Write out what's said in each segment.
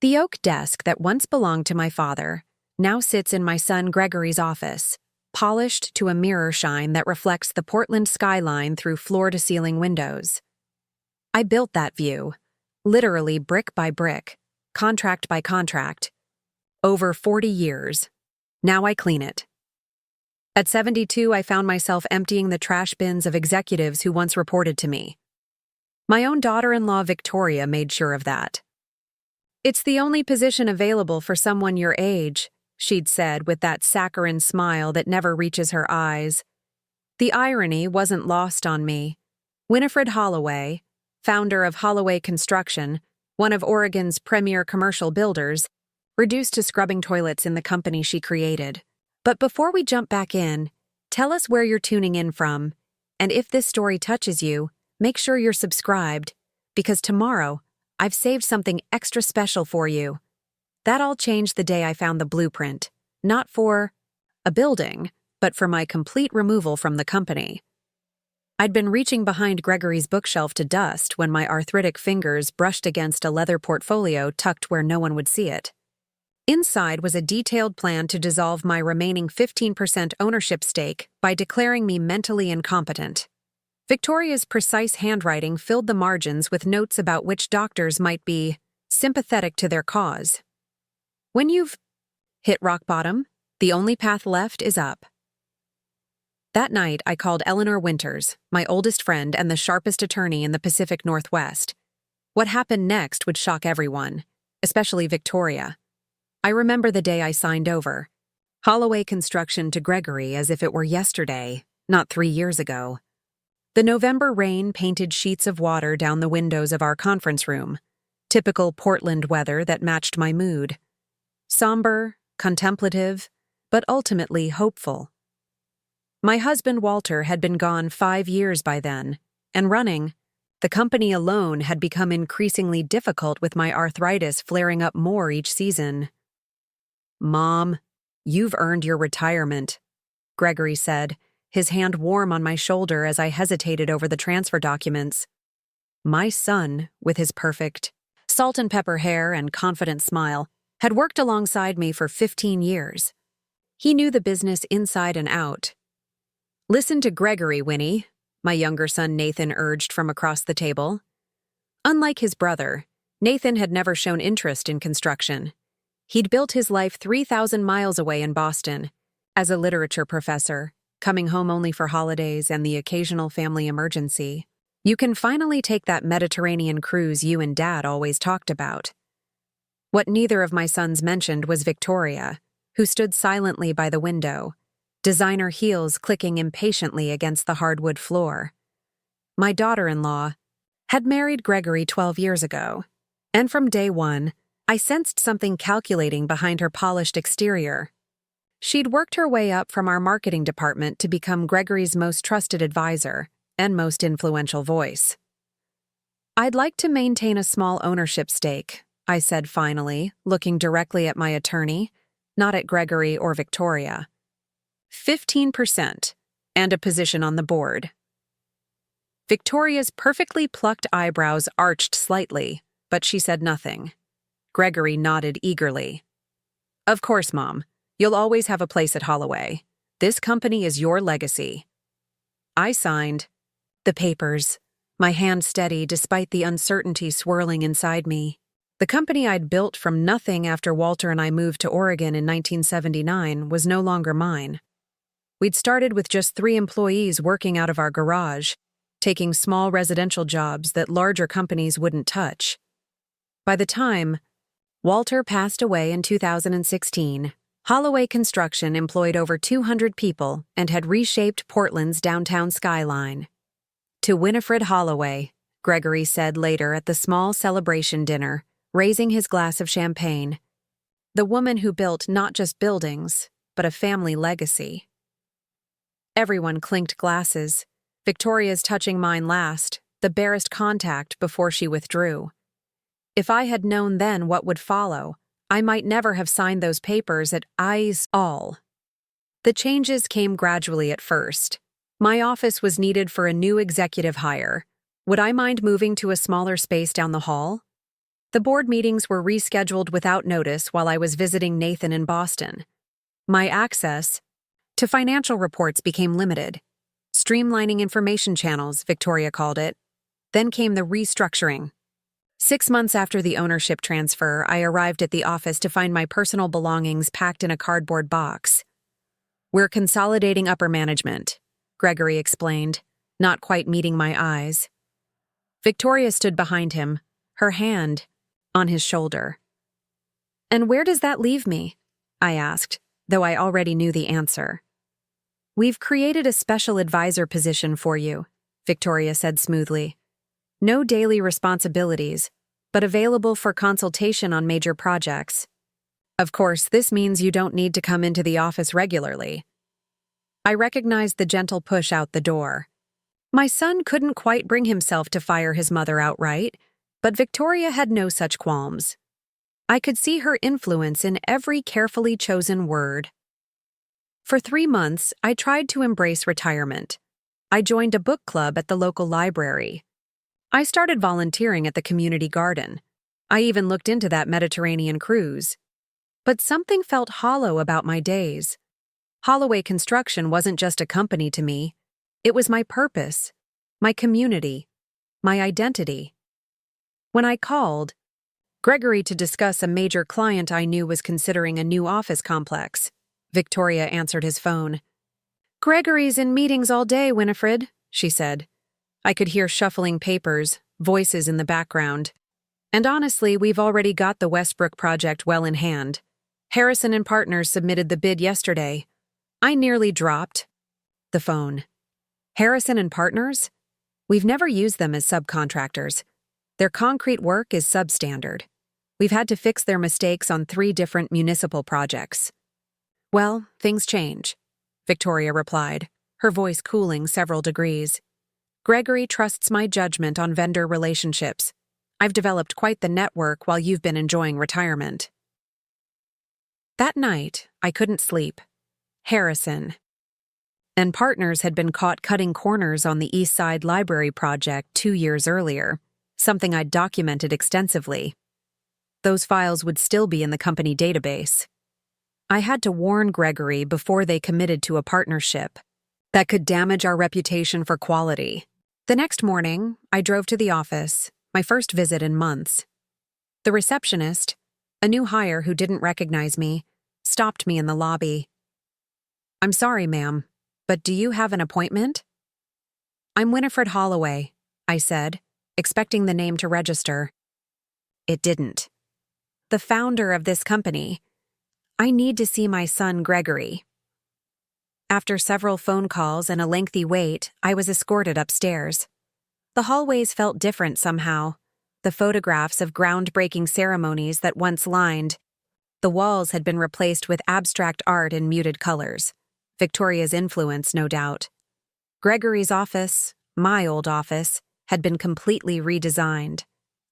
The oak desk that once belonged to my father now sits in my son Gregory's office, polished to a mirror shine that reflects the Portland skyline through floor-to-ceiling windows. I built that view, literally brick by brick, contract by contract, over 40 years. Now I clean it. At 72, I found myself emptying the trash bins of executives who once reported to me. My own daughter-in-law Victoria made sure of that. "It's the only position available for someone your age," she'd said with that saccharine smile that never reaches her eyes. The irony wasn't lost on me. Winifred Holloway, founder of Holloway Construction, one of Oregon's premier commercial builders, reduced to scrubbing toilets in the company she created. But before we jump back in, tell us where you're tuning in from, and if this story touches you, make sure you're subscribed, because tomorrow, I've saved something extra special for you. That all changed the day I found the blueprint, not for a building, but for my complete removal from the company. I'd been reaching behind Gregory's bookshelf to dust when my arthritic fingers brushed against a leather portfolio tucked where no one would see it. Inside was a detailed plan to dissolve my remaining 15% ownership stake by declaring me mentally incompetent. Victoria's precise handwriting filled the margins with notes about which doctors might be sympathetic to their cause. "When you've hit rock bottom, the only path left is up." That night, I called Eleanor Winters, my oldest friend and the sharpest attorney in the Pacific Northwest. What happened next would shock everyone, especially Victoria. I remember the day I signed over Holloway Construction to Gregory as if it were yesterday, not 3 years ago. The November rain painted sheets of water down the windows of our conference room, typical Portland weather that matched my mood. Somber, contemplative, but ultimately hopeful. My husband Walter had been gone 5 years by then, and running the company alone had become increasingly difficult with my arthritis flaring up more each season. "Mom, you've earned your retirement," Gregory said, his hand warm on my shoulder as I hesitated over the transfer documents. My son, with his perfect salt and pepper hair and confident smile, had worked alongside me for 15 years. He knew the business inside and out. "Listen to Gregory, Winnie," my younger son Nathan urged from across the table. Unlike his brother, Nathan had never shown interest in construction. He'd built his life 3,000 miles away in Boston, as a literature professor, coming home only for holidays and the occasional family emergency. You can finally take that Mediterranean cruise you and Dad always talked about. What neither of my sons mentioned was Victoria, who stood silently by the window, designer heels clicking impatiently against the hardwood floor. My daughter-in-law had married Gregory 12 years ago, and from day one, I sensed something calculating behind her polished exterior. She'd worked her way up from our marketing department to become Gregory's most trusted advisor and most influential voice. "I'd like to maintain a small ownership stake," I said finally, looking directly at my attorney, not at Gregory or Victoria. 15%, and a position on the board." Victoria's perfectly plucked eyebrows arched slightly, but she said nothing. Gregory nodded eagerly. "Of course, Mom. You'll always have a place at Holloway. This company is your legacy." I signed the papers, my hand steady despite the uncertainty swirling inside me. The company I'd built from nothing after Walter and I moved to Oregon in 1979 was no longer mine. We'd started with just 3 employees working out of our garage, taking small residential jobs that larger companies wouldn't touch. By the time Walter passed away in 2016, Holloway Construction employed over 200 people and had reshaped Portland's downtown skyline. "To Winifred Holloway," Gregory said later at the small celebration dinner, raising his glass of champagne. "The woman who built not just buildings, but a family legacy." Everyone clinked glasses, Victoria's touching mine last, the barest contact before she withdrew. If I had known then what would follow, I might never have signed those papers at all. The changes came gradually at first. My office was needed for a new executive hire. Would I mind moving to a smaller space down the hall? The board meetings were rescheduled without notice while I was visiting Nathan in Boston. My access to financial reports became limited. Streamlining information channels, Victoria called it. Then came the restructuring. 6 months after the ownership transfer, I arrived at the office to find my personal belongings packed in a cardboard box. "We're consolidating upper management," Gregory explained, not quite meeting my eyes. Victoria stood behind him, her hand on his shoulder. "And where does that leave me?" I asked, though I already knew the answer. "We've created a special advisor position for you," Victoria said smoothly. "No daily responsibilities, but available for consultation on major projects. Of course, this means you don't need to come into the office regularly." I recognized the gentle push out the door. My son couldn't quite bring himself to fire his mother outright, but Victoria had no such qualms. I could see her influence in every carefully chosen word. For 3 months, I tried to embrace retirement. I joined a book club at the local library. I started volunteering at the community garden. I even looked into that Mediterranean cruise. But something felt hollow about my days. Holloway Construction wasn't just a company to me. It was my purpose, my community, my identity. When I called Gregory to discuss a major client I knew was considering a new office complex, Victoria answered his phone. "Gregory's in meetings all day, Winifred," she said. I could hear shuffling papers, voices in the background. "And honestly, we've already got the Westbrook project well in hand. Harrison and Partners submitted the bid yesterday." I nearly dropped the phone. "Harrison and Partners? We've never used them as subcontractors. Their concrete work is substandard. We've had to fix their mistakes on 3 different municipal projects." "Well, things change," Victoria replied, her voice cooling several degrees. "Gregory trusts my judgment on vendor relationships. I've developed quite the network while you've been enjoying retirement." That night, I couldn't sleep. Harrison and Partners had been caught cutting corners on the East Side Library project 2 years earlier, something I'd documented extensively. Those files would still be in the company database. I had to warn Gregory before they committed to a partnership that could damage our reputation for quality. The next morning, I drove to the office, my first visit in months. The receptionist, a new hire who didn't recognize me, stopped me in the lobby. "I'm sorry, ma'am, but do you have an appointment?" "I'm Winifred Holloway," I said, expecting the name to register. It didn't. "The founder of this company. I need to see my son Gregory." After several phone calls and a lengthy wait, I was escorted upstairs. The hallways felt different somehow. The photographs of groundbreaking ceremonies that once lined the walls had been replaced with abstract art in muted colors. Victoria's influence, no doubt. Gregory's office, my old office, had been completely redesigned.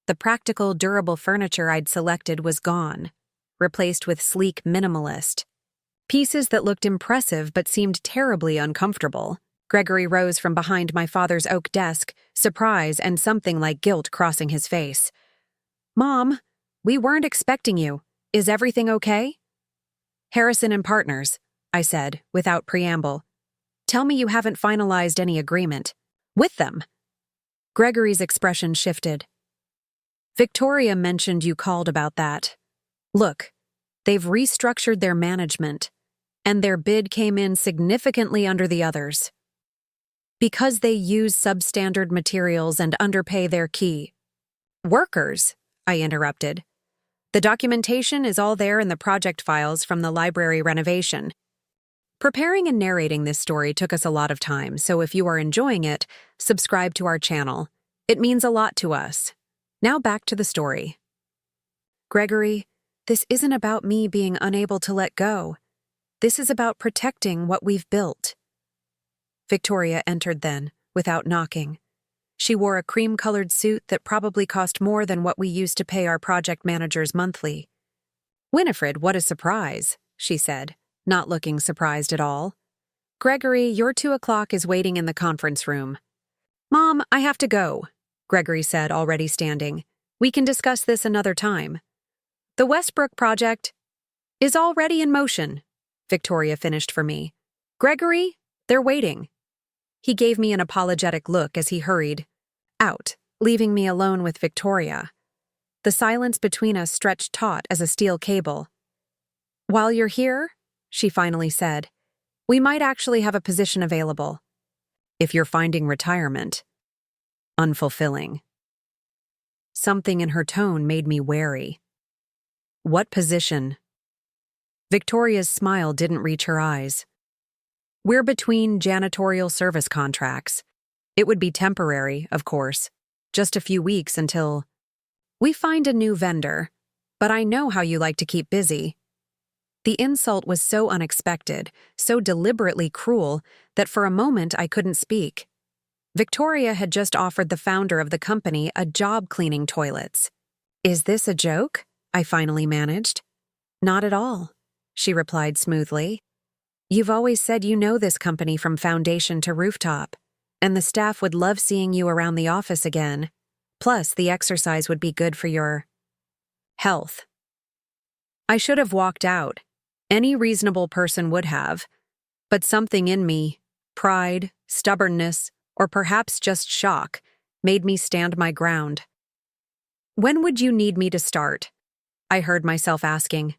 The practical, durable furniture I'd selected was gone, replaced with sleek minimalist pieces that looked impressive but seemed terribly uncomfortable. Gregory rose from behind my father's oak desk, surprise and something like guilt crossing his face. "Mom, we weren't expecting you. Is everything okay?" "Harrison and Partners," I said, without preamble. "Tell me you haven't finalized any agreement with them." Gregory's expression shifted. "Victoria mentioned you called about that. Look, they've restructured their management, and their bid came in significantly under the others. Because they use substandard materials and underpay their key workers," I interrupted. "The documentation is all there in the project files from the library renovation." Preparing and narrating this story took us a lot of time, so if you are enjoying it, subscribe to our channel. It means a lot to us. Now back to the story. "Gregory, this isn't about me being unable to let go. This is about protecting what we've built." Victoria entered then, without knocking. She wore a cream-colored suit that probably cost more than what we used to pay our project managers monthly. "Winifred, what a surprise," she said, not looking surprised at all. "Gregory, your 2:00 is waiting in the conference room." "Mom, I have to go," Gregory said, already standing. We can discuss this another time. The Westbrook project is already in motion, Victoria finished for me. Gregory, they're waiting. He gave me an apologetic look as he hurried out, leaving me alone with Victoria. The silence between us stretched taut as a steel cable. While you're here, she finally said, we might actually have a position available. If you're finding retirement unfulfilling. Something in her tone made me wary. What position? Victoria's smile didn't reach her eyes. We're between janitorial service contracts. It would be temporary, of course, just a few weeks until we find a new vendor, but I know how you like to keep busy. The insult was so unexpected, so deliberately cruel, that for a moment I couldn't speak. Victoria had just offered the founder of the company a job cleaning toilets. Is this a joke? I finally managed. Not at all, she replied smoothly. You've always said you know this company from foundation to rooftop, and the staff would love seeing you around the office again. Plus, the exercise would be good for your health. I should have walked out. Any reasonable person would have. But something in me, pride, stubbornness, or perhaps just shock, made me stand my ground. When would you need me to start? I heard myself asking.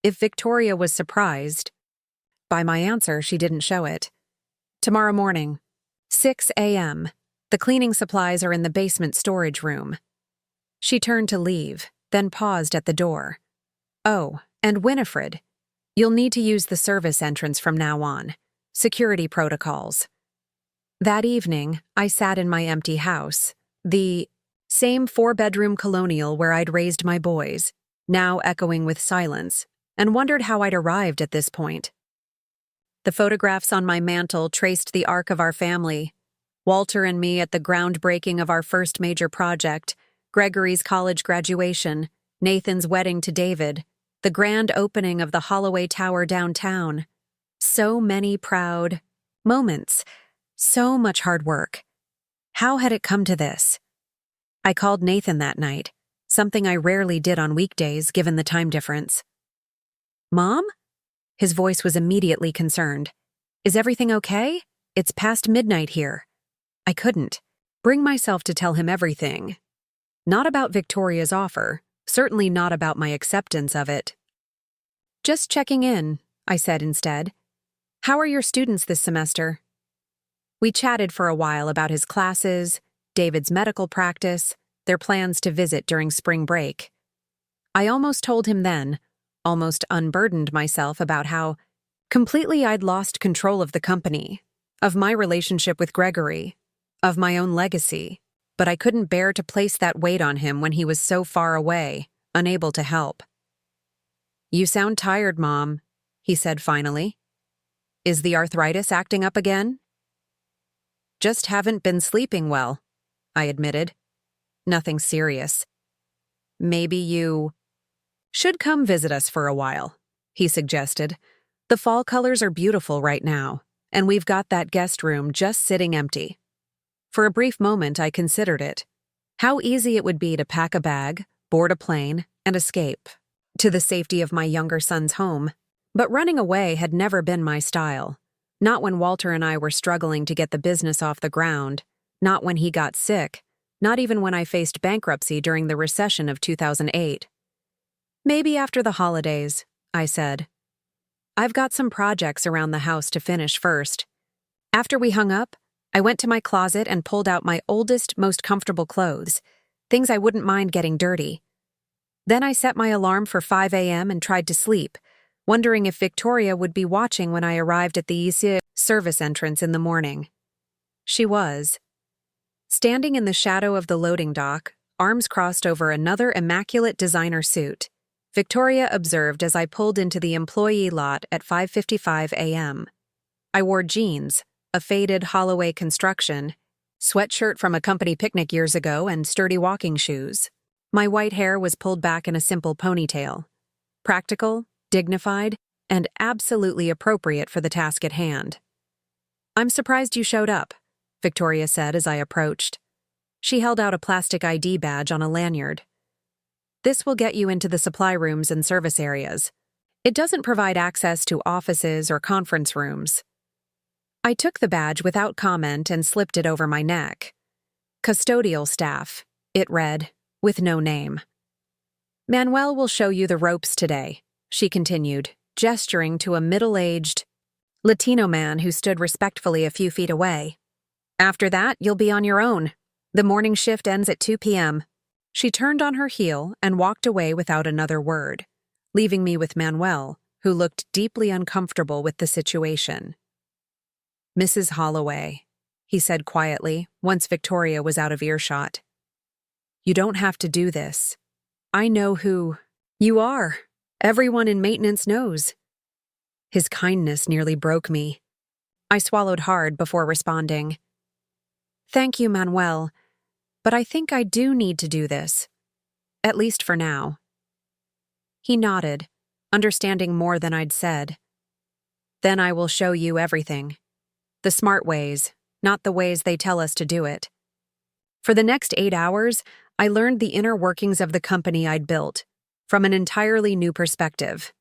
If Victoria was surprised, by my answer, she didn't show it. Tomorrow morning, 6 a.m. The cleaning supplies are in the basement storage room. She turned to leave, then paused at the door. Oh, and Winifred, you'll need to use the service entrance from now on. Security protocols. That evening, I sat in my empty house, the same 4-bedroom colonial where I'd raised my boys, now echoing with silence, and wondered how I'd arrived at this point. The photographs on my mantle traced the arc of our family. Walter and me at the groundbreaking of our first major project, Gregory's college graduation, Nathan's wedding to David, the grand opening of the Holloway Tower downtown. So many proud moments. So much hard work. How had it come to this? I called Nathan that night, something I rarely did on weekdays given the time difference. Mom? His voice was immediately concerned. Is everything okay? It's past midnight here. I couldn't bring myself to tell him everything. Not about Victoria's offer, certainly not about my acceptance of it. Just checking in, I said instead. How are your students this semester? We chatted for a while about his classes, David's medical practice, their plans to visit during spring break. I almost told him then, almost unburdened myself about how completely I'd lost control of the company, of my relationship with Gregory, of my own legacy, but I couldn't bear to place that weight on him when he was so far away, unable to help. You sound tired, Mom, he said finally. Is the arthritis acting up again? Just haven't been sleeping well, I admitted. Nothing serious. Maybe you should come visit us for a while, he suggested. The fall colors are beautiful right now, and we've got that guest room just sitting empty. For a brief moment, I considered it. How easy it would be to pack a bag, board a plane, and escape to the safety of my younger son's home. But running away had never been my style. Not when Walter and I were struggling to get the business off the ground, not when he got sick, not even when I faced bankruptcy during the recession of 2008. Maybe after the holidays, I said. I've got some projects around the house to finish first. After we hung up, I went to my closet and pulled out my oldest, most comfortable clothes, things I wouldn't mind getting dirty. Then I set my alarm for 5 a.m. and tried to sleep, wondering if Victoria would be watching when I arrived at the service entrance in the morning. She was. Standing in the shadow of the loading dock, arms crossed over another immaculate designer suit, Victoria observed as I pulled into the employee lot at 5:55 a.m. I wore jeans, a faded Holloway Construction, sweatshirt from a company picnic years ago, and sturdy walking shoes. My white hair was pulled back in a simple ponytail. Practical, dignified, and absolutely appropriate for the task at hand. I'm surprised you showed up, Victoria said as I approached. She held out a plastic ID badge on a lanyard. This will get you into the supply rooms and service areas. It doesn't provide access to offices or conference rooms. I took the badge without comment and slipped it over my neck. Custodial staff, it read, with no name. Manuel will show you the ropes today, she continued, gesturing to a middle-aged Latino man who stood respectfully a few feet away. After that, you'll be on your own. The morning shift ends at 2 p.m. She turned on her heel and walked away without another word, leaving me with Manuel, who looked deeply uncomfortable with the situation. Mrs. Holloway, he said quietly, once Victoria was out of earshot. You don't have to do this. I know who you are. Everyone in maintenance knows. His kindness nearly broke me. I swallowed hard before responding. Thank you, Manuel, but I think I do need to do this. At least for now. He nodded, understanding more than I'd said. Then I will show you everything. The smart ways, not the ways they tell us to do it. For the next 8 hours, I learned the inner workings of the company I'd built, from an entirely new perspective.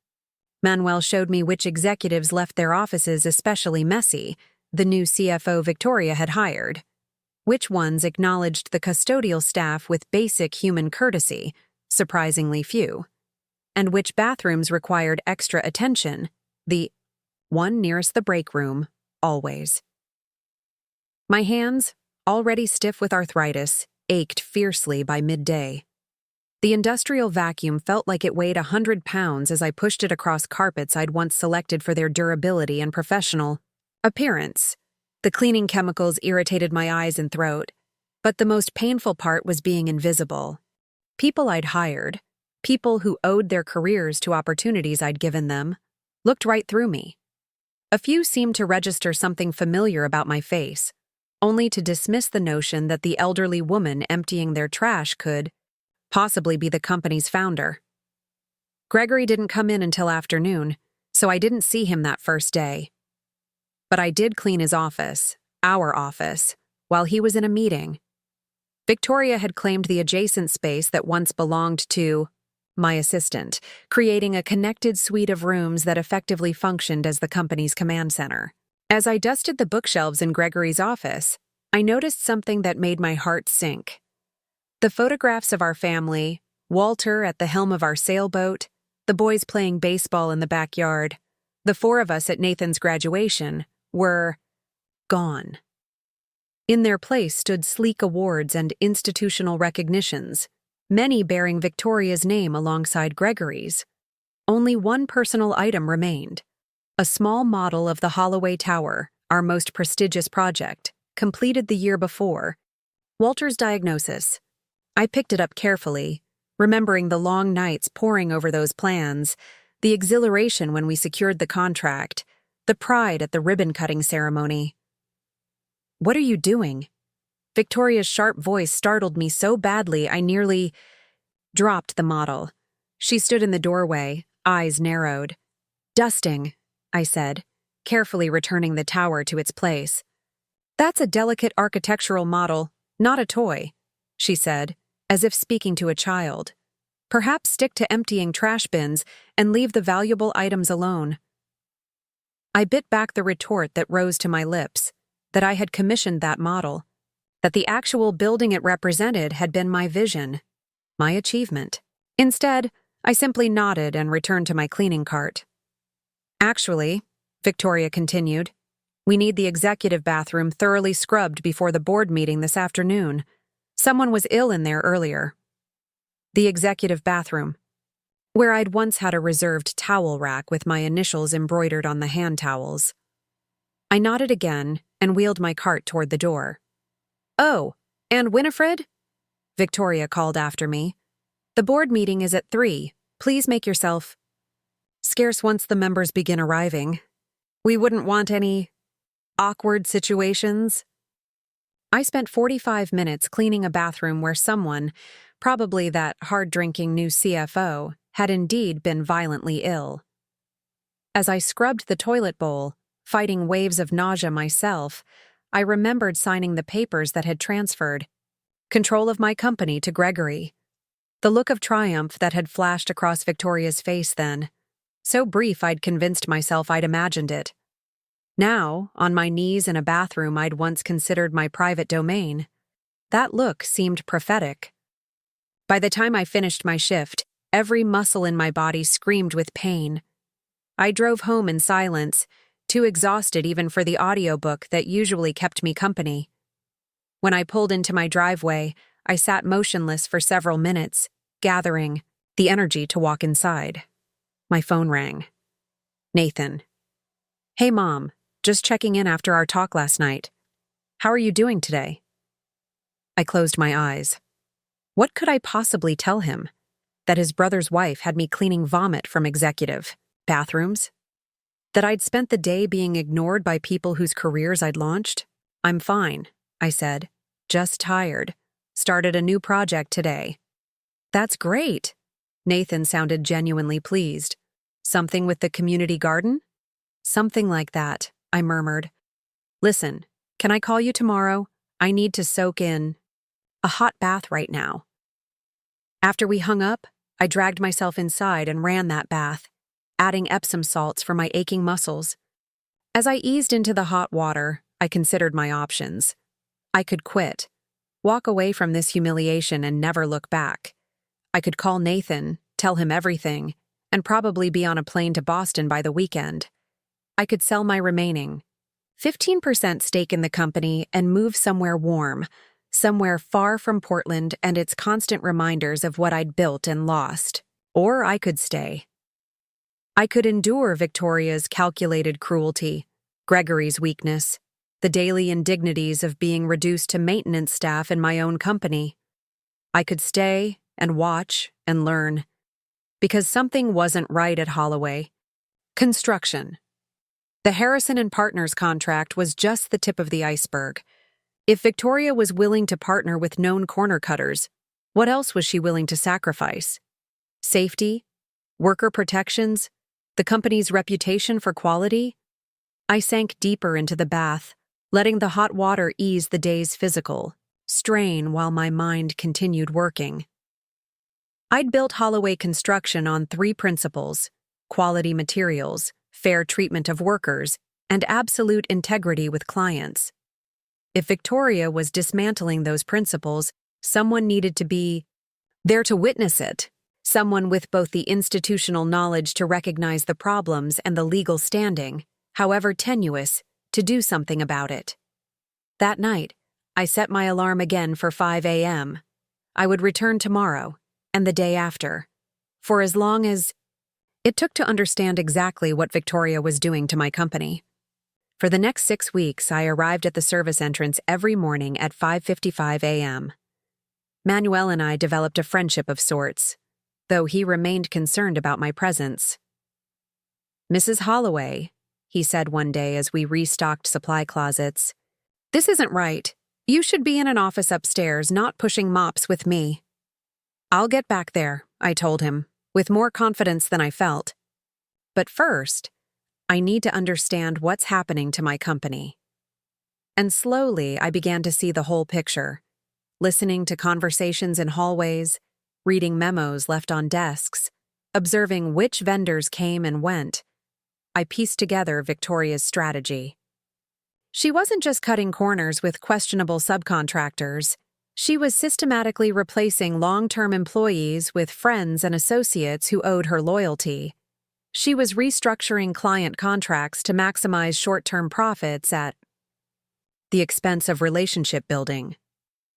Manuel showed me which executives left their offices especially messy, the new CFO Victoria had hired. Which ones acknowledged the custodial staff with basic human courtesy, surprisingly few. And which bathrooms required extra attention, the one nearest the break room, always. My hands, already stiff with arthritis, ached fiercely by midday. The industrial vacuum felt like it weighed 100 pounds as I pushed it across carpets I'd once selected for their durability and professional appearance. The cleaning chemicals irritated my eyes and throat, but the most painful part was being invisible. People I'd hired, people who owed their careers to opportunities I'd given them, looked right through me. A few seemed to register something familiar about my face, only to dismiss the notion that the elderly woman emptying their trash could possibly be the company's founder. Gregory didn't come in until afternoon, so I didn't see him that first day. But I did clean his office, our office, while he was in a meeting. Victoria had claimed the adjacent space that once belonged to my assistant, creating a connected suite of rooms that effectively functioned as the company's command center. As I dusted the bookshelves in Gregory's office, I noticed something that made my heart sink. The photographs of our family, Walter at the helm of our sailboat, the boys playing baseball in the backyard, the 4 of us at Nathan's graduation, were gone. In their place stood sleek awards and institutional recognitions, many bearing Victoria's name alongside Gregory's. Only one personal item remained, a small model of the Holloway Tower, our most prestigious project, completed the year before. Walter's diagnosis. I picked it up carefully, remembering the long nights poring over those plans, the exhilaration when we secured the contract, the pride at the ribbon-cutting ceremony. What are you doing? Victoria's sharp voice startled me so badly I nearly dropped the model. She stood in the doorway, eyes narrowed. Dusting, I said, carefully returning the tower to its place. That's a delicate architectural model, not a toy, she said, as if speaking to a child. Perhaps stick to emptying trash bins and leave the valuable items alone. I bit back the retort that rose to my lips, that I had commissioned that model, that the actual building it represented had been my vision, my achievement. Instead, I simply nodded and returned to my cleaning cart. Actually, Victoria continued, we need the executive bathroom thoroughly scrubbed before the board meeting this afternoon. Someone was ill in there earlier. The executive bathroom, where I'd once had a reserved towel rack with my initials embroidered on the hand towels. I nodded again and wheeled my cart toward the door. Oh, and Winifred? Victoria called after me. The board meeting is at 3. Please make yourself scarce once the members begin arriving. We wouldn't want any awkward situations. I spent 45 minutes cleaning a bathroom where someone, probably that hard-drinking new CFO, had indeed been violently ill. As I scrubbed the toilet bowl, fighting waves of nausea myself, I remembered signing the papers that had transferred control of my company to Gregory. The look of triumph that had flashed across Victoria's face then. So brief I'd convinced myself I'd imagined it. Now, on my knees in a bathroom I'd once considered my private domain, that look seemed prophetic. By the time I finished my shift, every muscle in my body screamed with pain. I drove home in silence, too exhausted even for the audiobook that usually kept me company. When I pulled into my driveway, I sat motionless for several minutes, gathering the energy to walk inside. My phone rang. Nathan. "Hey, Mom. Just checking in after our talk last night. How are you doing today?" I closed my eyes. What could I possibly tell him? That his brother's wife had me cleaning vomit from executive bathrooms? That I'd spent the day being ignored by people whose careers I'd launched? "I'm fine," I said. "Just tired. Started a new project today." "That's great." Nathan sounded genuinely pleased. "Something with the community garden?" "Something like that," I murmured. "Listen, can I call you tomorrow? I need to soak in a hot bath right now." After we hung up, I dragged myself inside and ran that bath, adding Epsom salts for my aching muscles. As I eased into the hot water, I considered my options. I could quit, walk away from this humiliation and never look back. I could call Nathan, tell him everything, and probably be on a plane to Boston by the weekend. I could sell my remaining 15% stake in the company and move somewhere warm, somewhere far from Portland and its constant reminders of what I'd built and lost. Or I could stay. I could endure Victoria's calculated cruelty, Gregory's weakness, the daily indignities of being reduced to maintenance staff in my own company. I could stay and watch and learn. Because something wasn't right at Holloway. Construction. The Harrison and Partners contract was just the tip of the iceberg. If Victoria was willing to partner with known corner cutters, what else was she willing to sacrifice? Safety? Worker protections? The company's reputation for quality? I sank deeper into the bath, letting the hot water ease the day's physical strain while my mind continued working. I'd built Holloway Construction on 3 principles: quality materials, fair treatment of workers, and absolute integrity with clients. If Victoria was dismantling those principles, someone needed to be there to witness it, someone with both the institutional knowledge to recognize the problems and the legal standing, however tenuous, to do something about it. That night, I set my alarm again for 5 a.m. I would return tomorrow, and the day after, for as long as it took to understand exactly what Victoria was doing to my company. For the next 6 weeks, I arrived at the service entrance every morning at 5:55 a.m. Manuel and I developed a friendship of sorts, though he remained concerned about my presence. "Mrs. Holloway," he said one day as we restocked supply closets, "this isn't right. You should be in an office upstairs, not pushing mops with me." "I'll get back there," I told him, with more confidence than I felt. "But first, I need to understand what's happening to my company." And slowly, I began to see the whole picture, listening to conversations in hallways, reading memos left on desks, observing which vendors came and went. I pieced together Victoria's strategy. She wasn't just cutting corners with questionable subcontractors. She was systematically replacing long-term employees with friends and associates who owed her loyalty. She was restructuring client contracts to maximize short-term profits at the expense of relationship building.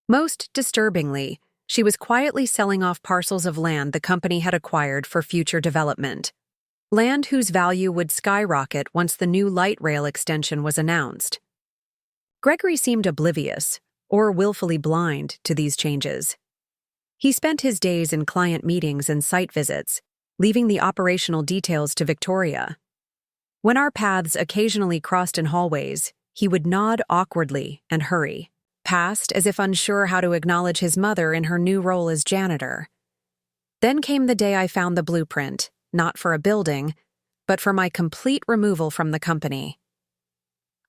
Most disturbingly, she was quietly selling off parcels of land the company had acquired for future development. Land whose value would skyrocket once the new light rail extension was announced. Gregory seemed oblivious, or willfully blind, to these changes. He spent his days in client meetings and site visits, leaving the operational details to Victoria. When our paths occasionally crossed in hallways, he would nod awkwardly and hurry, past as if unsure how to acknowledge his mother in her new role as janitor. Then came the day I found the blueprint, not for a building, but for my complete removal from the company.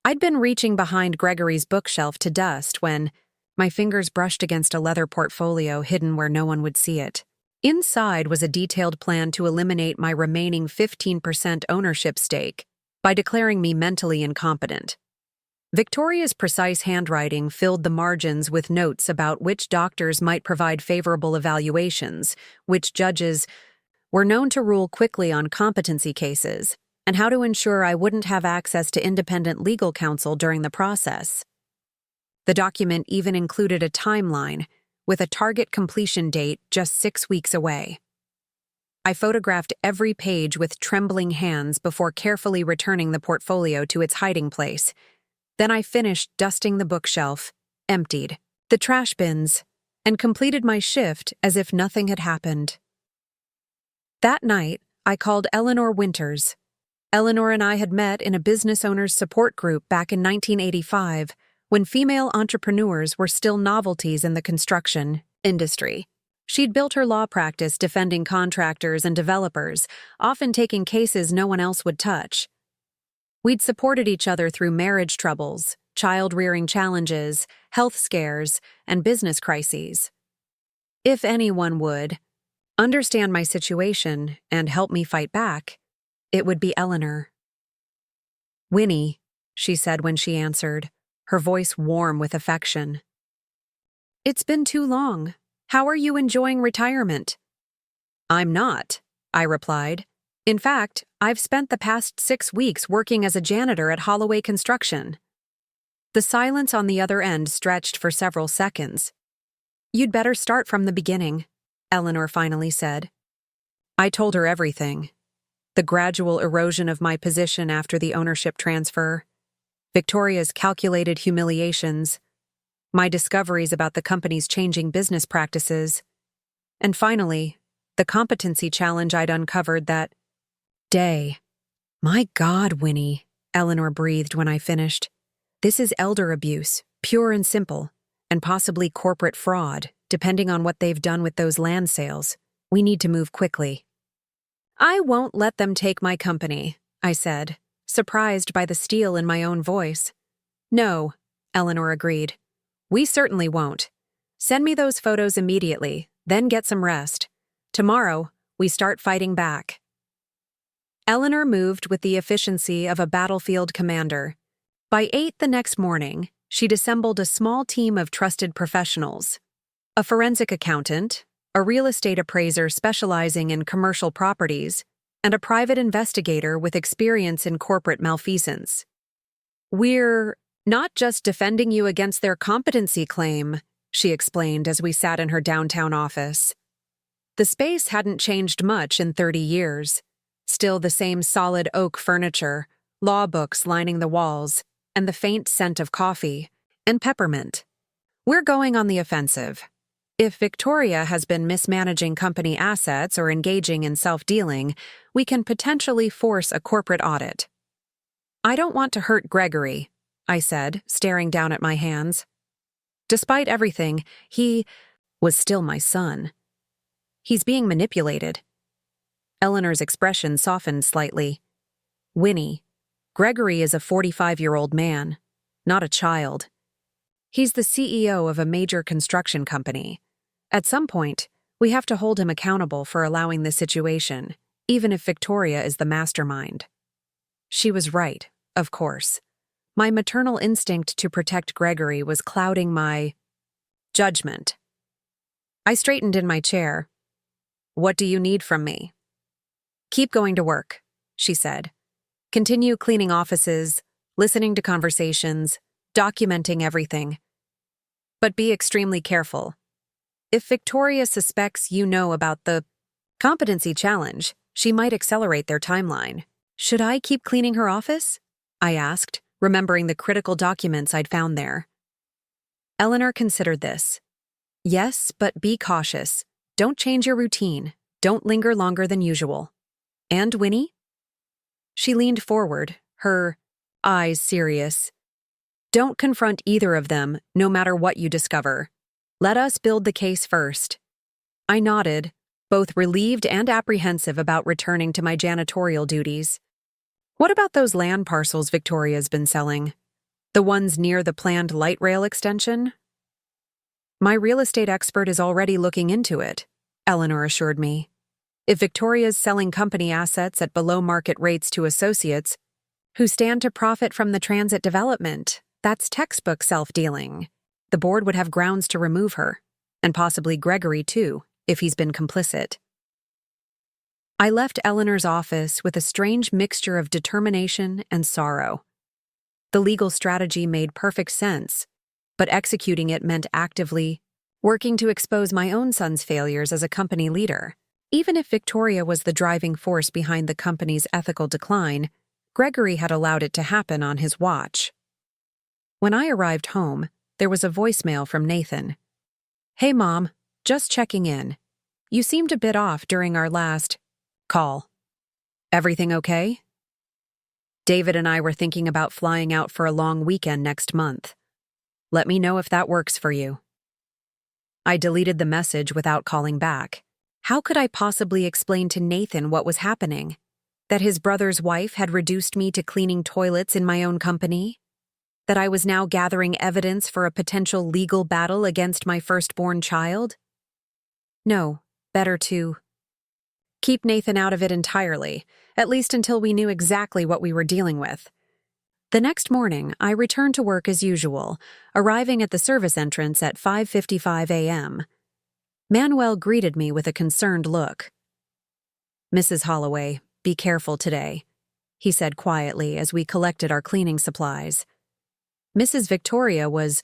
I'd been reaching behind Gregory's bookshelf to dust when my fingers brushed against a leather portfolio hidden where no one would see it. Inside was a detailed plan to eliminate my remaining 15% ownership stake by declaring me mentally incompetent. Victoria's precise handwriting filled the margins with notes about which doctors might provide favorable evaluations, which judges were known to rule quickly on competency cases, and how to ensure I wouldn't have access to independent legal counsel during the process. The document even included a timeline, with a target completion date just 6 weeks away. I photographed every page with trembling hands before carefully returning the portfolio to its hiding place. Then I finished dusting the bookshelf, emptied the trash bins, and completed my shift as if nothing had happened. That night, I called Eleanor Winters. Eleanor and I had met in a business owners support group back in 1985, when female entrepreneurs were still novelties in the construction industry. She'd built her law practice defending contractors and developers, often taking cases no one else would touch. We'd supported each other through marriage troubles, child-rearing challenges, health scares, and business crises. If anyone would understand my situation and help me fight back, it would be Eleanor. "Winnie," she said when she answered, her voice warm with affection. "It's been too long. How are you enjoying retirement?" "I'm not," I replied. "In fact, I've spent the past 6 weeks working as a janitor at Holloway Construction." The silence on the other end stretched for several seconds. "You'd better start from the beginning," Eleanor finally said. I told her everything. The gradual erosion of my position after the ownership transfer, Victoria's calculated humiliations, my discoveries about the company's changing business practices, and finally, the competency challenge I'd uncovered that day. "My God, Winnie," Eleanor breathed when I finished. "This is elder abuse, pure and simple, and possibly corporate fraud, depending on what they've done with those land sales. We need to move quickly." "I won't let them take my company," I said, surprised by the steel in my own voice. "No," Eleanor agreed. "We certainly won't. Send me those photos immediately, then get some rest. Tomorrow, we start fighting back." Eleanor moved with the efficiency of a battlefield commander. By 8 the next morning, she'd assembled a small team of trusted professionals: a forensic accountant, a real estate appraiser specializing in commercial properties, and a private investigator with experience in corporate malfeasance. "We're not just defending you against their competency claim," she explained as we sat in her downtown office. The space hadn't changed much in 30 years. Still the same solid oak furniture, law books lining the walls, and the faint scent of coffee and peppermint. "We're going on the offensive. If Victoria has been mismanaging company assets or engaging in self-dealing, we can potentially force a corporate audit." "I don't want to hurt Gregory," I said, staring down at my hands. Despite everything, he was still my son. "He's being manipulated." Eleanor's expression softened slightly. "Winnie, Gregory is a 45-year-old man, not a child. He's the CEO of a major construction company. At some point, we have to hold him accountable for allowing this situation, even if Victoria is the mastermind." She was right, of course. My maternal instinct to protect Gregory was clouding my judgment. I straightened in my chair. "What do you need from me?" "Keep going to work," she said. "Continue cleaning offices, listening to conversations, documenting everything. But be extremely careful. If Victoria suspects you know about the competency challenge, she might accelerate their timeline." "Should I keep cleaning her office?" I asked, remembering the critical documents I'd found there. Eleanor considered this. "Yes, but be cautious. Don't change your routine. Don't linger longer than usual. And Winnie?" She leaned forward, her eyes serious. "Don't confront either of them, no matter what you discover. Let us build the case first." I nodded, both relieved and apprehensive about returning to my janitorial duties. "What about those land parcels Victoria's been selling? The ones near the planned light rail extension?" "My real estate expert is already looking into it," Eleanor assured me. If Victoria's selling company assets at below market rates to associates who stand to profit from the transit development, that's textbook self-dealing. The board would have grounds to remove her, and possibly Gregory too, if he's been complicit. I left Eleanor's office with a strange mixture of determination and sorrow. The legal strategy made perfect sense, but executing it meant actively working to expose my own son's failures as a company leader. Even if Victoria was the driving force behind the company's ethical decline, Gregory had allowed it to happen on his watch. When I arrived home, there was a voicemail from Nathan. "Hey, Mom, just checking in. You seemed a bit off during our last call. Everything okay? David and I were thinking about flying out for a long weekend next month. Let me know if that works for you." I deleted the message without calling back. How could I possibly explain to Nathan what was happening? That his brother's wife had reduced me to cleaning toilets in my own company? That I was now gathering evidence for a potential legal battle against my firstborn child? No, better to keep Nathan out of it entirely, at least until we knew exactly what we were dealing with. The next morning, I returned to work as usual, arriving at the service entrance at 5:55 a.m. Manuel greeted me with a concerned look. "Mrs. Holloway, be careful today," he said quietly as we collected our cleaning supplies. "Mrs. Victoria was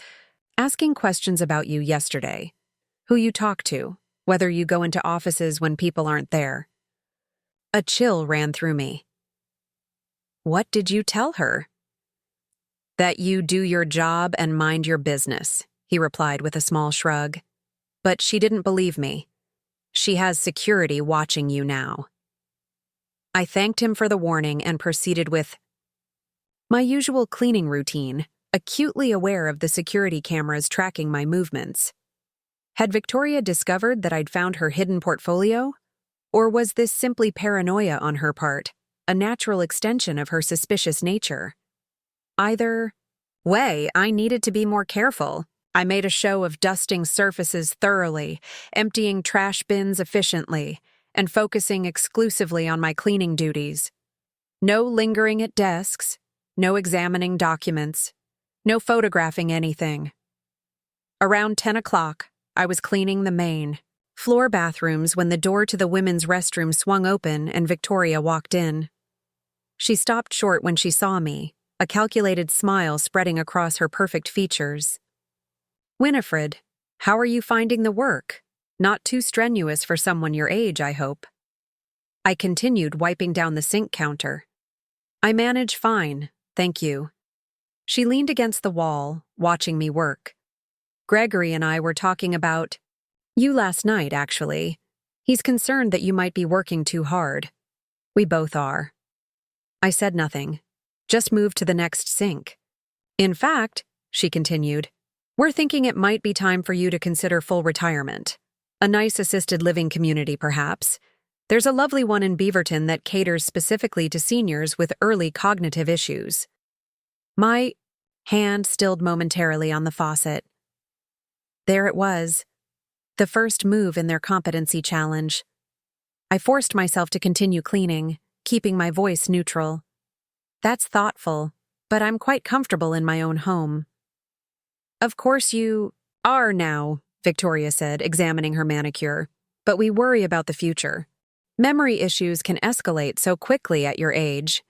asking questions about you yesterday. Who you talk to, whether you go into offices when people aren't there." A chill ran through me. "What did you tell her?" "That you do your job and mind your business," he replied with a small shrug. "But she didn't believe me. She has security watching you now." I thanked him for the warning and proceeded with my usual cleaning routine, acutely aware of the security cameras tracking my movements. Had Victoria discovered that I'd found her hidden portfolio? Or was this simply paranoia on her part, a natural extension of her suspicious nature? Either way, I needed to be more careful. I made a show of dusting surfaces thoroughly, emptying trash bins efficiently, and focusing exclusively on my cleaning duties. No lingering at desks, no examining documents, no photographing anything. Around 10 o'clock, I was cleaning the main floor bathrooms when the door to the women's restroom swung open and Victoria walked in. She stopped short when she saw me, a calculated smile spreading across her perfect features. "Winifred, how are you finding the work? Not too strenuous for someone your age, I hope." I continued wiping down the sink counter. "I manage fine, thank you." She leaned against the wall, watching me work. "Gregory and I were talking about you last night, actually. He's concerned that you might be working too hard. We both are." I said nothing, just moved to the next sink. "In fact," she continued, "we're thinking it might be time for you to consider full retirement. A nice assisted living community, perhaps. There's a lovely one in Beaverton that caters specifically to seniors with early cognitive issues." My hand stilled momentarily on the faucet. There it was, the first move in their competency challenge. I forced myself to continue cleaning, keeping my voice neutral. "That's thoughtful, but I'm quite comfortable in my own home." "Of course you are now," Victoria said, examining her manicure, "but we worry about the future. Memory issues can escalate so quickly at your age.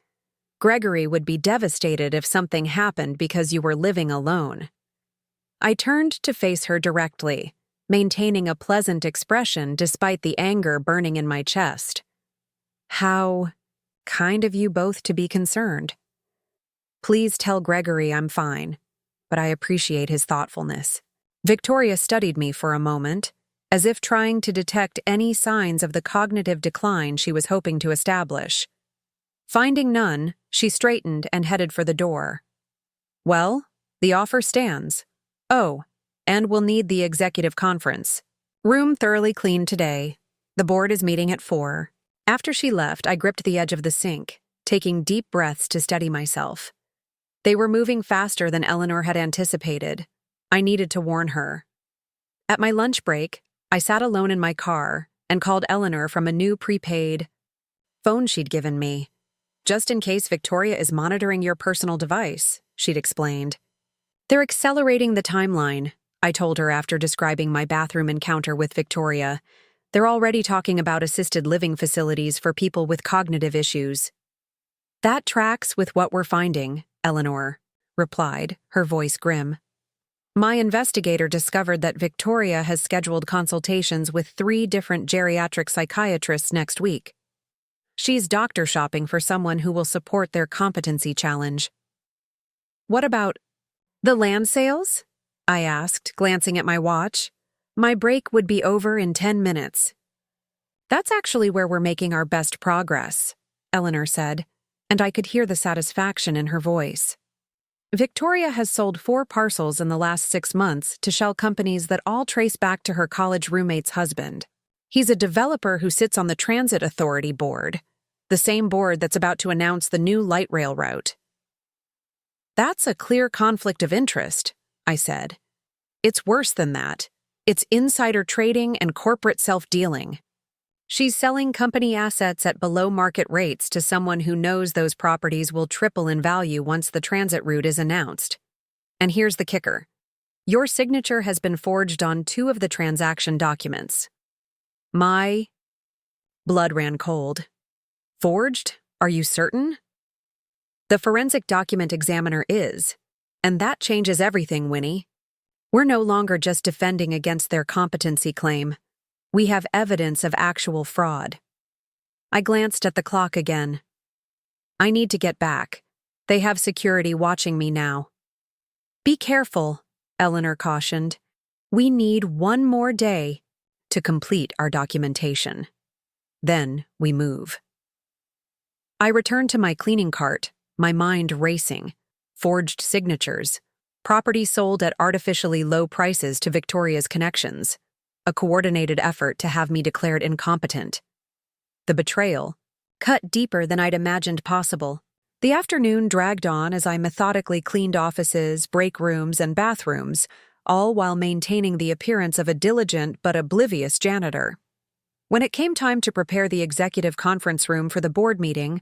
Gregory would be devastated if something happened because you were living alone." I turned to face her directly, maintaining a pleasant expression despite the anger burning in my chest. "How kind of you both to be concerned. Please tell Gregory I'm fine, but I appreciate his thoughtfulness." Victoria studied me for a moment, as if trying to detect any signs of the cognitive decline she was hoping to establish. Finding none, she straightened and headed for the door. "Well, the offer stands. Oh, and we'll need the executive conference. Room thoroughly cleaned today. The board is meeting at 4. After she left, I gripped the edge of the sink, taking deep breaths to steady myself. They were moving faster than Eleanor had anticipated. I needed to warn her. At my lunch break, I sat alone in my car and called Eleanor from a new prepaid phone she'd given me. Just in case Victoria is monitoring your personal device, she'd explained. They're accelerating the timeline, I told her after describing my bathroom encounter with Victoria. They're already talking about assisted living facilities for people with cognitive issues. That tracks with what we're finding, Eleanor replied, her voice grim. My investigator discovered that Victoria has scheduled consultations with 3 different geriatric psychiatrists next week. She's doctor shopping for someone who will support their competency challenge. What about the land sales? I asked, glancing at my watch. My break would be over in 10 minutes. That's actually where we're making our best progress, Eleanor said, and I could hear the satisfaction in her voice. Victoria has sold 4 parcels in the last 6 months to shell companies that all trace back to her college roommate's husband. He's a developer who sits on the Transit Authority board, the same board that's about to announce the new light rail route. That's a clear conflict of interest, I said. It's worse than that. It's insider trading and corporate self-dealing. She's selling company assets at below-market rates to someone who knows those properties will triple in value once the transit route is announced. And here's the kicker. Your signature has been forged on 2 of the transaction documents. My blood ran cold. Forged? Are you certain? The forensic document examiner is, and that changes everything, Winnie. We're no longer just defending against their competency claim. We have evidence of actual fraud. I glanced at the clock again. I need to get back. They have security watching me now. Be careful, Eleanor cautioned. We need 1 more day to complete our documentation. Then we move. I returned to my cleaning cart, my mind racing. Forged signatures. Property sold at artificially low prices to Victoria's connections. A coordinated effort to have me declared incompetent. The betrayal cut deeper than I'd imagined possible. The afternoon dragged on as I methodically cleaned offices, break rooms, and bathrooms, all while maintaining the appearance of a diligent but oblivious janitor. When it came time to prepare the executive conference room for the board meeting,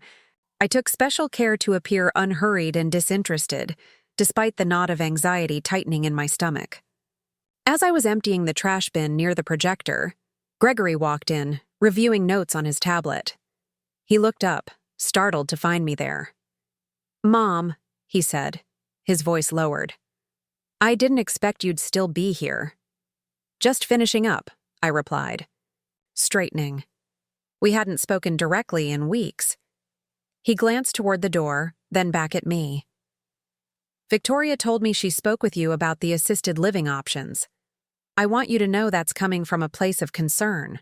I took special care to appear unhurried and disinterested, despite the knot of anxiety tightening in my stomach. As I was emptying the trash bin near the projector, Gregory walked in, reviewing notes on his tablet. He looked up, startled to find me there. "Mom," he said, his voice lowered. "I didn't expect you'd still be here." "Just finishing up," I replied. Straightening. We hadn't spoken directly in weeks. He glanced toward the door, then back at me. "Victoria told me she spoke with you about the assisted living options. I want you to know that's coming from a place of concern.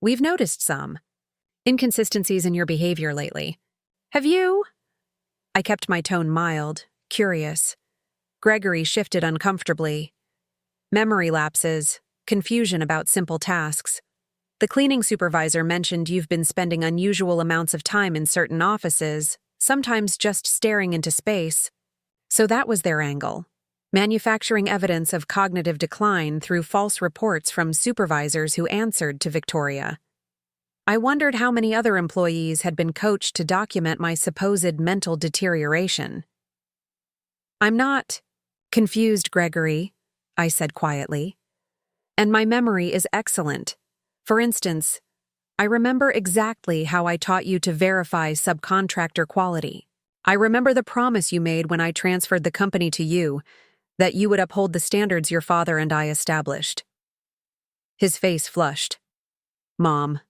We've noticed some inconsistencies in your behavior lately. Have you?" I kept my tone mild, curious. Gregory shifted uncomfortably. "Memory lapses, confusion about simple tasks. The cleaning supervisor mentioned you've been spending unusual amounts of time in certain offices, sometimes just staring into space." So that was their angle. Manufacturing evidence of cognitive decline through false reports from supervisors who answered to Victoria. I wondered how many other employees had been coached to document my supposed mental deterioration. "I'm not confused, Gregory," I said quietly. "And my memory is excellent. For instance, I remember exactly how I taught you to verify subcontractor quality. I remember the promise you made when I transferred the company to you, that you would uphold the standards your father and I established." His face flushed. "Mom,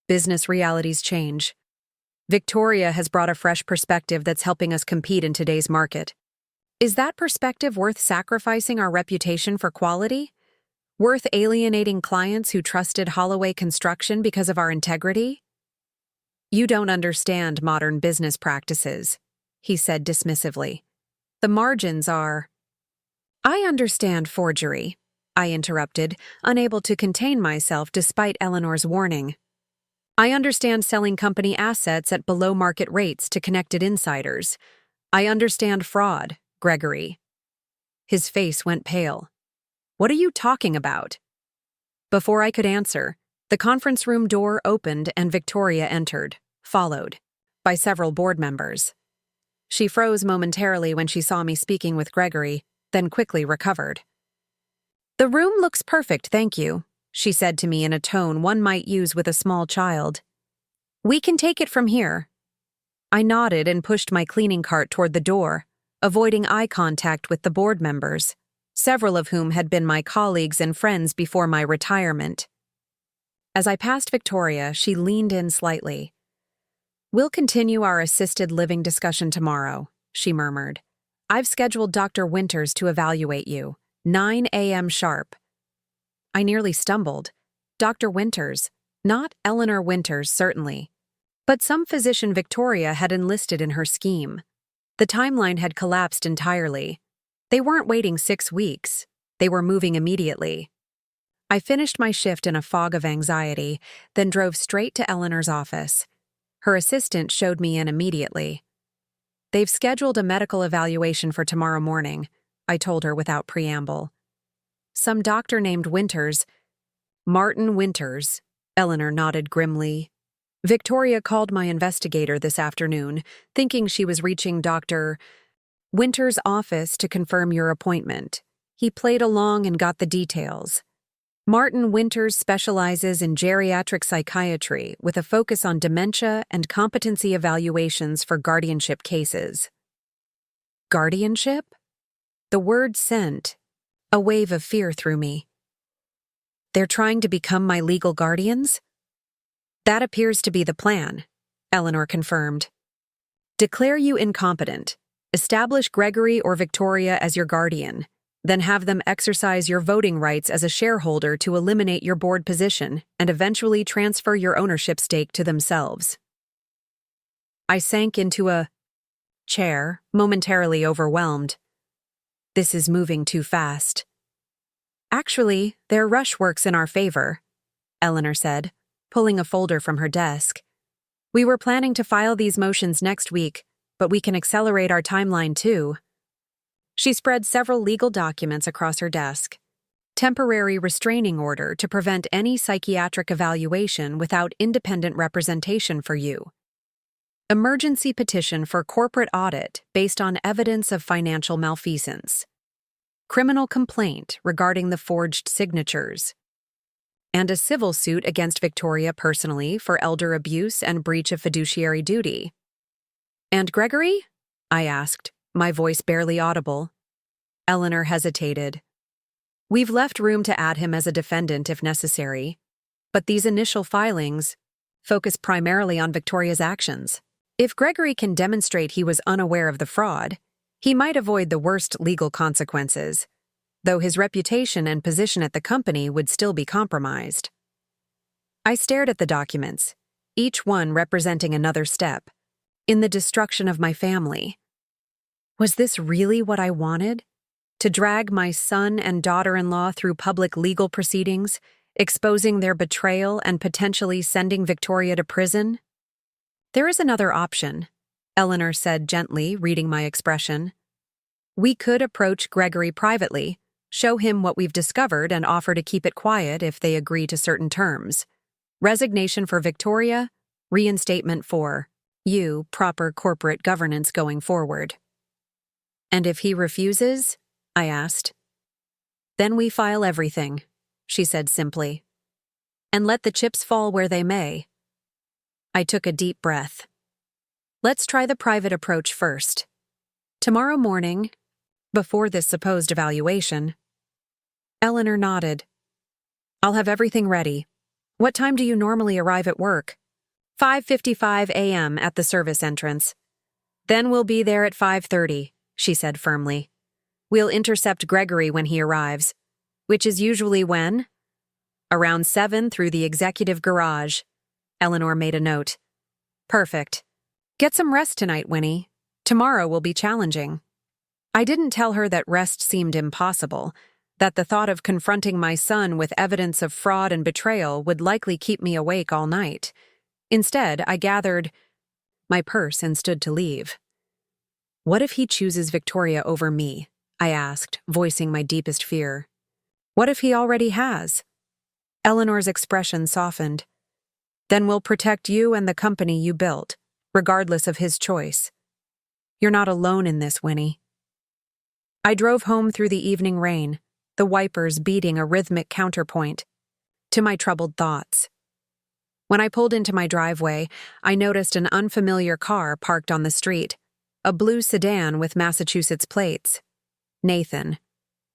business realities change. Victoria has brought a fresh perspective that's helping us compete in today's market. Is that perspective worth sacrificing our reputation for quality? Worth alienating clients who trusted Holloway Construction because of our integrity?" "You don't understand modern business practices," he said dismissively. "The margins are—" "I understand forgery," I interrupted, unable to contain myself despite Eleanor's warning. "I understand selling company assets at below-market rates to connected insiders. I understand fraud, Gregory." His face went pale. "What are you talking about?" Before I could answer, The conference room door opened and Victoria entered, followed by several board members. She froze momentarily when she saw me speaking with Gregory, then quickly recovered. "The room looks perfect, thank you," she said to me in a tone one might use with a small child. "We can take it from here." I nodded and pushed my cleaning cart toward the door, avoiding eye contact with the board members, several of whom had been my colleagues and friends before my retirement. As I passed Victoria, she leaned in slightly. "We'll continue our assisted living discussion tomorrow," she murmured. "I've scheduled Dr. Winters to evaluate you, 9 a.m. sharp." I nearly stumbled. Dr. Winters, not Eleanor Winters, certainly. But some physician Victoria had enlisted in her scheme. The timeline had collapsed entirely. They weren't waiting 6 weeks. They were moving immediately. I finished my shift in a fog of anxiety, then drove straight to Eleanor's office. Her assistant showed me in immediately. "They've scheduled a medical evaluation for tomorrow morning," I told her without preamble. "Some doctor named Winters." "Martin Winters," Eleanor nodded grimly. "Victoria called my investigator this afternoon, thinking she was reaching Dr. Winters' office to confirm your appointment. He played along and got the details. Martin Winters specializes in geriatric psychiatry with a focus on dementia and competency evaluations for guardianship cases." Guardianship? The word sent a wave of fear through me. "They're trying to become my legal guardians?" "That appears to be the plan," Eleanor confirmed. "Declare you incompetent. Establish Gregory or Victoria as your guardian. Then have them exercise your voting rights as a shareholder to eliminate your board position and eventually transfer your ownership stake to themselves." I sank into a chair, momentarily overwhelmed. This is moving too fast. "Actually, their rush works in our favor," Eleanor said, pulling a folder from her desk. "We were planning to file these motions next week, but we can accelerate our timeline too." She spread several legal documents across her desk. Temporary restraining order to prevent any psychiatric evaluation without independent representation for you. Emergency petition for corporate audit based on evidence of financial malfeasance. Criminal complaint regarding the forged signatures. And a civil suit against Victoria personally for elder abuse and breach of fiduciary duty. "And Gregory?" I asked, my voice barely audible. Eleanor hesitated. "We've left room to add him as a defendant if necessary, but these initial filings focus primarily on Victoria's actions. If Gregory can demonstrate he was unaware of the fraud, he might avoid the worst legal consequences, though his reputation and position at the company would still be compromised." I stared at the documents, each one representing another step in the destruction of my family. Was this really what I wanted? To drag my son and daughter-in-law through public legal proceedings, exposing their betrayal and potentially sending Victoria to prison? "There is another option," Eleanor said gently, reading my expression. "We could approach Gregory privately, show him what we've discovered and offer to keep it quiet if they agree to certain terms. Resignation for Victoria, reinstatement for you, proper corporate governance going forward." "And if he refuses?" I asked. "Then we file everything," she said simply. "And let the chips fall where they may." I took a deep breath. "Let's try the private approach first. Tomorrow morning, before this supposed evaluation." Eleanor nodded. "I'll have everything ready. What time do you normally arrive at work?" 5:55 a.m. at the service entrance. "Then we'll be there at 5:30, she said firmly. "We'll intercept Gregory when he arrives." "Which is usually when?" "Around 7 through the executive garage." Eleanor made a note. "Perfect. Get some rest tonight, Winnie. Tomorrow will be challenging." I didn't tell her that rest seemed impossible, that the thought of confronting my son with evidence of fraud and betrayal would likely keep me awake all night. Instead, I gathered my purse and stood to leave. "What if he chooses Victoria over me?" I asked, voicing my deepest fear. "What if he already has?" Eleanor's expression softened. Then we'll protect you and the company you built, regardless of his choice. You're not alone in this, Winnie. I drove home through the evening rain, the wipers beating a rhythmic counterpoint to my troubled thoughts. When I pulled into my driveway, I noticed an unfamiliar car parked on the street, a blue sedan with Massachusetts plates. Nathan.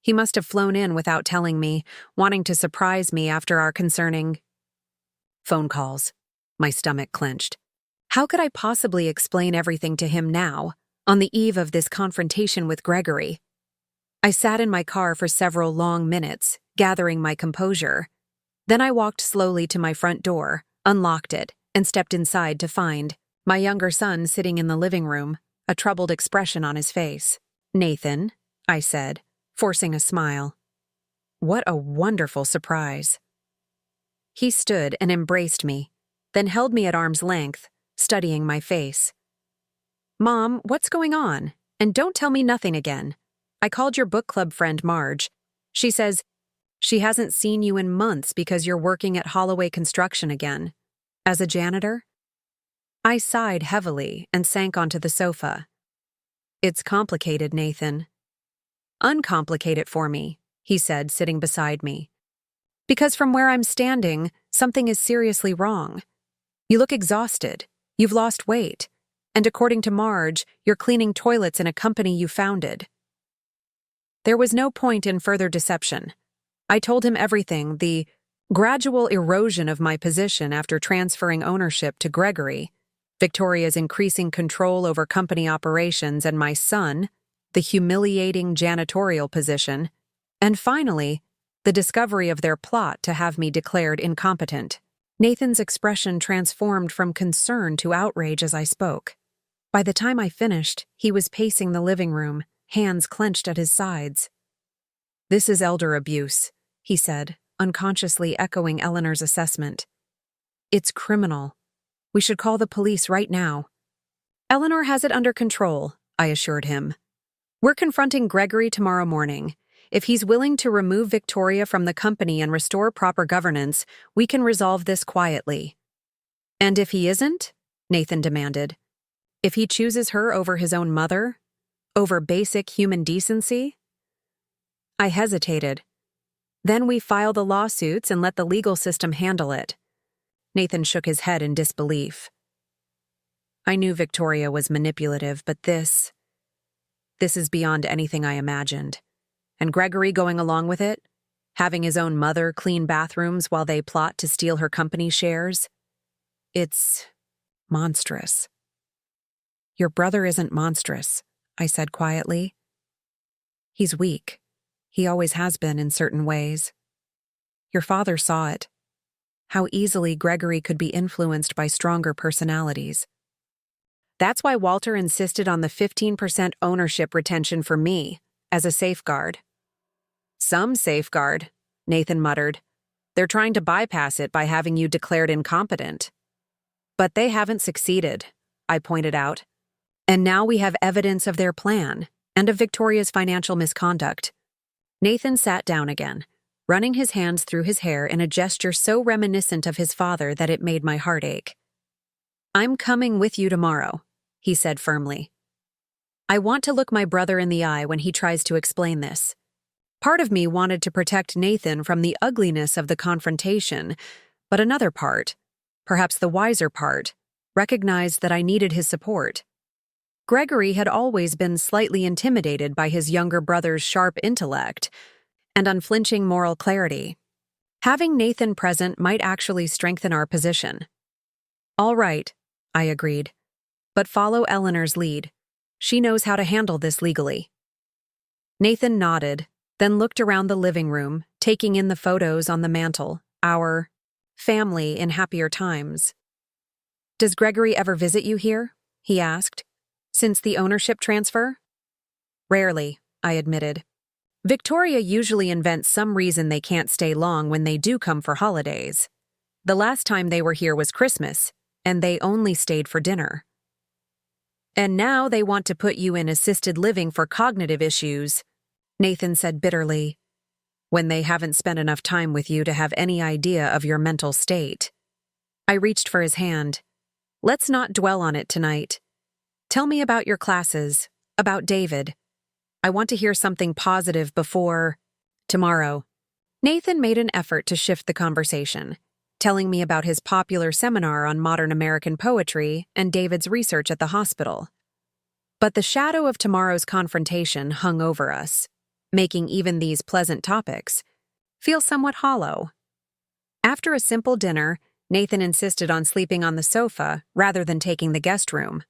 He must have flown in without telling me, wanting to surprise me after our concerning phone calls. My stomach clenched. How could I possibly explain everything to him now, on the eve of this confrontation with Gregory? I sat in my car for several long minutes, gathering my composure. Then I walked slowly to my front door, unlocked it, and stepped inside to find my younger son sitting in the living room, a troubled expression on his face. "Nathan," I said, forcing a smile. What a wonderful surprise. He stood and embraced me, then held me at arm's length, studying my face. "Mom, what's going on? And don't tell me nothing again. I called your book club friend Marge. She says she hasn't seen you in months because you're working at Holloway Construction again. As a janitor?" I sighed heavily and sank onto the sofa. "It's complicated, Nathan." "Uncomplicate it for me," he said, sitting beside me. "Because from where I'm standing, something is seriously wrong. You look exhausted. You've lost weight. And according to Marge, you're cleaning toilets in a company you founded." There was no point in further deception. I told him everything, the gradual erosion of my position after transferring ownership to Gregory, Victoria's increasing control over company operations, and my son, the humiliating janitorial position, and finally, the discovery of their plot to have me declared incompetent. Nathan's expression transformed from concern to outrage as I spoke. By the time I finished, he was pacing the living room, hands clenched at his sides. "This is elder abuse," he said, unconsciously echoing Eleanor's assessment. "It's criminal. We should call the police right now." "Eleanor has it under control," I assured him. "We're confronting Gregory tomorrow morning. If he's willing to remove Victoria from the company and restore proper governance, we can resolve this quietly." "And if he isn't?" Nathan demanded. "If he chooses her over his own mother? Over basic human decency?" I hesitated. "Then we file the lawsuits and let the legal system handle it." Nathan shook his head in disbelief. I knew Victoria was manipulative, but this is beyond anything I imagined. And Gregory going along with it? Having his own mother clean bathrooms while they plot to steal her company shares? It's monstrous. "Your brother isn't monstrous," I said quietly. "He's weak. He always has been in certain ways. Your father saw it. How easily Gregory could be influenced by stronger personalities. That's why Walter insisted on the 15% ownership retention for me, as a safeguard." "Some safeguard," Nathan muttered. "They're trying to bypass it by having you declared incompetent." "But they haven't succeeded," I pointed out. "And now we have evidence of their plan, and of Victoria's financial misconduct." Nathan sat down again, running his hands through his hair in a gesture so reminiscent of his father that it made my heart ache. "I'm coming with you tomorrow," he said firmly. I want to look my brother in the eye when he tries to explain this. Part of me wanted to protect Nathan from the ugliness of the confrontation, but another part, perhaps the wiser part, recognized that I needed his support. Gregory had always been slightly intimidated by his younger brother's sharp intellect and unflinching moral clarity. Having Nathan present might actually strengthen our position. "All right," I agreed, "but follow Eleanor's lead. She knows how to handle this legally." Nathan nodded, then looked around the living room, taking in the photos on the mantel, our family in happier times. "Does Gregory ever visit you here?" he asked. "Since the ownership transfer?" "Rarely," I admitted. "Victoria usually invents some reason they can't stay long when they do come for holidays. The last time they were here was Christmas, and they only stayed for dinner. And now they want to put you in assisted living for cognitive issues," Nathan said bitterly. when they haven't spent enough time with you to have any idea of your mental state. I reached for his hand. Let's not dwell on it tonight. Tell me about your classes, about David. I want to hear something positive before tomorrow. Nathan made an effort to shift the conversation, telling me about his popular seminar on modern American poetry and David's research at the hospital. But the shadow of tomorrow's confrontation hung over us, making even these pleasant topics feel somewhat hollow. After a simple dinner, Nathan insisted on sleeping on the sofa rather than taking the guest room.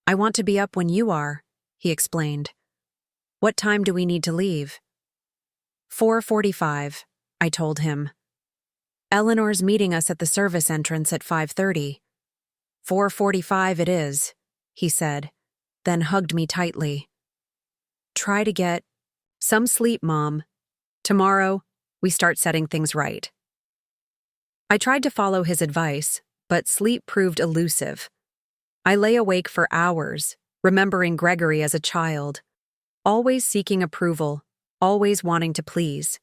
I want to be up when you are, he explained. What time do we need to leave? 4:45, I told him. Eleanor's meeting us at the service entrance at 5:30. 4:45 it is, he said, then hugged me tightly. Try to get some sleep, Mom. Tomorrow, we start setting things right. I tried to follow his advice, but sleep proved elusive. I lay awake for hours, remembering Gregory as a child, always seeking approval, always wanting to please.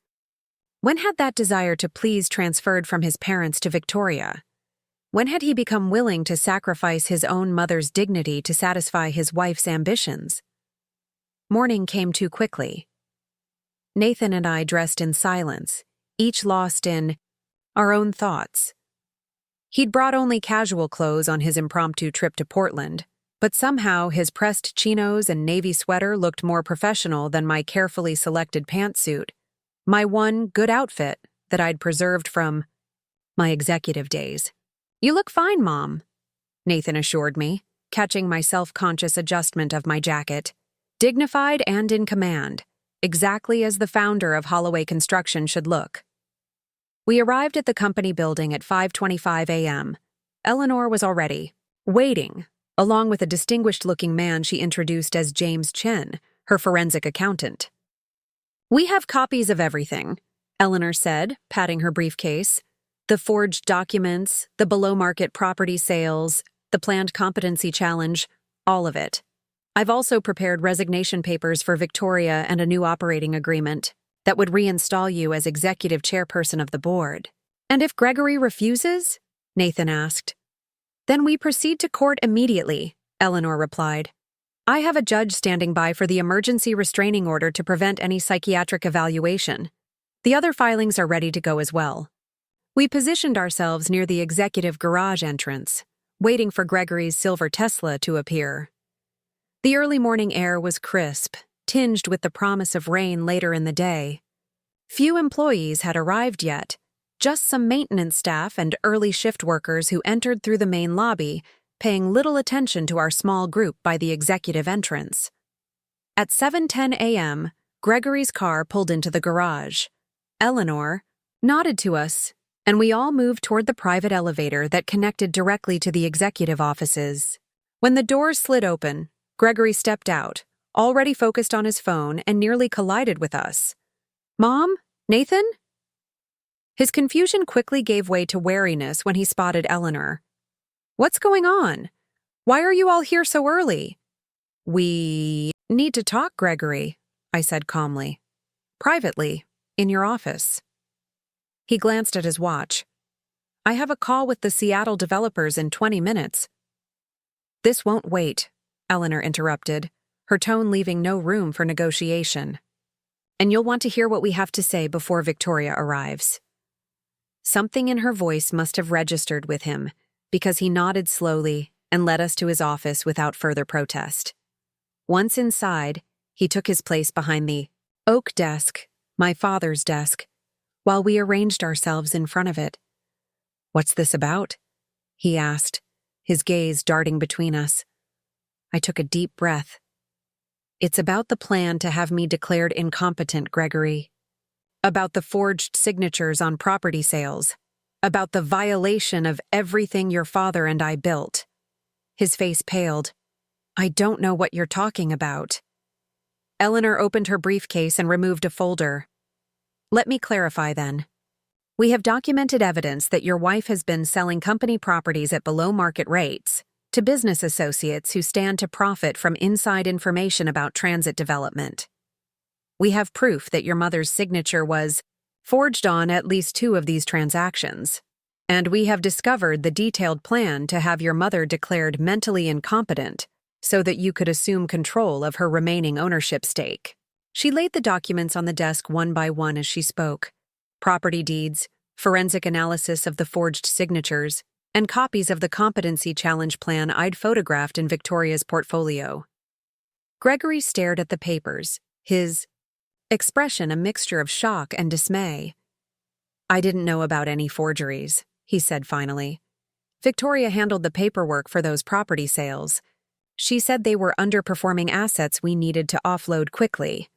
When had that desire to please transferred from his parents to Victoria? When had he become willing to sacrifice his own mother's dignity to satisfy his wife's ambitions? Morning came too quickly. Nathan and I dressed in silence, each lost in our own thoughts. He'd brought only casual clothes on his impromptu trip to Portland, but somehow his pressed chinos and navy sweater looked more professional than my carefully selected pantsuit, my one good outfit that I'd preserved from my executive days. You look fine, Mom, Nathan assured me, catching my self-conscious adjustment of my jacket. Dignified and in command, exactly as the founder of Holloway Construction should look. We arrived at the company building at 5:25 a.m. Eleanor was already waiting, along with a distinguished-looking man she introduced as James Chen, her forensic accountant. We have copies of everything, Eleanor said, patting her briefcase. The forged documents, the below-market property sales, the planned competency challenge, all of it. I've also prepared resignation papers for Victoria and a new operating agreement that would reinstall you as executive chairperson of the board. And if Gregory refuses? Nathan asked. Then we proceed to court immediately, Eleanor replied. I have a judge standing by for the emergency restraining order to prevent any psychiatric evaluation. The other filings are ready to go as well. We positioned ourselves near the executive garage entrance, waiting for Gregory's silver Tesla to appear. The early morning air was crisp, tinged with the promise of rain later in the day. Few employees had arrived yet, just some maintenance staff and early shift workers who entered through the main lobby, paying little attention to our small group by the executive entrance. At 7:10 a.m., Gregory's car pulled into the garage. Eleanor nodded to us, and we all moved toward the private elevator that connected directly to the executive offices. When the doors slid open, Gregory stepped out, already focused on his phone, and nearly collided with us. Mom? Nathan? His confusion quickly gave way to wariness when he spotted Eleanor. What's going on? Why are you all here so early? We need to talk, Gregory, I said calmly. Privately, in your office. He glanced at his watch. I have a call with the Seattle developers in 20 minutes. This won't wait, Eleanor interrupted, her tone leaving no room for negotiation. And you'll want to hear what we have to say before Victoria arrives. Something in her voice must have registered with him, because he nodded slowly and led us to his office without further protest. Once inside, he took his place behind the oak desk, my father's desk, while we arranged ourselves in front of it. What's this about? He asked, his gaze darting between us. I took a deep breath. It's about the plan to have me declared incompetent, Gregory. About the forged signatures on property sales. About the violation of everything your father and I built. His face paled. I don't know what you're talking about. Eleanor opened her briefcase and removed a folder. Let me clarify then. We have documented evidence that your wife has been selling company properties at below market rates to business associates who stand to profit from inside information about transit development. We have proof that your mother's signature was forged on at least 2 of these transactions. And we have discovered the detailed plan to have your mother declared mentally incompetent so that you could assume control of her remaining ownership stake. She laid the documents on the desk one by one as she spoke. Property deeds, forensic analysis of the forged signatures, and copies of the competency challenge plan I'd photographed in Victoria's portfolio. Gregory stared at the papers, his expression a mixture of shock and dismay. I didn't know about any forgeries, he said finally. Victoria handled the paperwork for those property sales. She said they were underperforming assets we needed to offload quickly.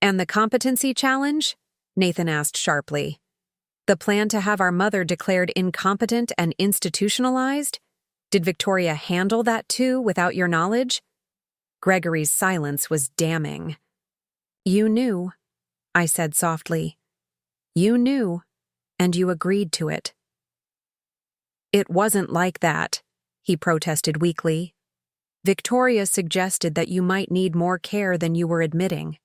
And the competency challenge? Nathan asked sharply. The plan to have our mother declared incompetent and institutionalized? Did Victoria handle that too without your knowledge? Gregory's silence was damning. You knew, I said softly. You knew, and you agreed to it. It wasn't like that, he protested weakly. Victoria suggested that you might need more care than you were admitting,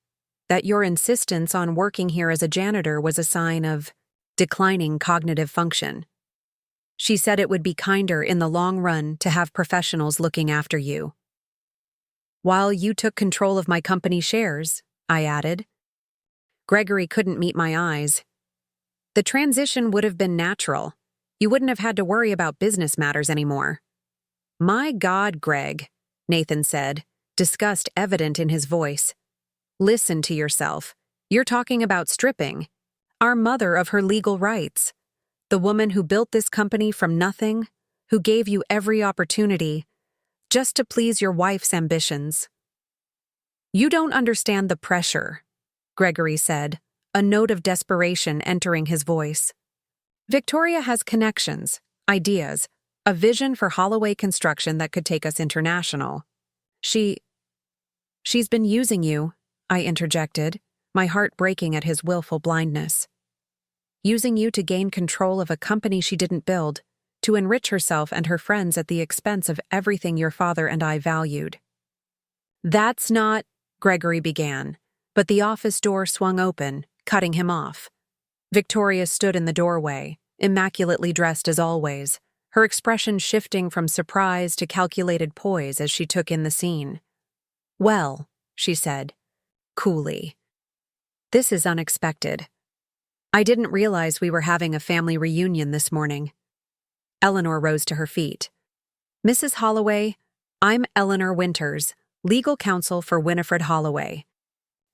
that your insistence on working here as a janitor was a sign of declining cognitive function. She said it would be kinder in the long run to have professionals looking after you. While you took control of my company shares, I added. Gregory couldn't meet my eyes. The transition would have been natural. You wouldn't have had to worry about business matters anymore. My God, Greg, Nathan said, disgust evident in his voice. Listen to yourself. You're talking about stripping our mother of her legal rights. The woman who built this company from nothing, who gave you every opportunity, just to please your wife's ambitions. You don't understand the pressure, Gregory said, a note of desperation entering his voice. Victoria has connections, ideas, a vision for Holloway Construction that could take us international. She's been using you, I interjected, my heart breaking at his willful blindness. Using you to gain control of a company she didn't build, to enrich herself and her friends at the expense of everything your father and I valued. That's not, Gregory began, but the office door swung open, cutting him off. Victoria stood in the doorway, immaculately dressed as always, her expression shifting from surprise to calculated poise as she took in the scene. Well, she said, coolly. This is unexpected. I didn't realize we were having a family reunion this morning. Eleanor rose to her feet. Mrs. Holloway, I'm Eleanor Winters, legal counsel for Winifred Holloway.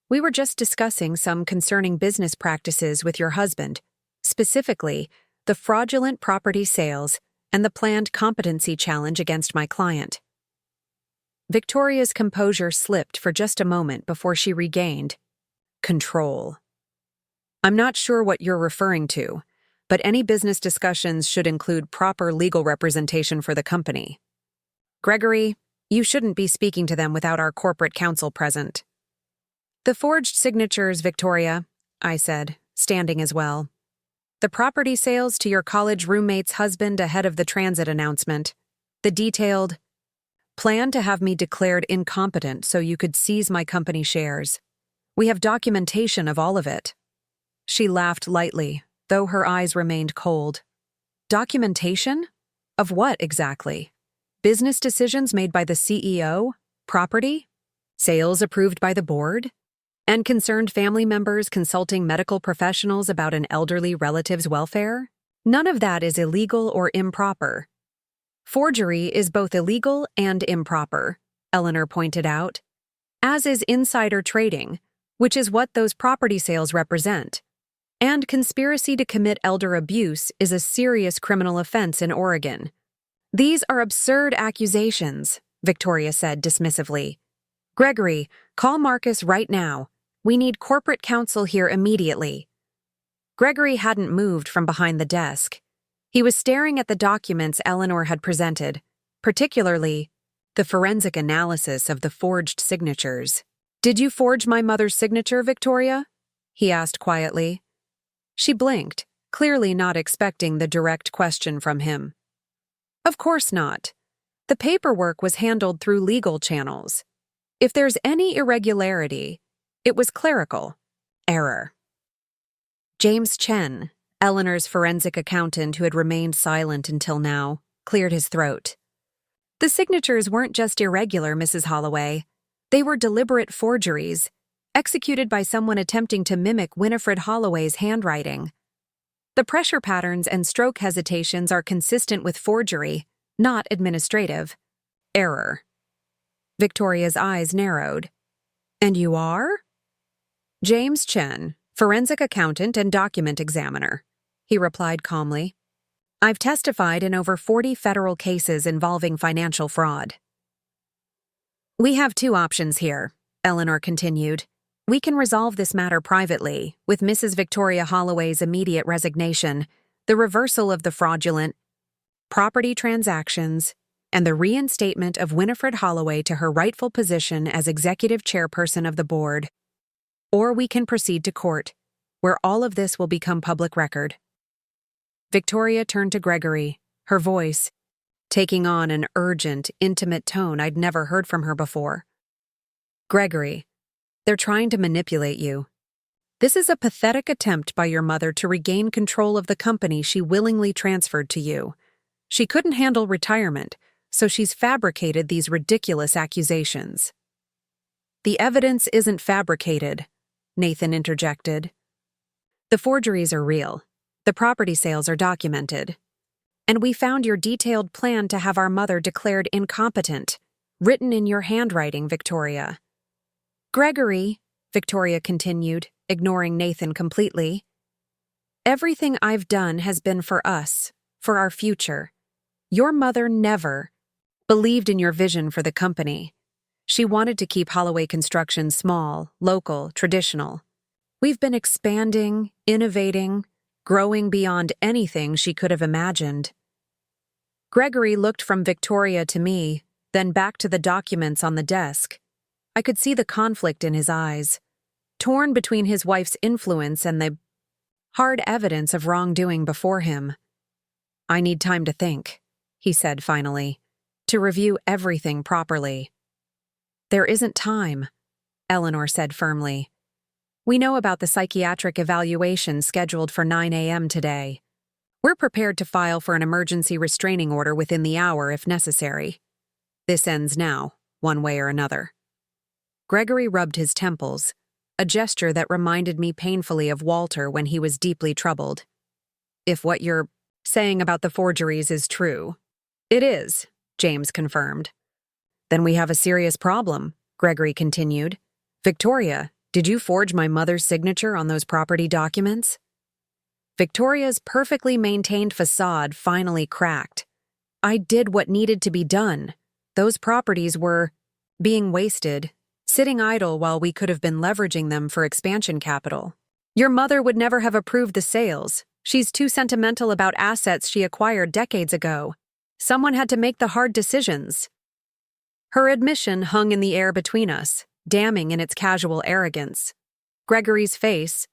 We were just discussing some concerning business practices with your husband, specifically the fraudulent property sales and the planned competency challenge against my client. Victoria's composure slipped for just a moment before she regained control. I'm not sure what you're referring to, but any business discussions should include proper legal representation for the company. Gregory, you shouldn't be speaking to them without our corporate counsel present. The forged signatures, Victoria, I said, standing as well. The property sales to your college roommate's husband ahead of the transit announcement. The detailed plan to have me declared incompetent so you could seize my company shares. We have documentation of all of it. She laughed lightly, though her eyes remained cold. Documentation? Of what exactly? Business decisions made by the CEO? Property? Sales approved by the board? And concerned family members consulting medical professionals about an elderly relative's welfare? None of that is illegal or improper. Forgery is both illegal and improper, Eleanor pointed out, as is insider trading, which is what those property sales represent. And conspiracy to commit elder abuse is a serious criminal offense in Oregon. These are absurd accusations, Victoria said dismissively. Gregory, call Marcus right now. We need corporate counsel here immediately. Gregory hadn't moved from behind the desk. He was staring at the documents Eleanor had presented, particularly the forensic analysis of the forged signatures. Did you forge my mother's signature, Victoria? He asked quietly. She blinked, clearly not expecting the direct question from him. Of course not. The paperwork was handled through legal channels. If there's any irregularity, It was clerical. Error. James Chen, Eleanor's forensic accountant who had remained silent until now, cleared his throat. The signatures weren't just irregular, Mrs. Holloway. They were deliberate forgeries, executed by someone attempting to mimic Winifred Holloway's handwriting. The pressure patterns and stroke hesitations are consistent with forgery, not administrative. Error. Victoria's eyes narrowed. And you are? James Chen, forensic accountant and document examiner, he replied calmly. I've testified in over 40 federal cases involving financial fraud. We have two options here, Eleanor continued. We can resolve this matter privately, with Mrs. Victoria Holloway's immediate resignation, the reversal of the fraudulent property transactions, and the reinstatement of Winifred Holloway to her rightful position as executive chairperson of the board. Or we can proceed to court, where all of this will become public record. Victoria turned to Gregory, her voice taking on an urgent, intimate tone I'd never heard from her before. Gregory, they're trying to manipulate you. This is a pathetic attempt by your mother to regain control of the company she willingly transferred to you. She couldn't handle retirement, so she's fabricated these ridiculous accusations. The evidence isn't fabricated, Nathan interjected. The forgeries are real. The property sales are documented. And we found your detailed plan to have our mother declared incompetent, written in your handwriting, Victoria. Gregory, Victoria continued, ignoring Nathan completely. Everything I've done has been for us, for our future. Your mother never believed in your vision for the company. She wanted to keep Holloway Construction small, local, traditional. We've been expanding, innovating, growing beyond anything she could have imagined. Gregory looked from Victoria to me, then back to the documents on the desk. I could see the conflict in his eyes, torn between his wife's influence and the hard evidence of wrongdoing before him. I need time to think, he said finally, to review everything properly. There isn't time, Eleanor said firmly. We know about the psychiatric evaluation scheduled for 9 a.m. today. We're prepared to file for an emergency restraining order within the hour if necessary. This ends now, one way or another. Gregory rubbed his temples, a gesture that reminded me painfully of Walter when he was deeply troubled. If what you're saying about the forgeries is true. It is, James confirmed. Then we have a serious problem, Gregory continued. Victoria, did you forge my mother's signature on those property documents? Victoria's perfectly maintained facade finally cracked. I did what needed to be done. Those properties were being wasted, sitting idle while we could have been leveraging them for expansion capital. Your mother would never have approved the sales. She's too sentimental about assets she acquired decades ago. Someone had to make the hard decisions. Her admission hung in the air between us, damning in its casual arrogance. Gregory's face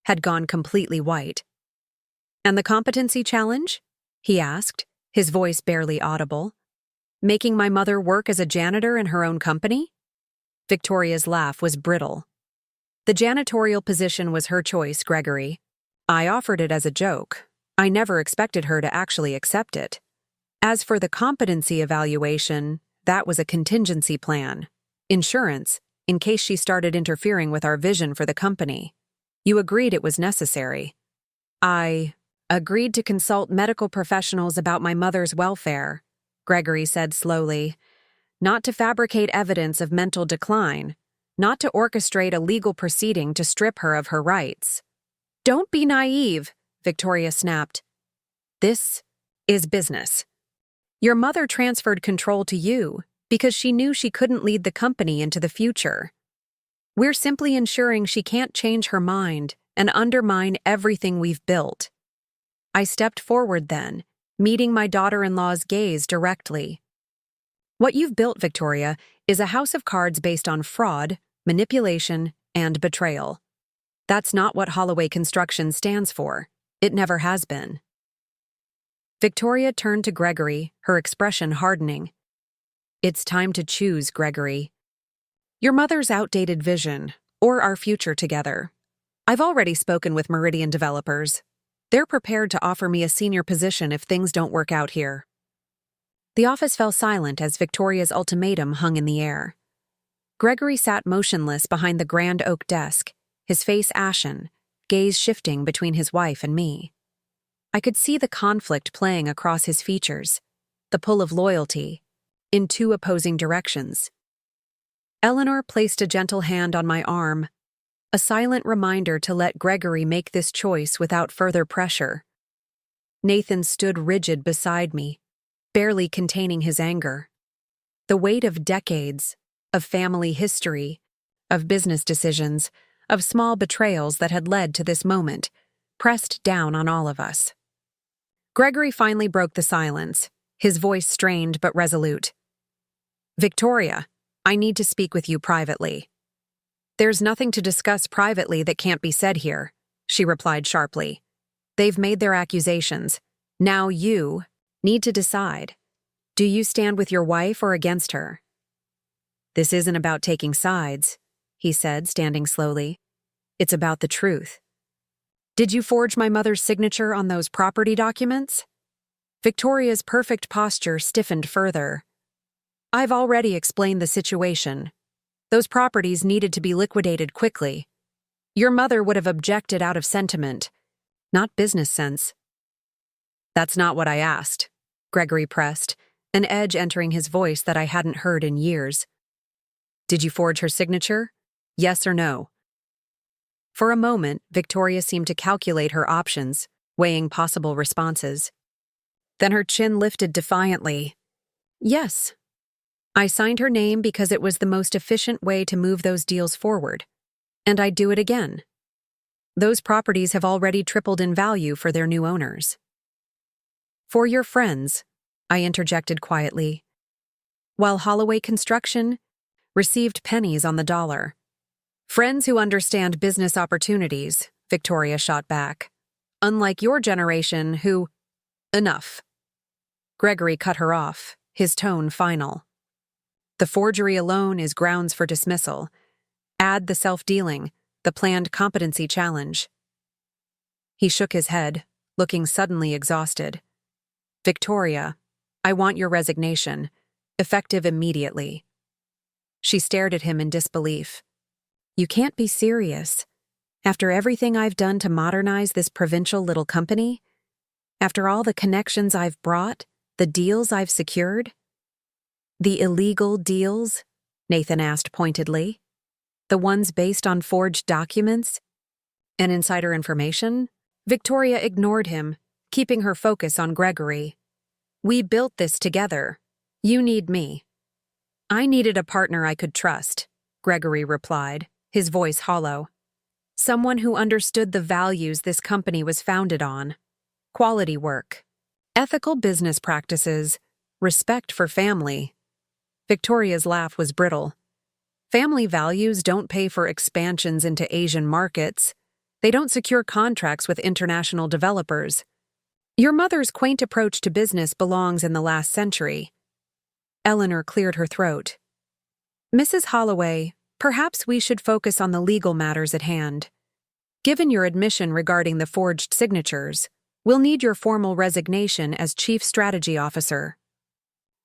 had gone completely white. And the competency challenge? He asked, his voice barely audible. Making my mother work as a janitor in her own company? Victoria's laugh was brittle. The janitorial position was her choice, Gregory. I offered it as a joke. I never expected her to actually accept it. As for the competency evaluation, that was a contingency plan. Insurance, in case she started interfering with our vision for the company. You agreed it was necessary. I agreed to consult medical professionals about my mother's welfare, Gregory said slowly. Not to fabricate evidence of mental decline, not to orchestrate a legal proceeding to strip her of her rights. Don't be naive, Victoria snapped. This is business. Your mother transferred control to you because she knew she couldn't lead the company into the future. We're simply ensuring she can't change her mind and undermine everything we've built. I stepped forward then, meeting my daughter-in-law's gaze directly. What you've built, Victoria, is a house of cards based on fraud, manipulation, and betrayal. That's not what Holloway Construction stands for. It never has been. Victoria turned to Gregory, her expression hardening. It's time to choose, Gregory. Your mother's outdated vision, or our future together. I've already spoken with Meridian developers. They're prepared to offer me a senior position if things don't work out here. The office fell silent as Victoria's ultimatum hung in the air. Gregory sat motionless behind the grand oak desk, his face ashen, gaze shifting between his wife and me. I could see the conflict playing across his features, the pull of loyalty, in two opposing directions. Eleanor placed a gentle hand on my arm, a silent reminder to let Gregory make this choice without further pressure. Nathan stood rigid beside me, barely containing his anger. The weight of decades, of family history, of business decisions, of small betrayals that had led to this moment, pressed down on all of us. Gregory finally broke the silence, his voice strained but resolute. "Victoria, I need to speak with you privately." "There's nothing to discuss privately that can't be said here," she replied sharply. "They've made their accusations. Now you need to decide. Do you stand with your wife or against her?" "This isn't about taking sides," he said, standing slowly. "It's about the truth. Did you forge my mother's signature on those property documents?" Victoria's perfect posture stiffened further. "I've already explained the situation. Those properties needed to be liquidated quickly. Your mother would have objected out of sentiment, not business sense." "That's not what I asked," Gregory pressed, an edge entering his voice that I hadn't heard in years. "Did you forge her signature? Yes or no?" For a moment, Victoria seemed to calculate her options, weighing possible responses. Then her chin lifted defiantly. "Yes. I signed her name because it was the most efficient way to move those deals forward. And I'd do it again. Those properties have already tripled in value for their new owners." "For your friends," I interjected quietly, "while Holloway Construction received pennies on the dollar." "Friends who understand business opportunities," Victoria shot back. "Unlike your generation who—" "Enough." Gregory cut her off, his tone final. "The forgery alone is grounds for dismissal. Add the self-dealing, the planned competency challenge." He shook his head, looking suddenly exhausted. "Victoria, I want your resignation, effective immediately." She stared at him in disbelief. "You can't be serious. After everything I've done to modernize this provincial little company? After all the connections I've brought, the deals I've secured?" "The illegal deals?" Nathan asked pointedly. "The ones based on forged documents and insider information?" Victoria ignored him, keeping her focus on Gregory. "We built this together. You need me." "I needed a partner I could trust," Gregory replied, his voice hollow. "Someone who understood the values this company was founded on. Quality work, ethical business practices, respect for family." Victoria's laugh was brittle. "Family values don't pay for expansions into Asian markets. They don't secure contracts with international developers. Your mother's quaint approach to business belongs in the last century." Eleanor cleared her throat. "Mrs. Holloway, perhaps we should focus on the legal matters at hand. Given your admission regarding the forged signatures, we'll need your formal resignation as Chief Strategy Officer.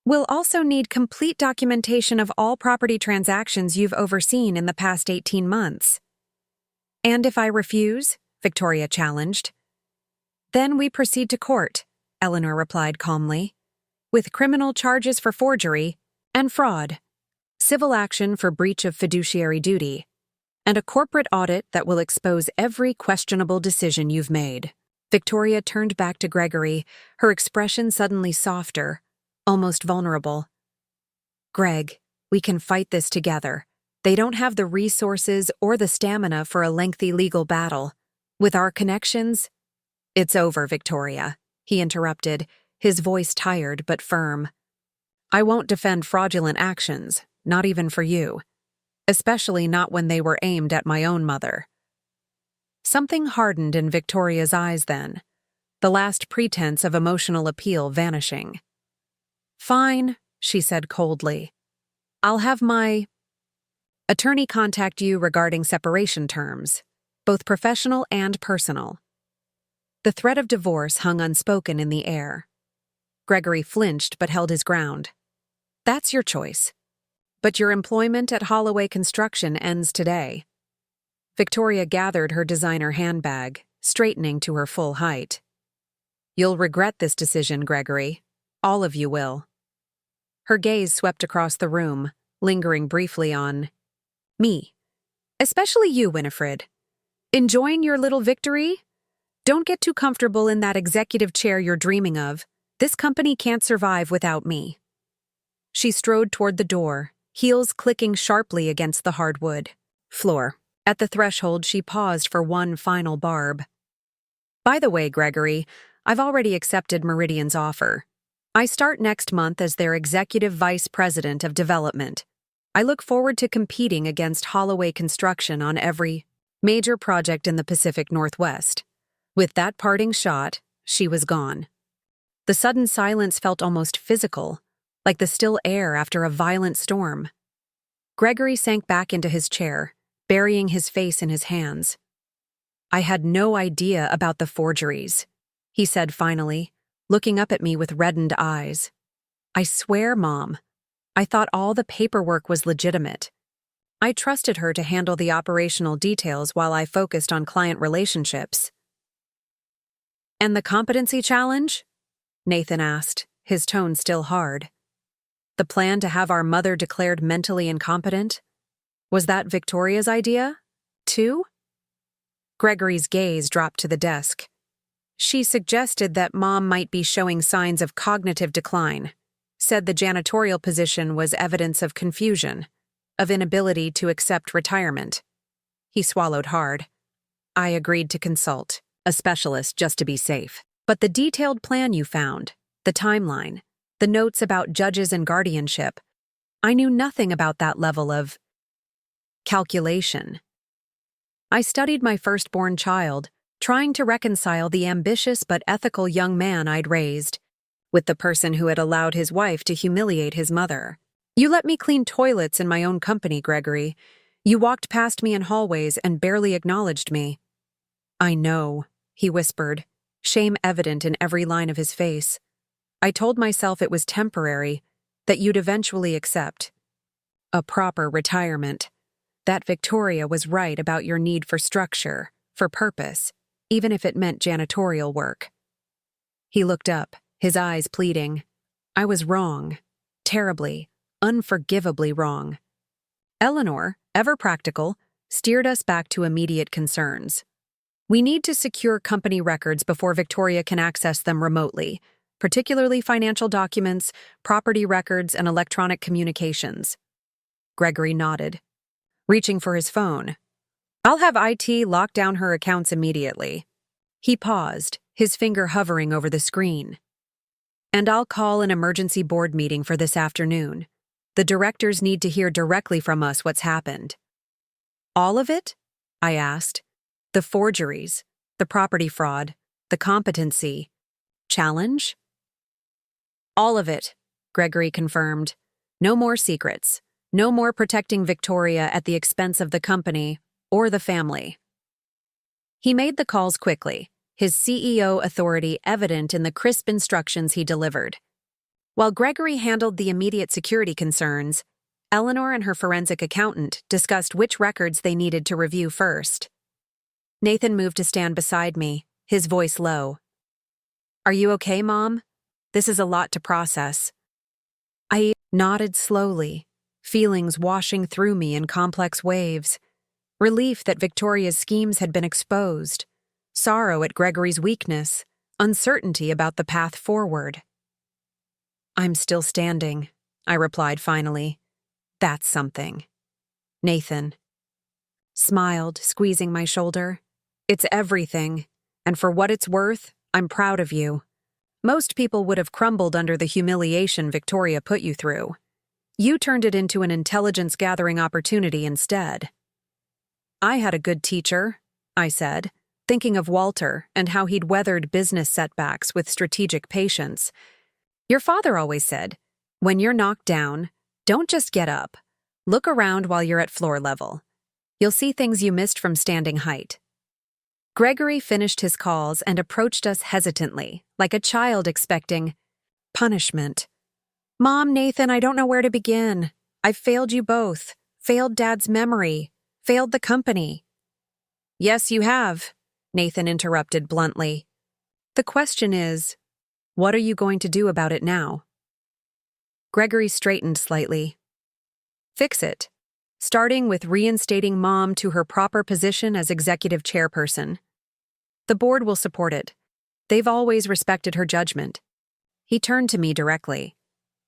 We'll also need complete documentation of all property transactions you've overseen in the past 18 months. "And if I refuse?" Victoria challenged. "Then we proceed to court," Eleanor replied calmly, "with criminal charges for forgery and fraud, civil action for breach of fiduciary duty, and a corporate audit that will expose every questionable decision you've made." Victoria turned back to Gregory, her expression suddenly softer, almost vulnerable. "Greg, we can fight this together. They don't have the resources or the stamina for a lengthy legal battle. With our connections—" "It's over, Victoria," he interrupted, his voice tired but firm. "I won't defend fraudulent actions, not even for you. Especially not when they were aimed at my own mother." Something hardened in Victoria's eyes then, the last pretense of emotional appeal vanishing. "Fine," she said coldly. "I'll have my Attorney contact you regarding separation terms, both professional and personal. The threat of divorce hung unspoken in the air. Gregory flinched but held his ground. That's your choice. But your employment at Holloway Construction ends today. Victoria gathered her designer handbag, straightening to her full height. You'll regret this decision, Gregory. All of you will. Her gaze swept across the room, lingering briefly on me. Especially you, Winifred. Enjoying your little victory? Don't get too comfortable in that executive chair you're dreaming of. This company can't survive without me. She strode toward the door, heels clicking sharply against the hardwood floor. At the threshold, she paused for one final barb. By the way, Gregory, I've already accepted Meridian's offer. I start next month as their Executive Vice President of Development. I look forward to competing against Holloway Construction on every major project in the Pacific Northwest. With that parting shot, she was gone. The sudden silence felt almost physical, like the still air after a violent storm. Gregory sank back into his chair, burying his face in his hands. I had no idea about the forgeries, he said finally, looking up at me with reddened eyes. I swear, Mom, I thought all the paperwork was legitimate. I trusted her to handle the operational details while I focused on client relationships. And the competency challenge? Nathan asked, his tone still hard. The plan to have our mother declared mentally incompetent? Was that Victoria's idea, too? Gregory's gaze dropped to the desk. She suggested that Mom might be showing signs of cognitive decline, said the janitorial position was evidence of confusion, of inability to accept retirement. He swallowed hard. I agreed to consult a specialist just to be safe. But the detailed plan you found, the timeline, the notes about judges and guardianship, I knew nothing about that level of calculation. I studied my firstborn child, trying to reconcile the ambitious but ethical young man I'd raised with the person who had allowed his wife to humiliate his mother. You let me clean toilets in my own company, Gregory. You walked past me in hallways and barely acknowledged me. I know, he whispered, shame evident in every line of his face. I told myself it was temporary, that you'd eventually accept a proper retirement. That Victoria was right about your need for structure, for purpose, even if it meant janitorial work. He looked up, his eyes pleading. I was wrong. Terribly, unforgivably wrong. Eleanor, ever practical, steered us back to immediate concerns. We need to secure company records before Victoria can access them remotely, particularly financial documents, property records, and electronic communications. Gregory nodded, reaching for his phone. I'll have IT lock down her accounts immediately. He paused, his finger hovering over the screen. And I'll call an emergency board meeting for this afternoon. The directors need to hear directly from us what's happened. All of it? I asked. The forgeries, the property fraud, the competency challenge? All of it, Gregory confirmed. No more secrets. No more protecting Victoria at the expense of the company or the family. He made the calls quickly, his CEO authority evident in the crisp instructions he delivered. While Gregory handled the immediate security concerns, Eleanor and her forensic accountant discussed which records they needed to review first. Nathan moved to stand beside me, his voice low. Are you okay, Mom? This is a lot to process. I nodded slowly, feelings washing through me in complex waves. Relief that Victoria's schemes had been exposed, sorrow at Gregory's weakness, uncertainty about the path forward. I'm still standing, I replied finally. That's something. Nathan smiled, squeezing my shoulder. It's everything, and for what it's worth, I'm proud of you. Most people would have crumbled under the humiliation Victoria put you through. You turned it into an intelligence-gathering opportunity instead. I had a good teacher, I said, thinking of Walter and how he'd weathered business setbacks with strategic patience. Your father always said, when you're knocked down, don't just get up. Look around while you're at floor level. You'll see things you missed from standing height. Gregory finished his calls and approached us hesitantly, like a child expecting punishment. Mom, Nathan, I don't know where to begin. I've failed you both. Failed Dad's memory. Failed the company. Yes, you have, Nathan interrupted bluntly. The question is, what are you going to do about it now? Gregory straightened slightly. Fix it, starting with reinstating Mom to her proper position as executive chairperson. The board will support it. They've always respected her judgment. He turned to me directly.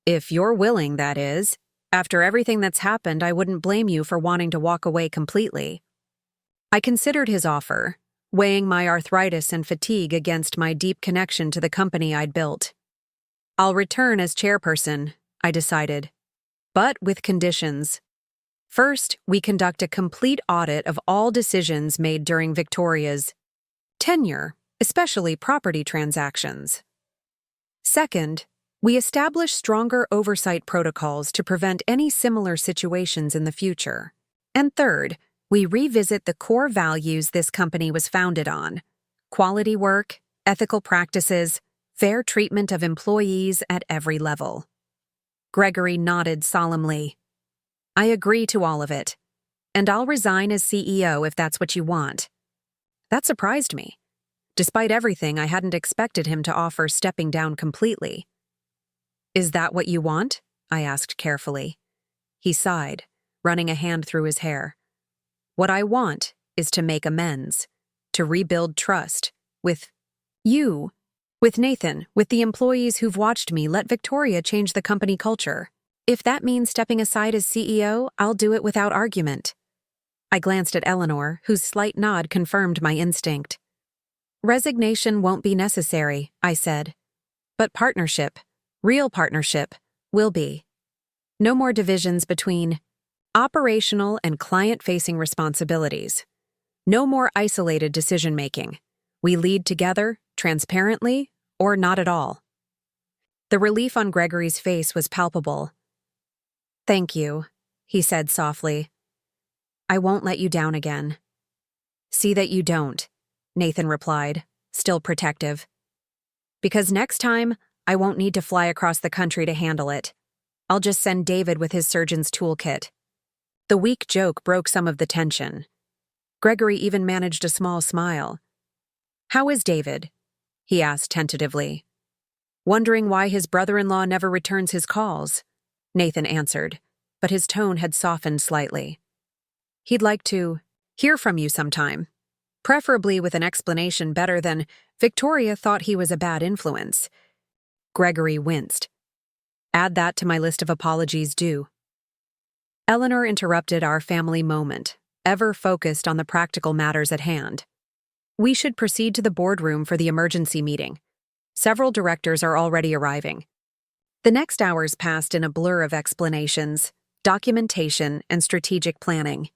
If you're willing, that is. After everything that's happened, I wouldn't blame you for wanting to walk away completely. I considered his offer, weighing my arthritis and fatigue against my deep connection to the company I'd built. I'll return as chairperson, I decided, but with conditions. First, we conduct a complete audit of all decisions made during Victoria's tenure, especially property transactions. Second, we establish stronger oversight protocols to prevent any similar situations in the future. And third, we revisit the core values this company was founded on: quality work, ethical practices, fair treatment of employees at every level. Gregory nodded solemnly. I agree to all of it, and I'll resign as CEO if that's what you want. That surprised me. Despite everything, I hadn't expected him to offer stepping down completely. Is that what you want? I asked carefully. He sighed, running a hand through his hair. What I want is to make amends, to rebuild trust with you, with Nathan, with the employees who've watched me let Victoria change the company culture. If that means stepping aside as CEO, I'll do it without argument. I glanced at Eleanor, whose slight nod confirmed my instinct. Resignation won't be necessary, I said. But partnership, real partnership, will be. No more divisions between operational and client-facing responsibilities. No more isolated decision-making. We lead together, transparently, or not at all. The relief on Gregory's face was palpable. Thank you, he said softly. I won't let you down again. See that you don't, Nathan replied, still protective. Because next time, I won't need to fly across the country to handle it. I'll just send David with his surgeon's toolkit. The weak joke broke some of the tension. Gregory even managed a small smile. How is David? He asked tentatively. Wondering why his brother-in-law never returns his calls, Nathan answered, but his tone had softened slightly. He'd like to hear from you sometime, preferably with an explanation better than Victoria thought he was a bad influence. Gregory winced. Add that to my list of apologies due. Eleanor interrupted our family moment, ever focused on the practical matters at hand. We should proceed to the boardroom for the emergency meeting. Several directors are already arriving. The next hours passed in a blur of explanations, documentation, and strategic planning.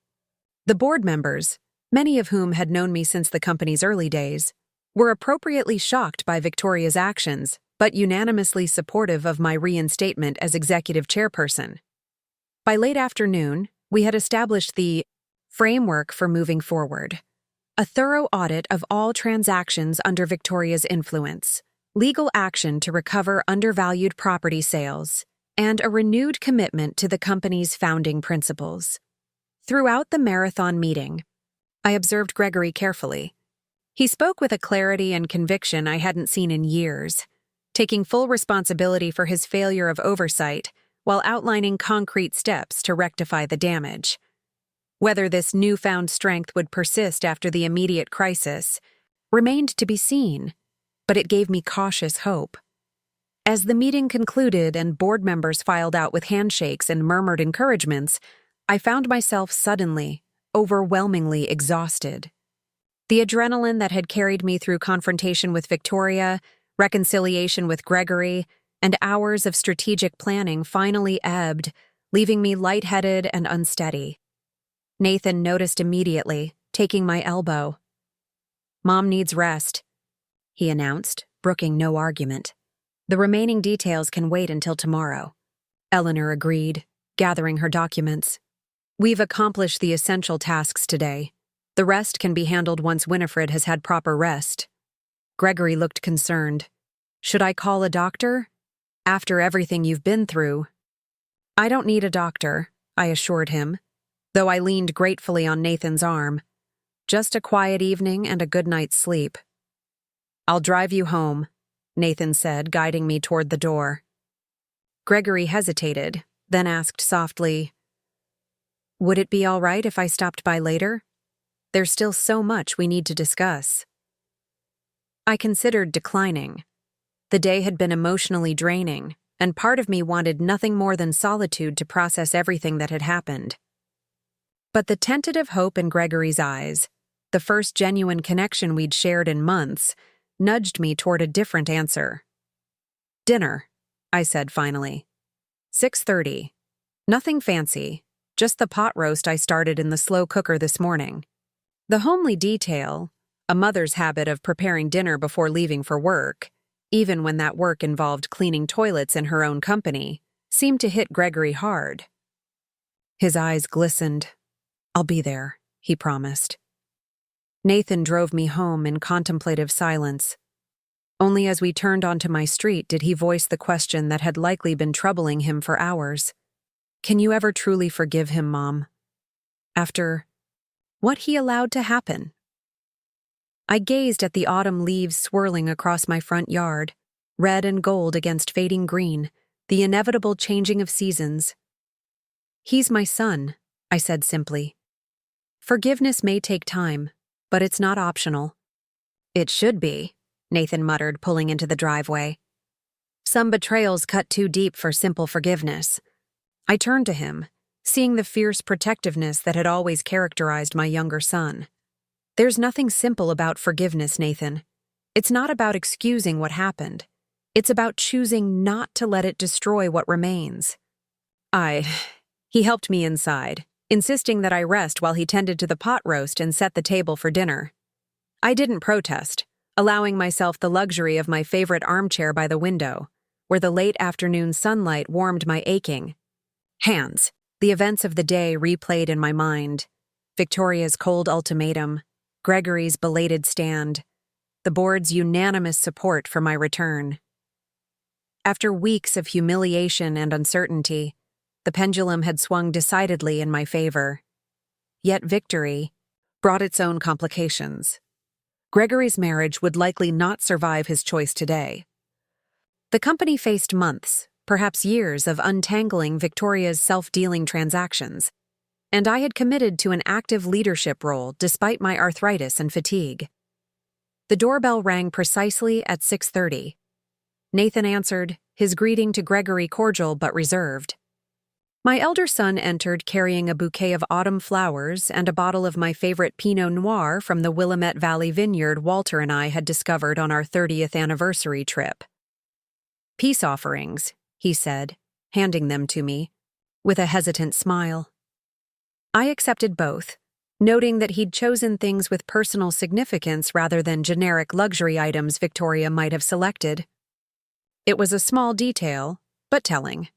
The board members, many of whom had known me since the company's early days, were appropriately shocked by Victoria's actions, but unanimously supportive of my reinstatement as executive chairperson. By late afternoon, we had established the framework for moving forward. A thorough audit of all transactions under Victoria's influence, legal action to recover undervalued property sales, and a renewed commitment to the company's founding principles. Throughout the marathon meeting, I observed Gregory carefully. He spoke with a clarity and conviction I hadn't seen in years, taking full responsibility for his failure of oversight while outlining concrete steps to rectify the damage. Whether this newfound strength would persist after the immediate crisis remained to be seen, but it gave me cautious hope. As the meeting concluded and board members filed out with handshakes and murmured encouragements, I found myself suddenly, overwhelmingly exhausted. The adrenaline that had carried me through confrontation with Victoria, reconciliation with Gregory, and hours of strategic planning finally ebbed, leaving me lightheaded and unsteady. Nathan noticed immediately, taking my elbow. Mom needs rest, he announced, brooking no argument. The remaining details can wait until tomorrow. Eleanor agreed, gathering her documents. We've accomplished the essential tasks today. The rest can be handled once Winifred has had proper rest. Gregory looked concerned. Should I call a doctor? After everything you've been through. I don't need a doctor, I assured him, though I leaned gratefully on Nathan's arm. Just a quiet evening and a good night's sleep. I'll drive you home, Nathan said, guiding me toward the door. Gregory hesitated, then asked softly, Would it be all right if I stopped by later? There's still so much we need to discuss. I considered declining. The day had been emotionally draining, and part of me wanted nothing more than solitude to process everything that had happened. But the tentative hope in Gregory's eyes, the first genuine connection we'd shared in months, nudged me toward a different answer. Dinner, I said finally. 6:30. Nothing fancy, just the pot roast I started in the slow cooker this morning. The homely detail, a mother's habit of preparing dinner before leaving for work, even when that work involved cleaning toilets in her own company, seemed to hit Gregory hard. His eyes glistened. I'll be there, he promised. Nathan drove me home in contemplative silence. Only as we turned onto my street did he voice the question that had likely been troubling him for hours. Can you ever truly forgive him, Mom? After what he allowed to happen? I gazed at the autumn leaves swirling across my front yard, red and gold against fading green, the inevitable changing of seasons. He's my son, I said simply. Forgiveness may take time, but it's not optional. It should be, Nathan muttered, pulling into the driveway. Some betrayals cut too deep for simple forgiveness. I turned to him, seeing the fierce protectiveness that had always characterized my younger son. There's nothing simple about forgiveness, Nathan. It's not about excusing what happened. It's about choosing not to let it destroy what remains. He helped me inside, insisting that I rest while he tended to the pot roast and set the table for dinner. I didn't protest, allowing myself the luxury of my favorite armchair by the window, where the late afternoon sunlight warmed my aching hands. The events of the day replayed in my mind. Victoria's cold ultimatum, Gregory's belated stand, the board's unanimous support for my return. After weeks of humiliation and uncertainty, the pendulum had swung decidedly in my favor. Yet victory brought its own complications. Gregory's marriage would likely not survive his choice today. The company faced months, perhaps years, of untangling Victoria's self-dealing transactions, and I had committed to an active leadership role despite my arthritis and fatigue. The doorbell rang precisely at 6:30. Nathan answered, his greeting to Gregory cordial but reserved. My elder son entered carrying a bouquet of autumn flowers and a bottle of my favorite Pinot Noir from the Willamette Valley vineyard Walter and I had discovered on our 30th anniversary trip. Peace offerings, he said, handing them to me, with a hesitant smile. I accepted both, noting that he'd chosen things with personal significance rather than generic luxury items Victoria might have selected. It was a small detail, but telling.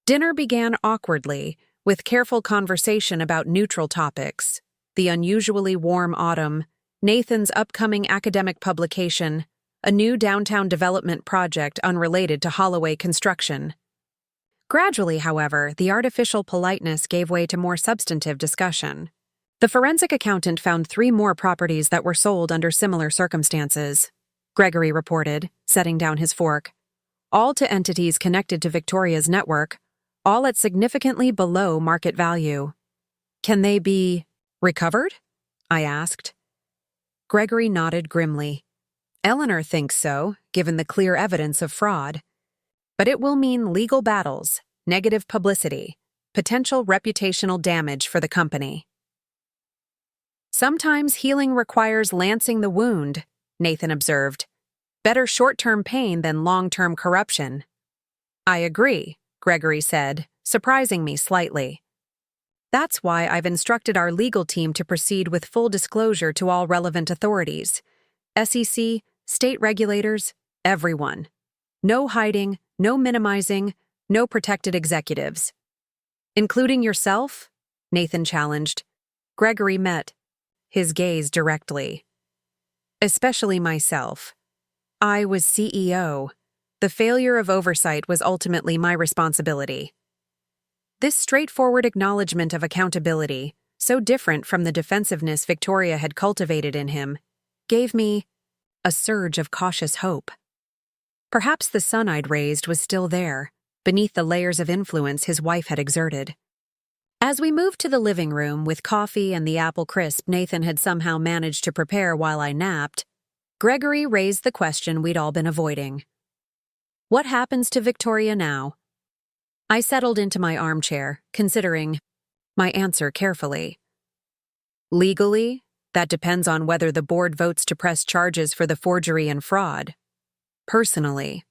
Dinner began awkwardly, with careful conversation about neutral topics, the unusually warm autumn, Nathan's upcoming academic publication, a new downtown development project unrelated to Holloway Construction. Gradually, however, the artificial politeness gave way to more substantive discussion. The forensic accountant found 3 more properties that were sold under similar circumstances, Gregory reported, setting down his fork. All to entities connected to Victoria's network, all at significantly below market value. Can they be recovered? I asked. Gregory nodded grimly. Eleanor thinks so, given the clear evidence of fraud. But it will mean legal battles, negative publicity, potential reputational damage for the company. Sometimes healing requires lancing the wound, Nathan observed. Better short-term pain than long-term corruption. I agree, Gregory said, surprising me slightly. That's why I've instructed our legal team to proceed with full disclosure to all relevant authorities. SEC, state regulators, everyone. No hiding, no minimizing, no protected executives. Including yourself? Nathan challenged. Gregory met his gaze directly. Especially myself. I was CEO. The failure of oversight was ultimately my responsibility. This straightforward acknowledgement of accountability, so different from the defensiveness Victoria had cultivated in him, gave me a surge of cautious hope. Perhaps the sun I'd raised was still there, beneath the layers of influence his wife had exerted. As we moved to the living room with coffee and the apple crisp Nathan had somehow managed to prepare while I napped, Gregory raised the question we'd all been avoiding. What happens to Victoria now? I settled into my armchair, considering my answer carefully. Legally, that depends on whether the board votes to press charges for the forgery and fraud. Personally.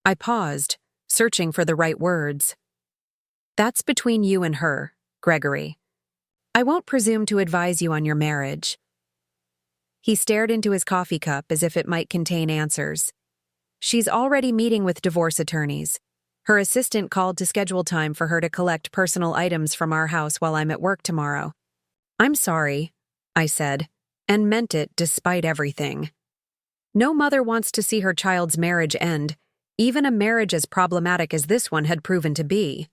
I paused, searching for the right words. That's between you and her, Gregory. I won't presume to advise you on your marriage. He stared into his coffee cup as if it might contain answers. She's already meeting with divorce attorneys. Her assistant called to schedule time for her to collect personal items from our house while I'm at work tomorrow. I'm sorry, I said, and meant it despite everything. No mother wants to see her child's marriage end, even a marriage as problematic as this one had proven to be.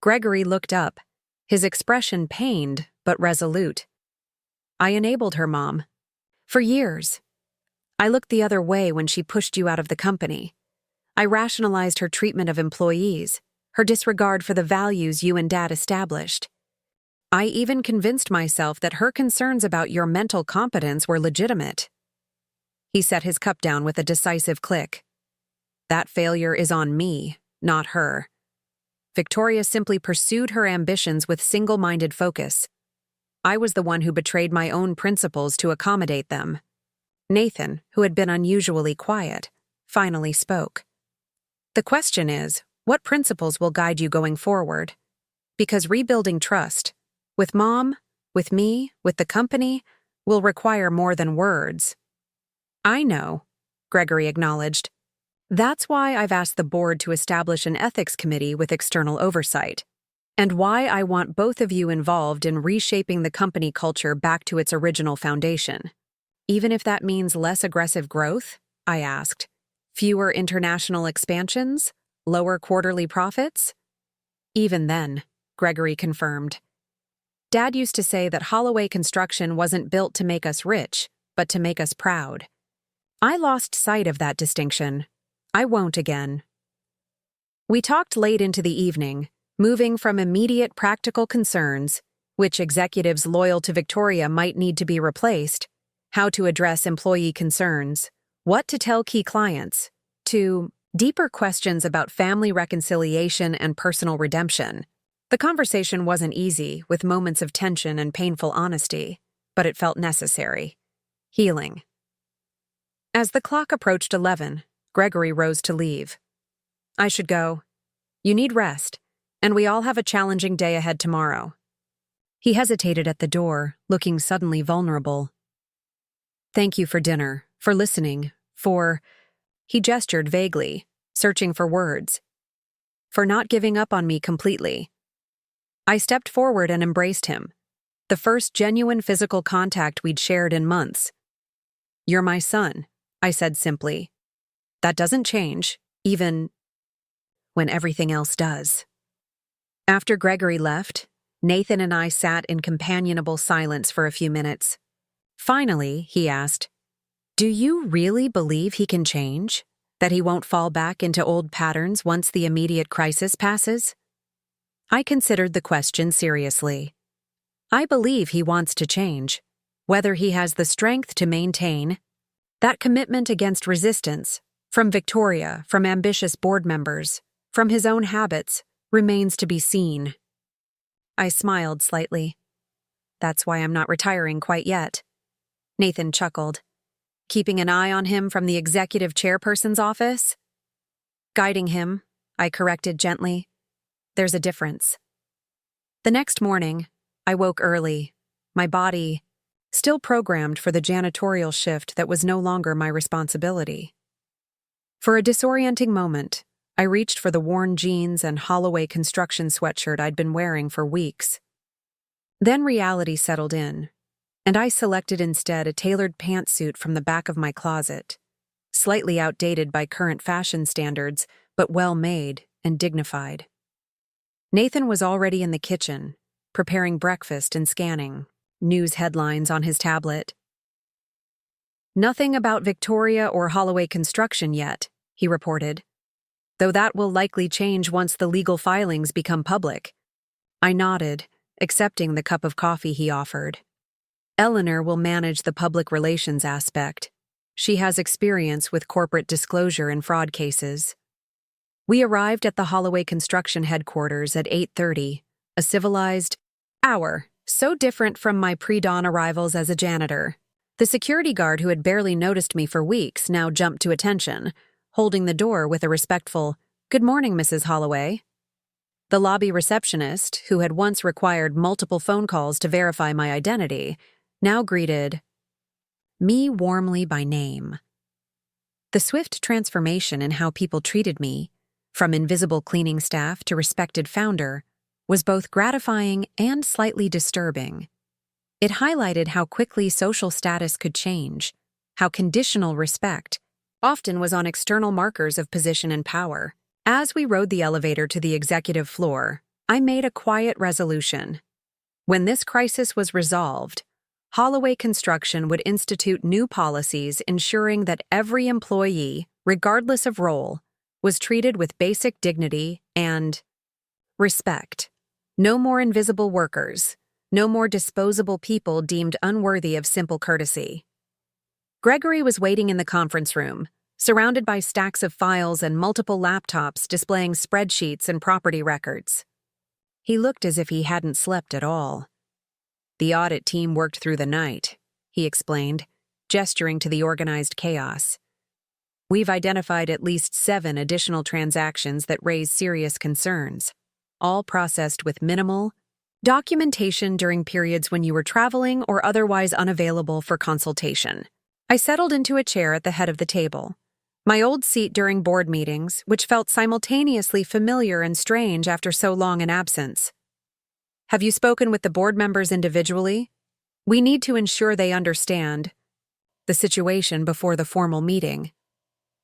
Gregory looked up, his expression pained but resolute. I enabled her, Mom. For years. I looked the other way when she pushed you out of the company. I rationalized her treatment of employees, her disregard for the values you and Dad established. I even convinced myself that her concerns about your mental competence were legitimate. He set his cup down with a decisive click. That failure is on me, not her. Victoria simply pursued her ambitions with single-minded focus. I was the one who betrayed my own principles to accommodate them. Nathan, who had been unusually quiet, finally spoke. The question is, what principles will guide you going forward? Because rebuilding trust, with Mom, with me, with the company, will require more than words. I know, Gregory acknowledged. That's why I've asked the board to establish an ethics committee with external oversight, and why I want both of you involved in reshaping the company culture back to its original foundation. Even if that means less aggressive growth, I asked. Fewer international expansions? Lower quarterly profits? Even then, Gregory confirmed. Dad used to say that Holloway Construction wasn't built to make us rich, but to make us proud. I lost sight of that distinction. I won't again. We talked late into the evening, moving from immediate practical concerns, which executives loyal to Victoria might need to be replaced, how to address employee concerns, what to tell key clients, to deeper questions about family reconciliation and personal redemption. The conversation wasn't easy, with moments of tension and painful honesty, but it felt necessary. Healing. As the clock approached 11, Gregory rose to leave. I should go. You need rest, and we all have a challenging day ahead tomorrow. He hesitated at the door, looking suddenly vulnerable. Thank you for dinner, for listening, for... He gestured vaguely, searching for words. For not giving up on me completely. I stepped forward and embraced him, the first genuine physical contact we'd shared in months. You're my son, I said simply. That doesn't change, even when everything else does. After Gregory left, Nathan and I sat in companionable silence for a few minutes. Finally, he asked, Do you really believe he can change? That he won't fall back into old patterns once the immediate crisis passes? I considered the question seriously. I believe he wants to change. Whether he has the strength to maintain that commitment against resistance, from Victoria, from ambitious board members, from his own habits, remains to be seen. I smiled slightly. That's why I'm not retiring quite yet. Nathan chuckled. Keeping an eye on him from the executive chairperson's office? Guiding him, I corrected gently. There's a difference. The next morning, I woke early, my body still programmed for the janitorial shift that was no longer my responsibility. For a disorienting moment, I reached for the worn jeans and Holloway Construction sweatshirt I'd been wearing for weeks. Then reality settled in, and I selected instead a tailored pantsuit from the back of my closet, slightly outdated by current fashion standards, but well-made and dignified. Nathan was already in the kitchen, preparing breakfast and scanning news headlines on his tablet. "Nothing about Victoria or Holloway Construction yet," he reported, "though that will likely change once the legal filings become public." I nodded, accepting the cup of coffee he offered. "Eleanor will manage the public relations aspect. She has experience with corporate disclosure and fraud cases." We arrived at the Holloway Construction headquarters at 8:30, a civilized hour, so different from my pre-dawn arrivals as a janitor. The security guard who had barely noticed me for weeks now jumped to attention, holding the door with a respectful, "Good morning, Mrs. Holloway." The lobby receptionist, who had once required multiple phone calls to verify my identity, now greeted me warmly by name. The swift transformation in how people treated me, from invisible cleaning staff to respected founder, was both gratifying and slightly disturbing. It highlighted how quickly social status could change, how conditional respect often was on external markers of position and power. As we rode the elevator to the executive floor, I made a quiet resolution. When this crisis was resolved, Holloway Construction would institute new policies ensuring that every employee, regardless of role, was treated with basic dignity and respect. No more invisible workers, no more disposable people deemed unworthy of simple courtesy. Gregory was waiting in the conference room, surrounded by stacks of files and multiple laptops displaying spreadsheets and property records. He looked as if he hadn't slept at all. "The audit team worked through the night," he explained, gesturing to the organized chaos. "We've identified at least 7 additional transactions that raise serious concerns, all processed with minimal documentation during periods when you were traveling or otherwise unavailable for consultation." I settled into a chair at the head of the table, my old seat during board meetings, which felt simultaneously familiar and strange after so long an absence. "Have you spoken with the board members individually? We need to ensure they understand the situation before the formal meeting."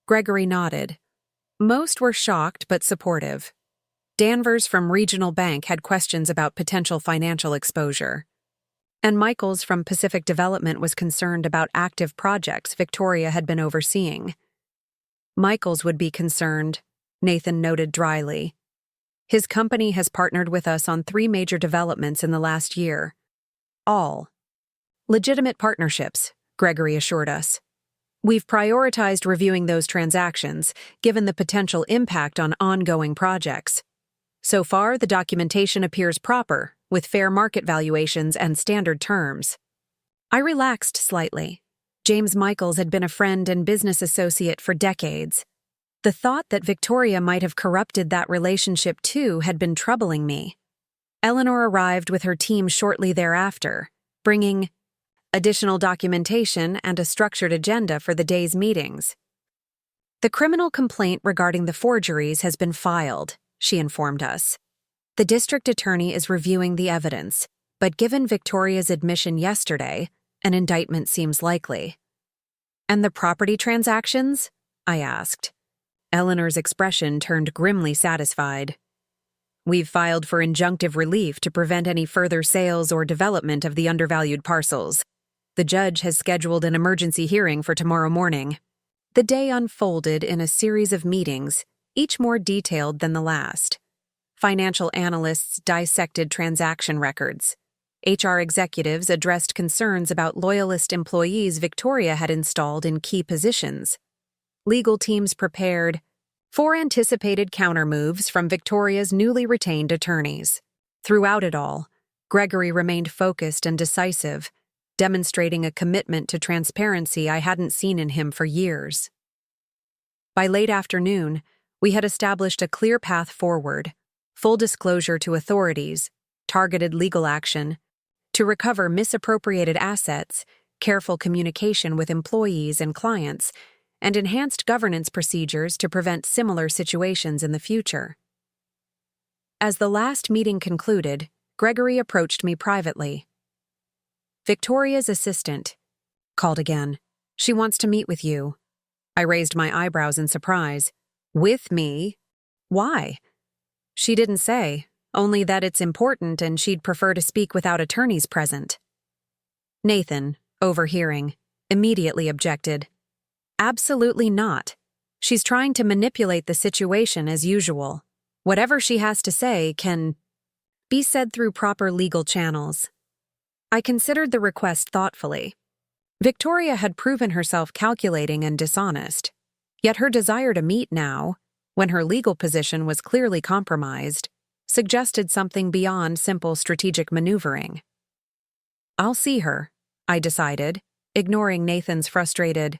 Gregory nodded. Most were shocked but supportive. Danvers from Regional Bank had questions about potential financial exposure, and Michaels from Pacific Development was concerned about active projects Victoria had been overseeing. "Michaels would be concerned," Nathan noted dryly. "His company has partnered with us on 3 major developments in the last year. All legitimate partnerships," Gregory assured us. "We've prioritized reviewing those transactions, given the potential impact on ongoing projects. So far, the documentation appears proper, with fair market valuations and standard terms." I relaxed slightly. James Michaels had been a friend and business associate for decades. The thought that Victoria might have corrupted that relationship too had been troubling me. Eleanor arrived with her team shortly thereafter, bringing additional documentation and a structured agenda for the day's meetings. "The criminal complaint regarding the forgeries has been filed," she informed us. "The district attorney is reviewing the evidence, but given Victoria's admission yesterday, an indictment seems likely." "And the property transactions?" I asked. Eleanor's expression turned grimly satisfied. "We've filed for injunctive relief to prevent any further sales or development of the undervalued parcels. The judge has scheduled an emergency hearing for tomorrow morning." The day unfolded in a series of meetings, each more detailed than the last. Financial analysts dissected transaction records. HR executives addressed concerns about loyalist employees Victoria had installed in key positions. Legal teams prepared for anticipated countermoves from Victoria's newly retained attorneys. Throughout it all, Gregory remained focused and decisive, demonstrating a commitment to transparency I hadn't seen in him for years. By late afternoon, we had established a clear path forward: full disclosure to authorities, targeted legal action to recover misappropriated assets, careful communication with employees and clients, and enhanced governance procedures to prevent similar situations in the future. As the last meeting concluded, Gregory approached me privately. "Victoria's assistant called again. She wants to meet with you." I raised my eyebrows in surprise. "With me? Why?" "She didn't say, only that it's important and she'd prefer to speak without attorneys present." Nathan, overhearing, immediately objected. "Absolutely not. She's trying to manipulate the situation as usual. Whatever she has to say can be said through proper legal channels." I considered the request thoughtfully. Victoria had proven herself calculating and dishonest, yet her desire to meet now, when her legal position was clearly compromised, suggested something beyond simple strategic maneuvering. "I'll see her," I decided, ignoring Nathan's frustrated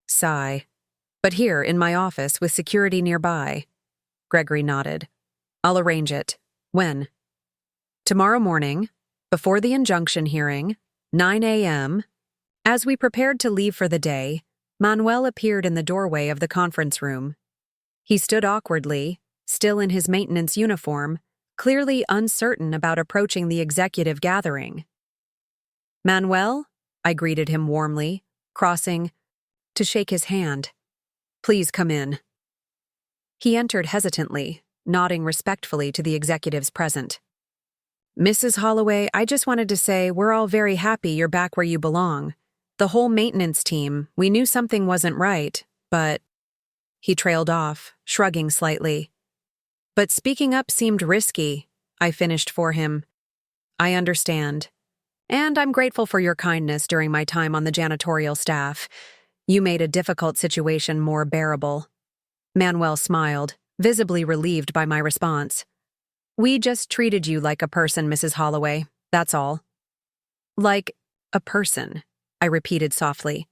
sigh. "But here, in my office, with security nearby." Gregory nodded. "I'll arrange it. When?" "Tomorrow morning, before the injunction hearing, 9 a.m. As we prepared to leave for the day, Manuel appeared in the doorway of the conference room. He stood awkwardly, still in his maintenance uniform, clearly uncertain about approaching the executive gathering. "Manuel?" I greeted him warmly, crossing to shake his hand. "Please come in." He entered hesitantly, nodding respectfully to the executives present. "Mrs. Holloway, I just wanted to say we're all very happy you're back where you belong. The whole maintenance team, we knew something wasn't right, but—" He trailed off, shrugging slightly. "But speaking up seemed risky," I finished for him. "I understand. And I'm grateful for your kindness during my time on the janitorial staff. You made a difficult situation more bearable." Manuel smiled, visibly relieved by my response. "We just treated you like a person, Mrs. Holloway, that's all." "Like a person," I repeated softly.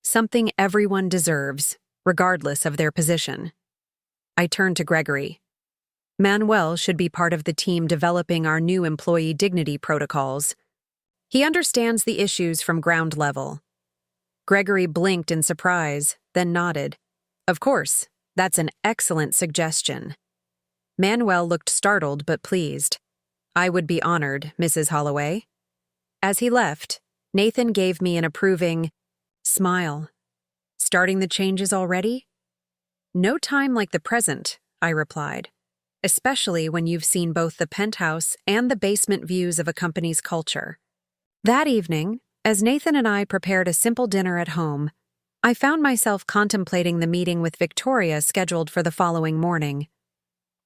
"Something everyone deserves, regardless of their position." I turned to Gregory. "Manuel should be part of the team developing our new employee dignity protocols. He understands the issues from ground level." Gregory blinked in surprise, then nodded. "Of course, that's an excellent suggestion." Manuel looked startled but pleased. "I would be honored, Mrs. Holloway." As he left, Nathan gave me an approving smile. "Starting the changes already?" "No time like the present," I replied, "especially when you've seen both the penthouse and the basement views of a company's culture." That evening, as Nathan and I prepared a simple dinner at home, I found myself contemplating the meeting with Victoria scheduled for the following morning.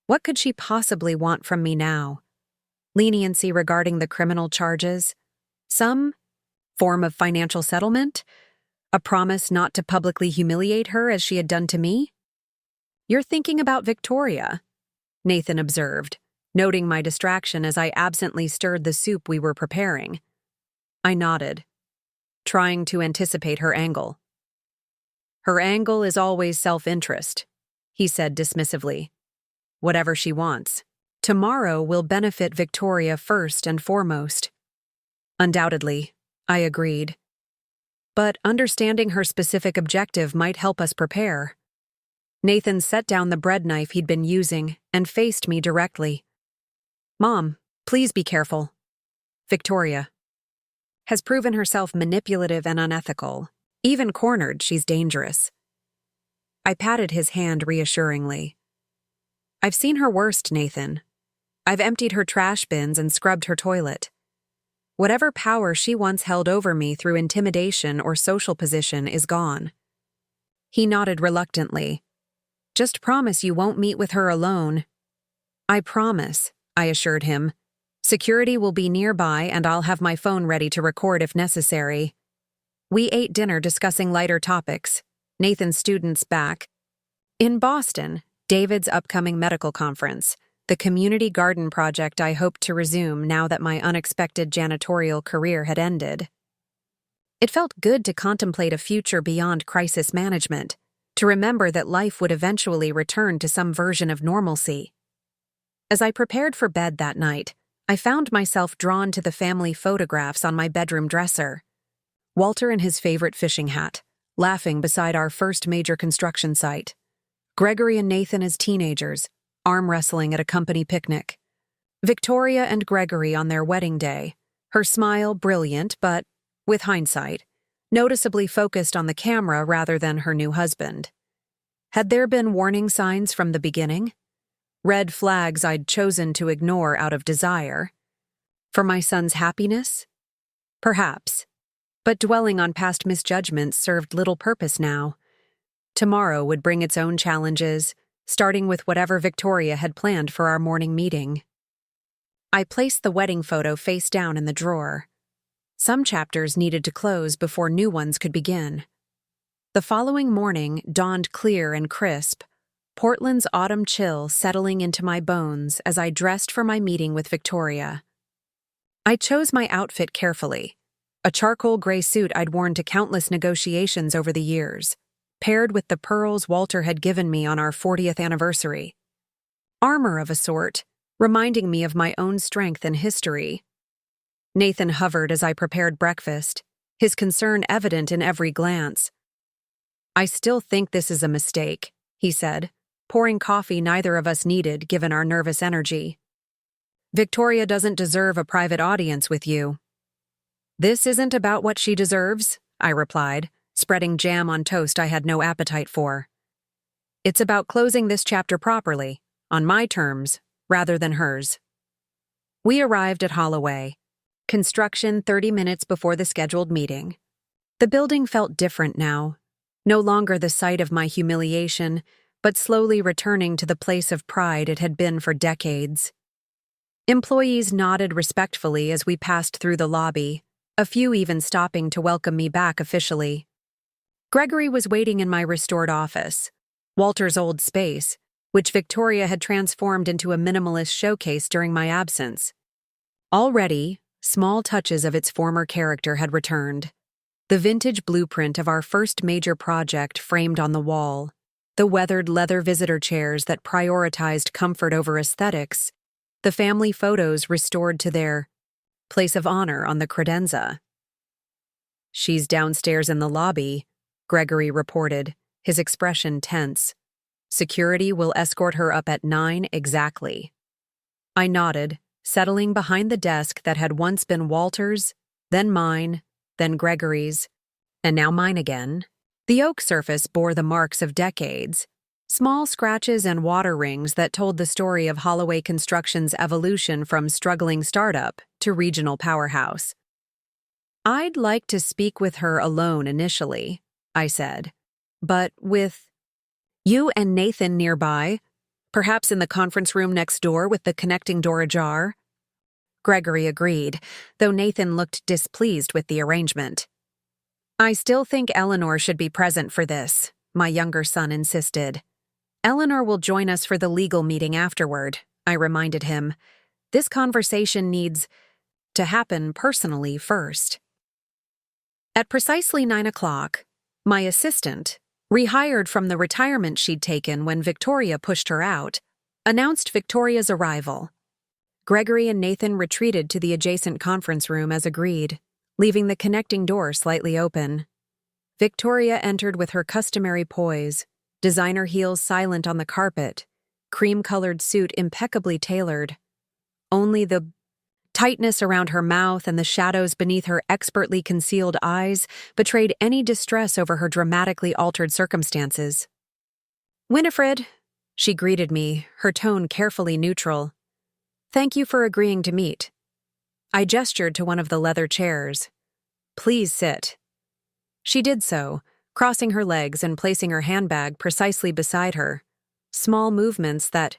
What could she possibly want from me now? Leniency regarding the criminal charges? Some form of financial settlement? A promise not to publicly humiliate her as she had done to me? "You're thinking about Victoria," Nathan observed, noting my distraction as I absently stirred the soup we were preparing. I nodded, trying to anticipate her angle. "Her angle is always self-interest," he said dismissively. "Whatever she wants. Tomorrow will benefit Victoria first and foremost." "Undoubtedly," I agreed. "But understanding her specific objective might help us prepare." Nathan set down the bread knife he'd been using and faced me directly. "Mom, please be careful. Victoria has proven herself manipulative and unethical. Even cornered, she's dangerous." I patted his hand reassuringly. "I've seen her worst, Nathan. I've emptied her trash bins and scrubbed her toilet. Whatever power she once held over me through intimidation or social position is gone." He nodded reluctantly. "Just promise you won't meet with her alone." "I promise," I assured him. "Security will be nearby and I'll have my phone ready to record if necessary." We ate dinner discussing lighter topics, Nathan's students back in Boston, David's upcoming medical conference, the community garden project I hoped to resume now that my unexpected janitorial career had ended. It felt good to contemplate a future beyond crisis management, to remember that life would eventually return to some version of normalcy. As I prepared for bed that night, I found myself drawn to the family photographs on my bedroom dresser. Walter in his favorite fishing hat, laughing beside our first major construction site. Gregory and Nathan as teenagers, arm wrestling at a company picnic. Victoria and Gregory on their wedding day, her smile brilliant but, with hindsight, noticeably focused on the camera rather than her new husband. Had there been warning signs from the beginning? Red flags I'd chosen to ignore out of desire? For my son's happiness? Perhaps. But dwelling on past misjudgments served little purpose now. Tomorrow would bring its own challenges, starting with whatever Victoria had planned for our morning meeting. I placed the wedding photo face down in the drawer. Some chapters needed to close before new ones could begin. The following morning dawned clear and crisp, Portland's autumn chill settling into my bones as I dressed for my meeting with Victoria. I chose my outfit carefully, a charcoal gray suit I'd worn to countless negotiations over the years, paired with the pearls Walter had given me on our 40th anniversary. Armor of a sort, reminding me of my own strength and history. Nathan hovered as I prepared breakfast, his concern evident in every glance. "I still think this is a mistake," he said, pouring coffee neither of us needed given our nervous energy. "Victoria doesn't deserve a private audience with you." "This isn't about what she deserves," I replied, spreading jam on toast I had no appetite for. "It's about closing this chapter properly, on my terms, rather than hers." We arrived at Holloway Construction 30 minutes before the scheduled meeting. The building felt different now, no longer the site of my humiliation, but slowly returning to the place of pride it had been for decades. Employees nodded respectfully as we passed through the lobby, a few even stopping to welcome me back officially. Gregory was waiting in my restored office, Walter's old space, which Victoria had transformed into a minimalist showcase during my absence. Already, small touches of its former character had returned. The vintage blueprint of our first major project framed on the wall, the weathered leather visitor chairs that prioritized comfort over aesthetics, the family photos restored to their place of honor on the credenza. "She's downstairs in the lobby," Gregory reported, his expression tense. "Security will escort her up at 9 exactly." I nodded, settling behind the desk that had once been Walter's, then mine, then Gregory's, and now mine again. The oak surface bore the marks of decades, small scratches and water rings that told the story of Holloway Construction's evolution from struggling startup to regional powerhouse. "I'd like to speak with her alone initially," I said, "but with you and Nathan nearby, perhaps in the conference room next door with the connecting door ajar." Gregory agreed, though Nathan looked displeased with the arrangement. "I still think Eleanor should be present for this," my younger son insisted. "Eleanor will join us for the legal meeting afterward," I reminded him. "This conversation needs to happen personally first." At precisely 9 o'clock, my assistant, rehired from the retirement she'd taken when Victoria pushed her out, announced Victoria's arrival. Gregory and Nathan retreated to the adjacent conference room as agreed, leaving the connecting door slightly open. Victoria entered with her customary poise, designer heels silent on the carpet, cream-colored suit impeccably tailored. Only the tightness around her mouth and the shadows beneath her expertly concealed eyes betrayed any distress over her dramatically altered circumstances. "Winifred," she greeted me, her tone carefully neutral. "Thank you for agreeing to meet." I gestured to one of the leather chairs. "Please sit." She did so, crossing her legs and placing her handbag precisely beside her, small movements that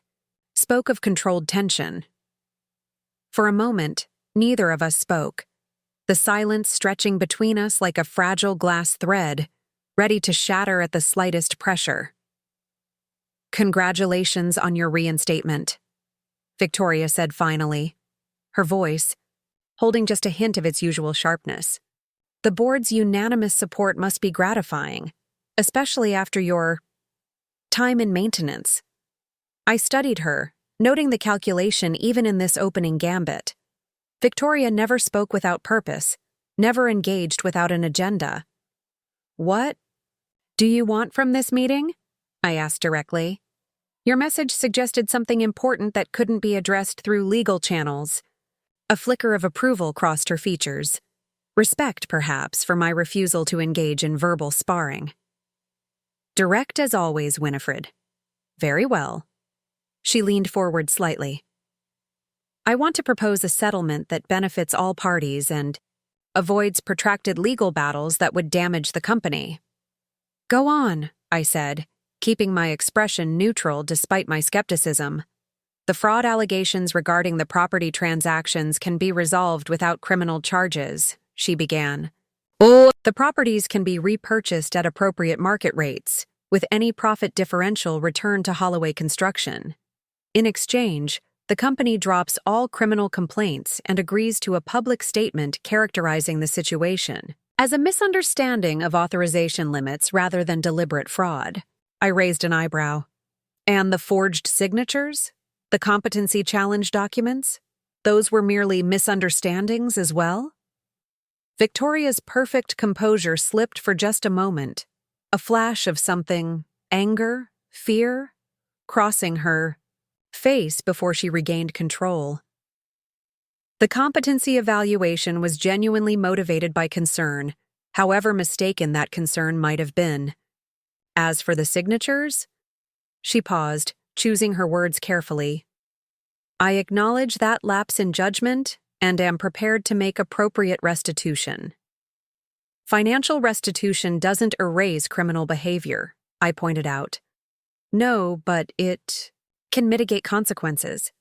spoke of controlled tension. For a moment, neither of us spoke, the silence stretching between us like a fragile glass thread, ready to shatter at the slightest pressure. "Congratulations on your reinstatement," Victoria said finally, her voice holding just a hint of its usual sharpness. "The board's unanimous support must be gratifying, especially after your time in maintenance." I studied her, noting the calculation even in this opening gambit. Victoria never spoke without purpose, never engaged without an agenda. "What?" Do you want from this meeting? I asked directly. Your message suggested something important that couldn't be addressed through legal channels. A flicker of approval crossed her features. Respect, perhaps, for my refusal to engage in verbal sparring. Direct as always, Winifred. Very well. She leaned forward slightly. I want to propose a settlement that benefits all parties and avoids protracted legal battles that would damage the company. Go on, I said, keeping my expression neutral despite my skepticism. The fraud allegations regarding the property transactions can be resolved without criminal charges, she began. The properties can be repurchased at appropriate market rates, with any profit differential returned to Holloway Construction. In exchange, the company drops all criminal complaints and agrees to a public statement characterizing the situation as a misunderstanding of authorization limits rather than deliberate fraud. I raised an eyebrow. And the forged signatures? The competency challenge documents? Those were merely misunderstandings as well? Victoria's perfect composure slipped for just a moment, a flash of something, anger, fear, crossing her face before she regained control. The competency evaluation was genuinely motivated by concern, however mistaken that concern might have been. As for the signatures, she paused, choosing her words carefully. I acknowledge that lapse in judgment and am prepared to make appropriate restitution. Financial restitution doesn't erase criminal behavior, I pointed out. No, but it can mitigate consequences.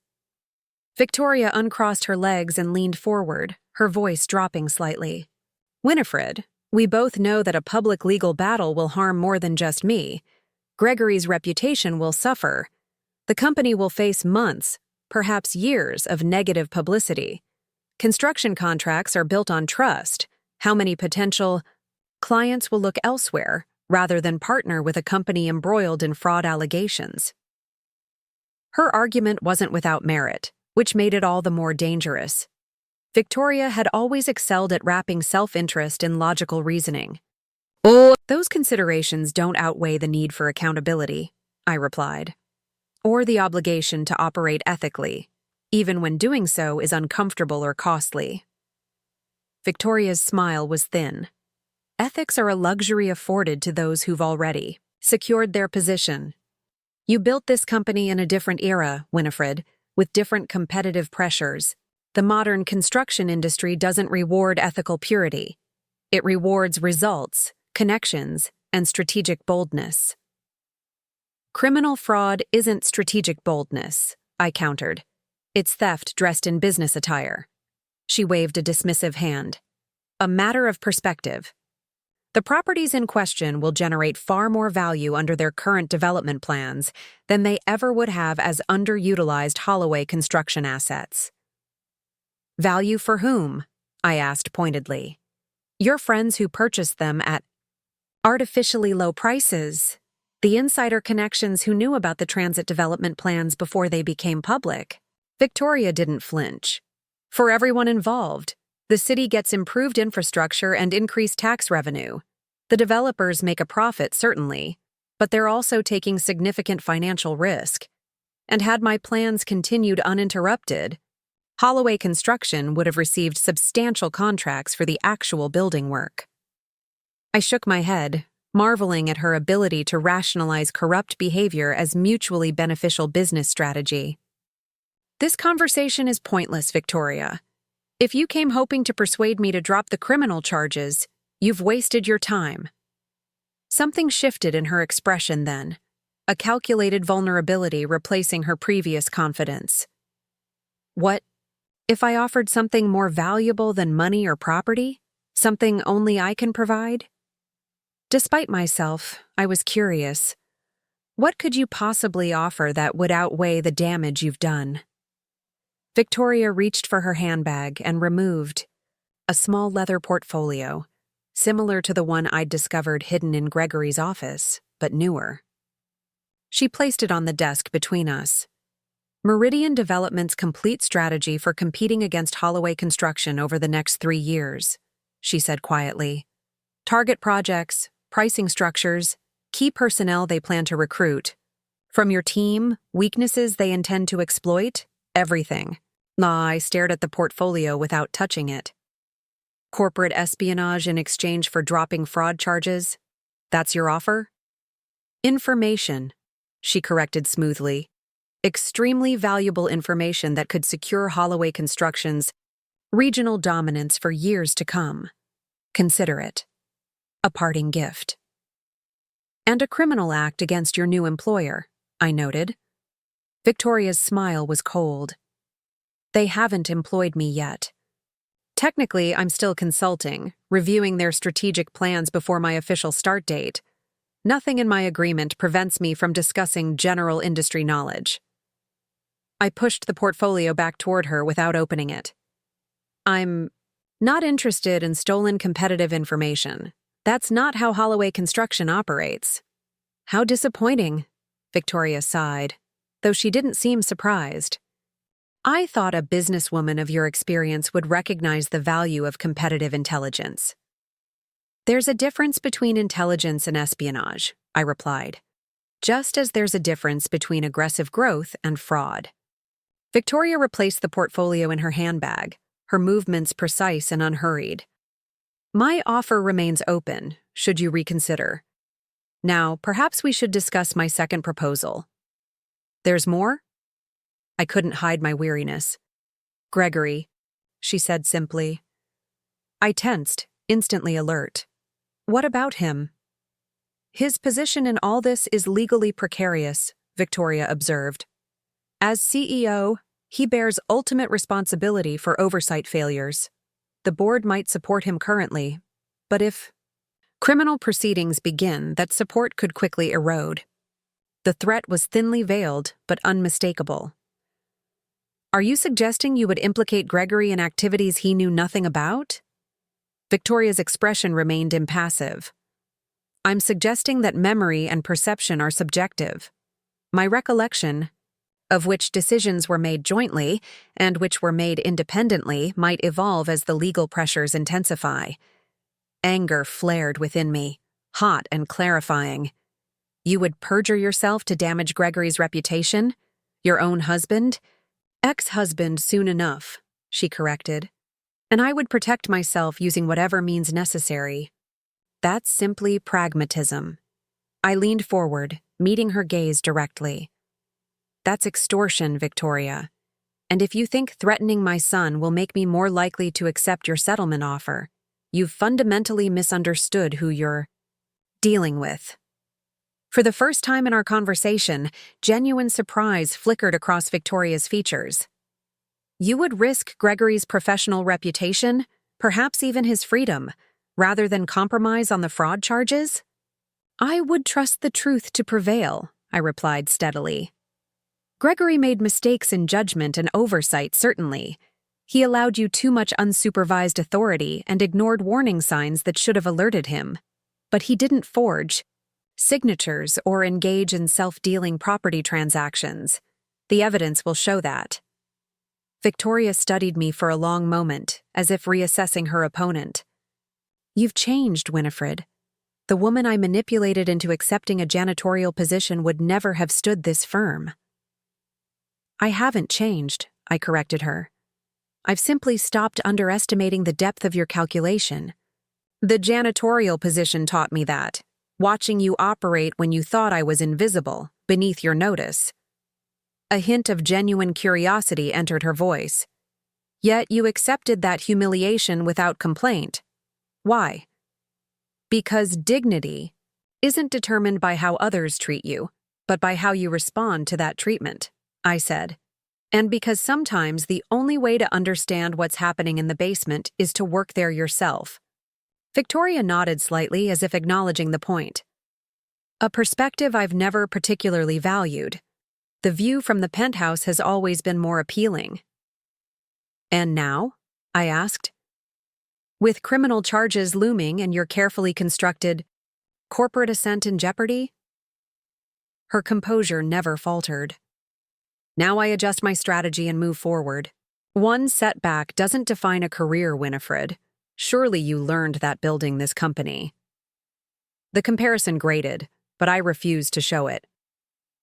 Victoria uncrossed her legs and leaned forward, her voice dropping slightly. Winifred, we both know that a public legal battle will harm more than just me. Gregory's reputation will suffer. The company will face months, perhaps years, of negative publicity. Construction contracts are built on trust. How many potential clients will look elsewhere rather than partner with a company embroiled in fraud allegations? Her argument wasn't without merit, which made it all the more dangerous. Victoria had always excelled at wrapping self-interest in logical reasoning. Those considerations don't outweigh the need for accountability, I replied, or the obligation to operate ethically, even when doing so is uncomfortable or costly. Victoria's smile was thin. Ethics are a luxury afforded to those who've already secured their position. You built this company in a different era, Winifred, with different competitive pressures. The modern construction industry doesn't reward ethical purity. It rewards results, connections, and strategic boldness. Criminal fraud isn't strategic boldness, I countered. It's theft dressed in business attire. She waved a dismissive hand. A matter of perspective. The properties in question will generate far more value under their current development plans than they ever would have as underutilized Holloway Construction assets. Value for whom? I asked pointedly. Your friends who purchased them at artificially low prices. The insider connections who knew about the transit development plans before they became public. Victoria didn't flinch. For everyone involved, the city gets improved infrastructure and increased tax revenue. The developers make a profit, certainly, but they're also taking significant financial risk. And had my plans continued uninterrupted, Holloway Construction would have received substantial contracts for the actual building work. I shook my head, marveling at her ability to rationalize corrupt behavior as mutually beneficial business strategy. This conversation is pointless, Victoria. If you came hoping to persuade me to drop the criminal charges, you've wasted your time. Something shifted in her expression then, a calculated vulnerability replacing her previous confidence. What if I offered something more valuable than money or property? Something only I can provide? Despite myself, I was curious. What could you possibly offer that would outweigh the damage you've done? Victoria reached for her handbag and removed a small leather portfolio, similar to the one I'd discovered hidden in Gregory's office, but newer. She placed it on the desk between us. Meridian Development's complete strategy for competing against Holloway Construction over the next 3 years, she said quietly. Target projects, pricing structures, key personnel they plan to recruit. From your team, weaknesses they intend to exploit, everything. I stared at the portfolio without touching it. Corporate espionage in exchange for dropping fraud charges? That's your offer? Information, she corrected smoothly. Extremely valuable information that could secure Holloway Construction's regional dominance for years to come. Consider it. A parting gift. And a criminal act against your new employer, I noted. Victoria's smile was cold. They haven't employed me yet. Technically, I'm still consulting, reviewing their strategic plans before my official start date. Nothing in my agreement prevents me from discussing general industry knowledge. I pushed the portfolio back toward her without opening it. I'm not interested in stolen competitive information. That's not how Holloway Construction operates. How disappointing, Victoria sighed, though she didn't seem surprised. I thought a businesswoman of your experience would recognize the value of competitive intelligence. There's a difference between intelligence and espionage, I replied, just as there's a difference between aggressive growth and fraud. Victoria replaced the portfolio in her handbag, her movements precise and unhurried. My offer remains open, should you reconsider. Now, perhaps we should discuss my second proposal. There's more? I couldn't hide my weariness. Gregory, she said simply. I tensed, instantly alert. What about him? His position in all this is legally precarious, Victoria observed. As CEO, he bears ultimate responsibility for oversight failures. The board might support him currently, but if criminal proceedings begin, that support could quickly erode. The threat was thinly veiled, but unmistakable. Are you suggesting you would implicate Gregory in activities he knew nothing about? Victoria's expression remained impassive. I'm suggesting that memory and perception are subjective. My recollection, of which decisions were made jointly and which were made independently, might evolve as the legal pressures intensify. Anger flared within me, hot and clarifying. You would perjure yourself to damage Gregory's reputation? Your own husband? Ex-husband soon enough, she corrected. And I would protect myself using whatever means necessary. That's simply pragmatism. I leaned forward, meeting her gaze directly. That's extortion, Victoria. And if you think threatening my son will make me more likely to accept your settlement offer, you've fundamentally misunderstood who you're dealing with. For the first time in our conversation, genuine surprise flickered across Victoria's features. You would risk Gregory's professional reputation, perhaps even his freedom, rather than compromise on the fraud charges? I would trust the truth to prevail, I replied steadily. Gregory made mistakes in judgment and oversight, certainly. He allowed you too much unsupervised authority and ignored warning signs that should have alerted him. But he didn't forge signatures or engage in self-dealing property transactions. The evidence will show that. Victoria studied me for a long moment, as if reassessing her opponent. You've changed, Winifred. The woman I manipulated into accepting a janitorial position would never have stood this firm. I haven't changed, I corrected her. I've simply stopped underestimating the depth of your calculation. The janitorial position taught me that, watching you operate when you thought I was invisible, beneath your notice. A hint of genuine curiosity entered her voice. Yet you accepted that humiliation without complaint. Why? Because dignity isn't determined by how others treat you, but by how you respond to that treatment, I said. And because sometimes the only way to understand what's happening in the basement is to work there yourself. Victoria nodded slightly as if acknowledging the point. A perspective I've never particularly valued. The view from the penthouse has always been more appealing. And now? I asked. With criminal charges looming and your carefully constructed corporate ascent in jeopardy? Her composure never faltered. Now I adjust my strategy and move forward. One setback doesn't define a career, Winifred. Surely you learned that building this company. The comparison grated, but I refused to show it.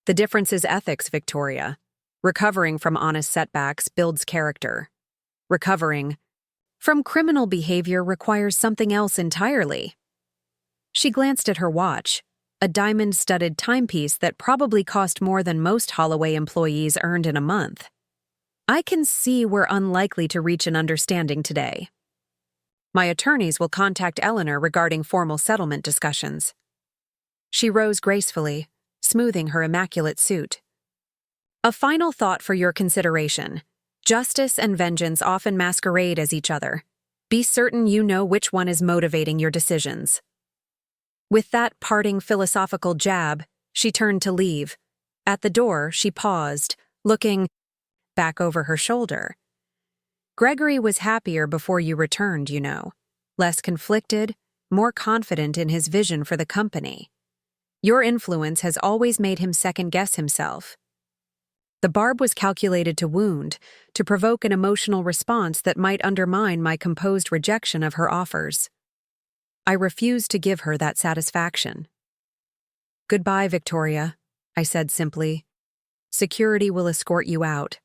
The difference is ethics, Victoria. Recovering from honest setbacks builds character. Recovering from criminal behavior requires something else entirely. She glanced at her watch, a diamond-studded timepiece that probably cost more than most Holloway employees earned in a month. I can see we're unlikely to reach an understanding today. My attorneys will contact Eleanor regarding formal settlement discussions. She rose gracefully, smoothing her immaculate suit. A final thought for your consideration. Justice and vengeance often masquerade as each other. Be certain you know which one is motivating your decisions. With that parting philosophical jab, she turned to leave. At the door, she paused, looking back over her shoulder. Gregory was happier before you returned, you know. Less conflicted, more confident in his vision for the company. Your influence has always made him second-guess himself. The barb was calculated to wound, to provoke an emotional response that might undermine my composed rejection of her offers. I refused to give her that satisfaction. Goodbye, Victoria, I said simply. Security will escort you out.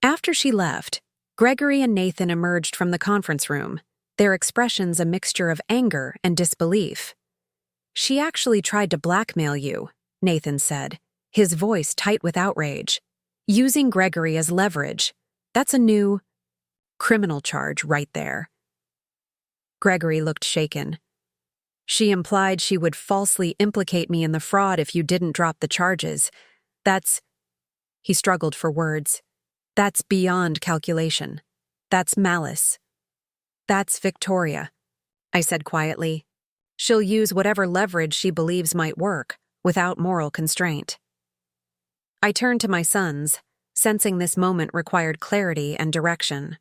After she left, Gregory and Nathan emerged from the conference room, their expressions a mixture of anger and disbelief. She actually tried to blackmail you, Nathan said, his voice tight with outrage. Using Gregory as leverage. That's a new criminal charge right there. Gregory looked shaken. She implied she would falsely implicate me in the fraud if you didn't drop the charges. He struggled for words. That's beyond calculation. That's malice. That's Victoria, I said quietly. She'll use whatever leverage she believes might work, without moral constraint. I turned to my sons, sensing this moment required clarity and direction.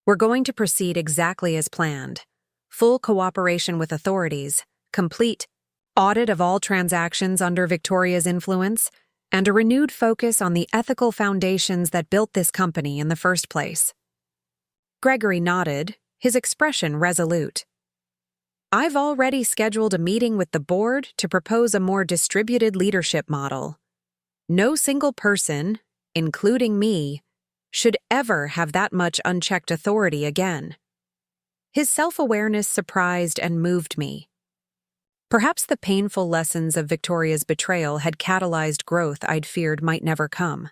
We're going to proceed exactly as planned. Full cooperation with authorities, complete audit of all transactions under Victoria's influence, and a renewed focus on the ethical foundations that built this company in the first place. Gregory nodded, his expression resolute. I've already scheduled a meeting with the board to propose a more distributed leadership model. No single person, including me, should ever have that much unchecked authority again. His self-awareness surprised and moved me. Perhaps the painful lessons of Victoria's betrayal had catalyzed growth I'd feared might never come.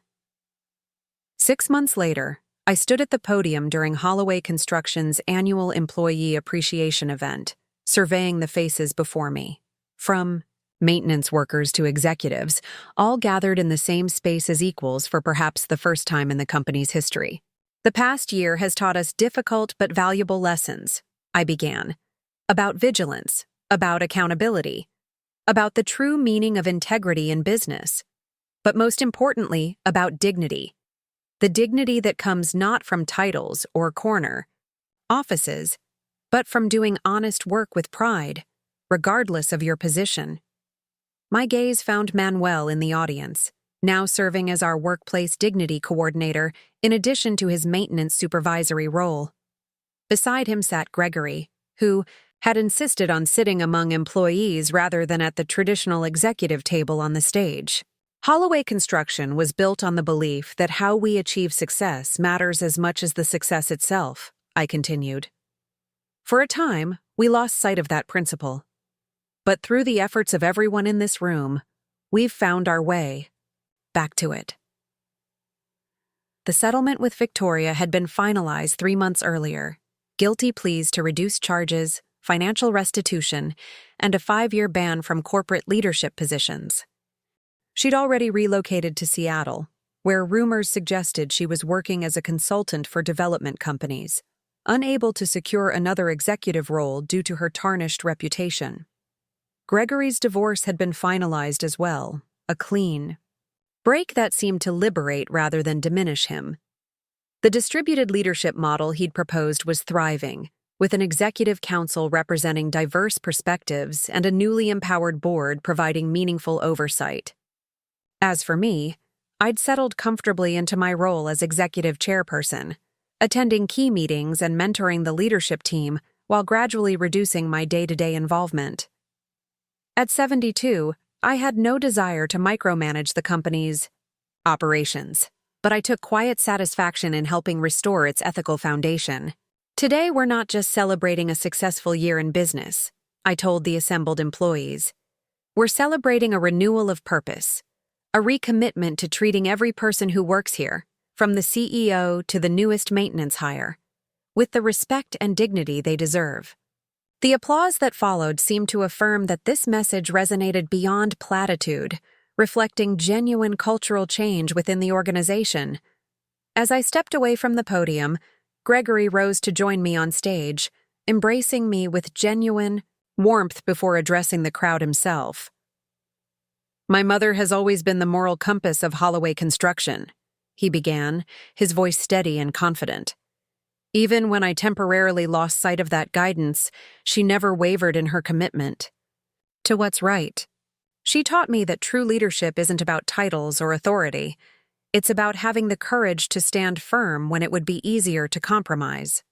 6 months later, I stood at the podium during Holloway Construction's annual employee appreciation event, surveying the faces before me. From maintenance workers to executives, all gathered in the same space as equals for perhaps the first time in the company's history. The past year has taught us difficult but valuable lessons, I began, about vigilance, about accountability, about the true meaning of integrity in business, but most importantly, about dignity. The dignity that comes not from titles or corner offices, but from doing honest work with pride, regardless of your position. My gaze found Manuel in the audience, now serving as our workplace dignity coordinator in addition to his maintenance supervisory role. Beside him sat Gregory, who had insisted on sitting among employees rather than at the traditional executive table on the stage. Holloway Construction was built on the belief that how we achieve success matters as much as the success itself, I continued. For a time, we lost sight of that principle. But through the efforts of everyone in this room, we've found our way back to it. The settlement with Victoria had been finalized 3 months earlier. Guilty pleas to reduce charges, financial restitution, and a 5-year ban from corporate leadership positions. She'd already relocated to Seattle, where rumors suggested she was working as a consultant for development companies, unable to secure another executive role due to her tarnished reputation. Gregory's divorce had been finalized as well, a clean break that seemed to liberate rather than diminish him. The distributed leadership model he'd proposed was thriving, with an executive council representing diverse perspectives and a newly empowered board providing meaningful oversight. As for me, I'd settled comfortably into my role as executive chairperson, attending key meetings and mentoring the leadership team while gradually reducing my day-to-day involvement. At 72, I had no desire to micromanage the company's operations, but I took quiet satisfaction in helping restore its ethical foundation. Today, we're not just celebrating a successful year in business, I told the assembled employees. We're celebrating a renewal of purpose, a recommitment to treating every person who works here, from the CEO to the newest maintenance hire, with the respect and dignity they deserve. The applause that followed seemed to affirm that this message resonated beyond platitude, reflecting genuine cultural change within the organization. As I stepped away from the podium, Gregory rose to join me on stage, embracing me with genuine warmth before addressing the crowd himself. My mother has always been the moral compass of Holloway Construction, he began, his voice steady and confident. Even when I temporarily lost sight of that guidance, she never wavered in her commitment to what's right. She taught me that true leadership isn't about titles or authority. It's about having the courage to stand firm when it would be easier to compromise.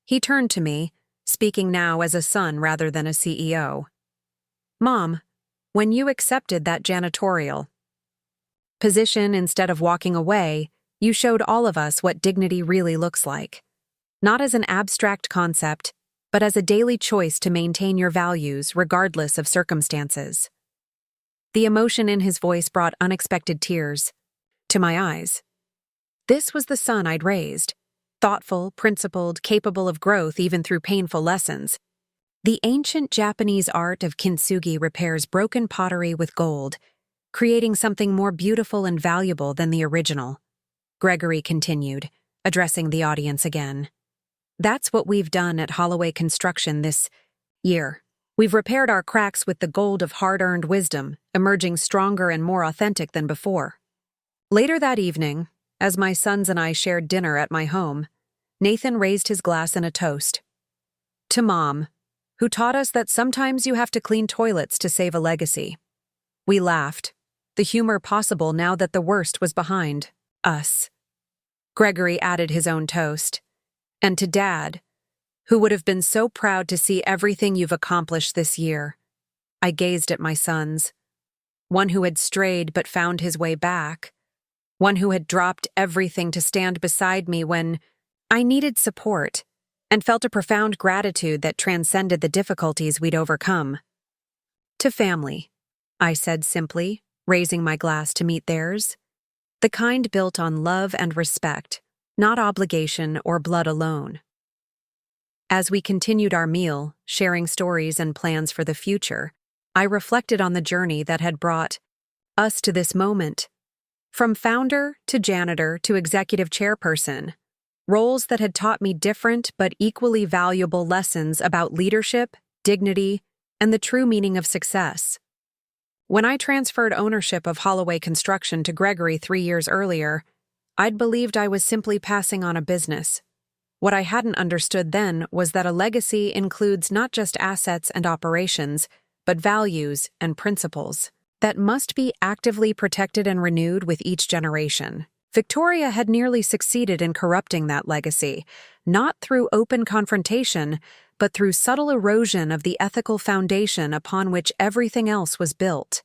He turned to me, speaking now as a son rather than a CEO. Mom, when you accepted that janitorial position instead of walking away, you showed all of us what dignity really looks like. Not as an abstract concept, but as a daily choice to maintain your values regardless of circumstances. The emotion in his voice brought unexpected tears to my eyes. This was the son I'd raised, thoughtful, principled, capable of growth even through painful lessons. The ancient Japanese art of kintsugi repairs broken pottery with gold, creating something more beautiful and valuable than the original. Gregory continued, addressing the audience again. That's what we've done at Holloway Construction this year. We've repaired our cracks with the gold of hard-earned wisdom, emerging stronger and more authentic than before. Later that evening, as my sons and I shared dinner at my home, Nathan raised his glass in a toast. To Mom, who taught us that sometimes you have to clean toilets to save a legacy. We laughed, the humor possible now that the worst was behind us. Gregory added his own toast. And to Dad, who would have been so proud to see everything you've accomplished this year. I gazed at my sons. One who had strayed but found his way back. One who had dropped everything to stand beside me when I needed support, and felt a profound gratitude that transcended the difficulties we'd overcome. To family, I said simply, raising my glass to meet theirs. The kind built on love and respect, not obligation or blood alone. As we continued our meal, sharing stories and plans for the future, I reflected on the journey that had brought us to this moment. From founder to janitor to executive chairperson, roles that had taught me different but equally valuable lessons about leadership, dignity, and the true meaning of success. When I transferred ownership of Holloway Construction to Gregory 3 years earlier, I'd believed I was simply passing on a business. What I hadn't understood then was that a legacy includes not just assets and operations, but values and principles that must be actively protected and renewed with each generation. Victoria had nearly succeeded in corrupting that legacy, not through open confrontation, but through subtle erosion of the ethical foundation upon which everything else was built.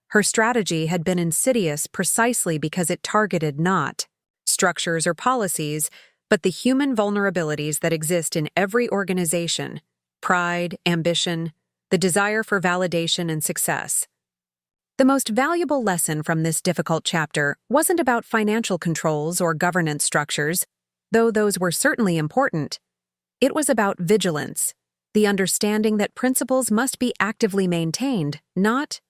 Her strategy had been insidious precisely because it targeted not structures or policies, but the human vulnerabilities that exist in every organization: pride, ambition, the desire for validation and success. The most valuable lesson from this difficult chapter wasn't about financial controls or governance structures, though those were certainly important. It was about vigilance, the understanding that principles must be actively maintained, not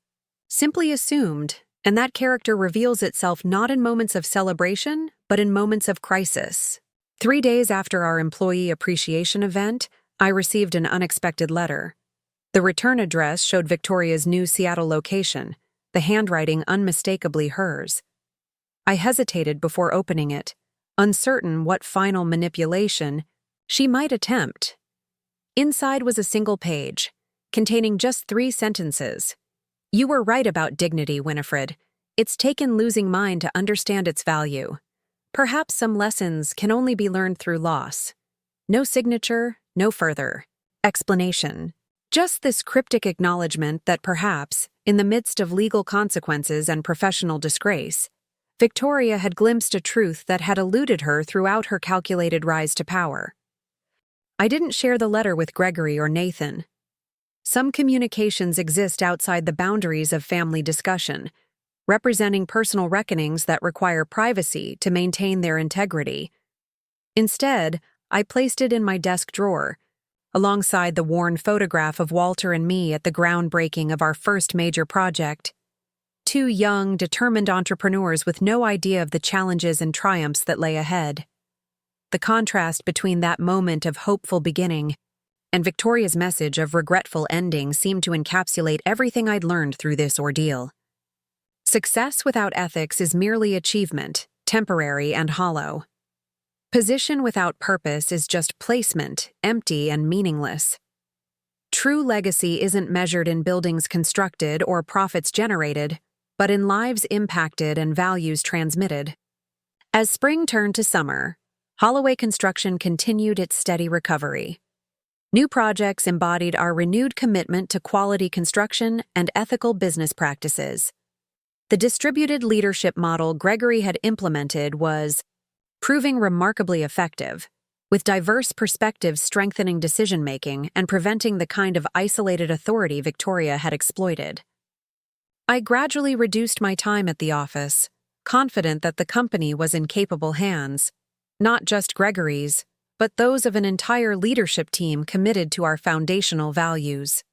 simply assumed, and that character reveals itself not in moments of celebration, but in moments of crisis. 3 days after our employee appreciation event, I received an unexpected letter. The return address showed Victoria's new Seattle location, the handwriting unmistakably hers. I hesitated before opening it, uncertain what final manipulation she might attempt. Inside was a single page, containing just 3 sentences. You were right about dignity, Winifred. It's taken losing mine to understand its value. Perhaps some lessons can only be learned through loss. No signature, no further explanation. Just this cryptic acknowledgement that perhaps, in the midst of legal consequences and professional disgrace, Victoria had glimpsed a truth that had eluded her throughout her calculated rise to power. I didn't share the letter with Gregory or Nathan. Some communications exist outside the boundaries of family discussion, representing personal reckonings that require privacy to maintain their integrity. Instead, I placed it in my desk drawer, alongside the worn photograph of Walter and me at the groundbreaking of our first major project. Two young, determined entrepreneurs with no idea of the challenges and triumphs that lay ahead. The contrast between that moment of hopeful beginning and Victoria's message of regretful ending seemed to encapsulate everything I'd learned through this ordeal. Success without ethics is merely achievement, temporary and hollow. Position without purpose is just placement, empty and meaningless. True legacy isn't measured in buildings constructed or profits generated, but in lives impacted and values transmitted. As spring turned to summer, Holloway Construction continued its steady recovery. New projects embodied our renewed commitment to quality construction and ethical business practices. The distributed leadership model Gregory had implemented was proving remarkably effective, with diverse perspectives strengthening decision-making and preventing the kind of isolated authority Victoria had exploited. I gradually reduced my time at the office, confident that the company was in capable hands, not just Gregory's, but those of an entire leadership team committed to our foundational values.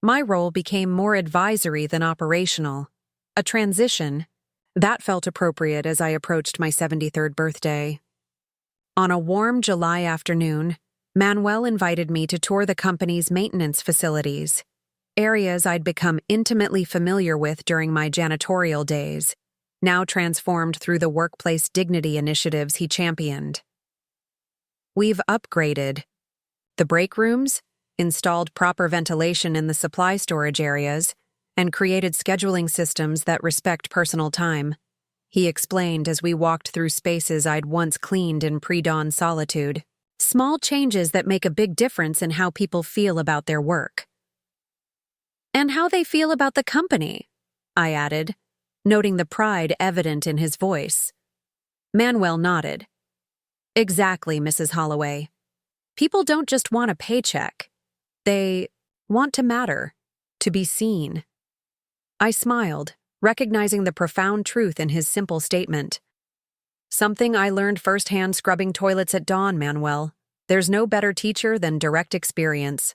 My role became more advisory than operational, a transition that felt appropriate as I approached my 73rd birthday. On a warm July afternoon, Manuel invited me to tour the company's maintenance facilities, areas I'd become intimately familiar with during my janitorial days, now transformed through the workplace dignity initiatives he championed. We've upgraded the break rooms, installed proper ventilation in the supply storage areas, and created scheduling systems that respect personal time, he explained as we walked through spaces I'd once cleaned in pre-dawn solitude. Small changes that make a big difference in how people feel about their work. And how they feel about the company, I added, noting the pride evident in his voice. Manuel nodded. Exactly, Mrs. Holloway. People don't just want a paycheck. They want to matter, to be seen. I smiled, recognizing the profound truth in his simple statement. Something I learned firsthand scrubbing toilets at dawn, Manuel. There's no better teacher than direct experience.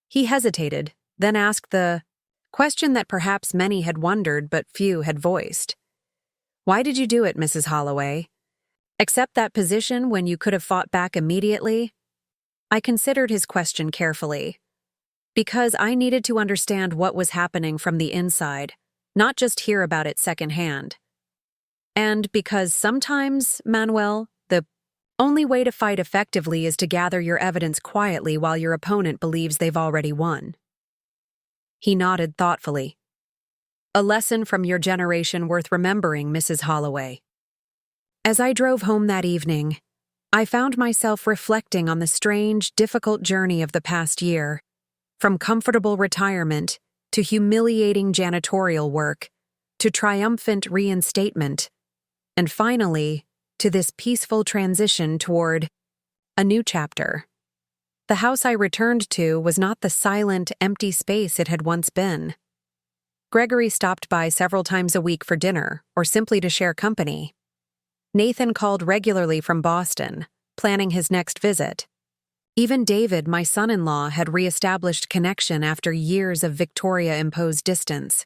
He hesitated, then asked the question that perhaps many had wondered but few had voiced. Why did you do it, Mrs. Holloway? Accept that position when you could have fought back immediately? I considered his question carefully. Because I needed to understand what was happening from the inside, not just hear about it secondhand. And because sometimes, Manuel, the only way to fight effectively is to gather your evidence quietly while your opponent believes they've already won. He nodded thoughtfully. A lesson from your generation worth remembering, Mrs. Holloway. As I drove home that evening, I found myself reflecting on the strange, difficult journey of the past year. From comfortable retirement, to humiliating janitorial work, to triumphant reinstatement, and finally, to this peaceful transition toward a new chapter. The house I returned to was not the silent, empty space it had once been. Gregory stopped by several times a week for dinner, or simply to share company. Nathan called regularly from Boston, planning his next visit. Even David, my son-in-law, had re-established connection after years of Victoria-imposed distance.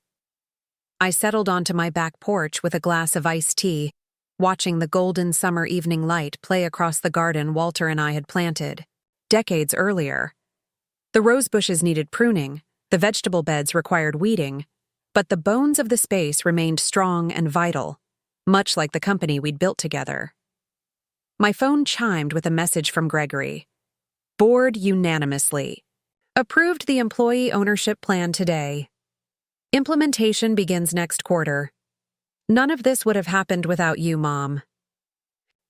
I settled onto my back porch with a glass of iced tea, watching the golden summer evening light play across the garden Walter and I had planted, decades earlier. The rose bushes needed pruning, the vegetable beds required weeding, but the bones of the space remained strong and vital, much like the company we'd built together. My phone chimed with a message from Gregory. Board unanimously. Approved the employee ownership plan today. Implementation begins next quarter. None of this would have happened without you, Mom.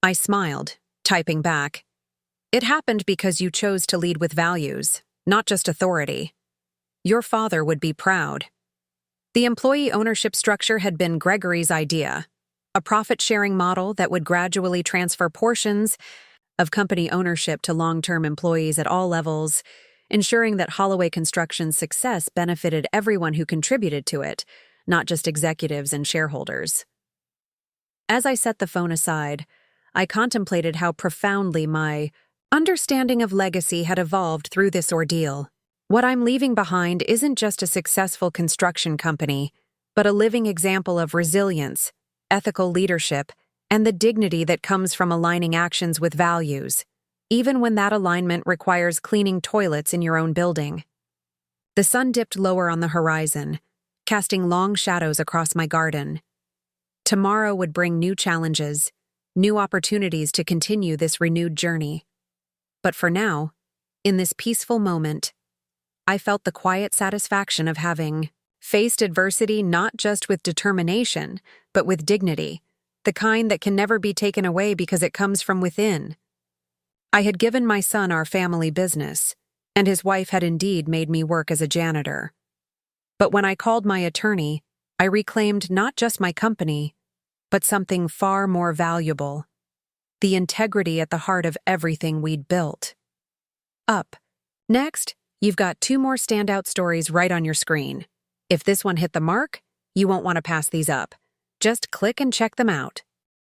I smiled, typing back. It happened because you chose to lead with values, not just authority. Your father would be proud. The employee ownership structure had been Gregory's idea, a profit-sharing model that would gradually transfer portions of company ownership to long-term employees at all levels, ensuring that Holloway Construction's success benefited everyone who contributed to it, not just executives and shareholders. As I set the phone aside, I contemplated how profoundly my understanding of legacy had evolved through this ordeal. What I'm leaving behind isn't just a successful construction company, but a living example of resilience, ethical leadership, and the dignity that comes from aligning actions with values, even when that alignment requires cleaning toilets in your own building. The sun dipped lower on the horizon, casting long shadows across my garden. Tomorrow would bring new challenges, new opportunities to continue this renewed journey. But for now, in this peaceful moment, I felt the quiet satisfaction of having faced adversity not just with determination, but with dignity, the kind that can never be taken away because it comes from within. I had given my son our family business, and his wife had indeed made me work as a janitor. But when I called my attorney, I reclaimed not just my company, but something far more valuable: the integrity at the heart of everything we'd built. Up next, you've got 2 more standout stories right on your screen. If this one hit the mark, you won't want to pass these up. Just click and check them out.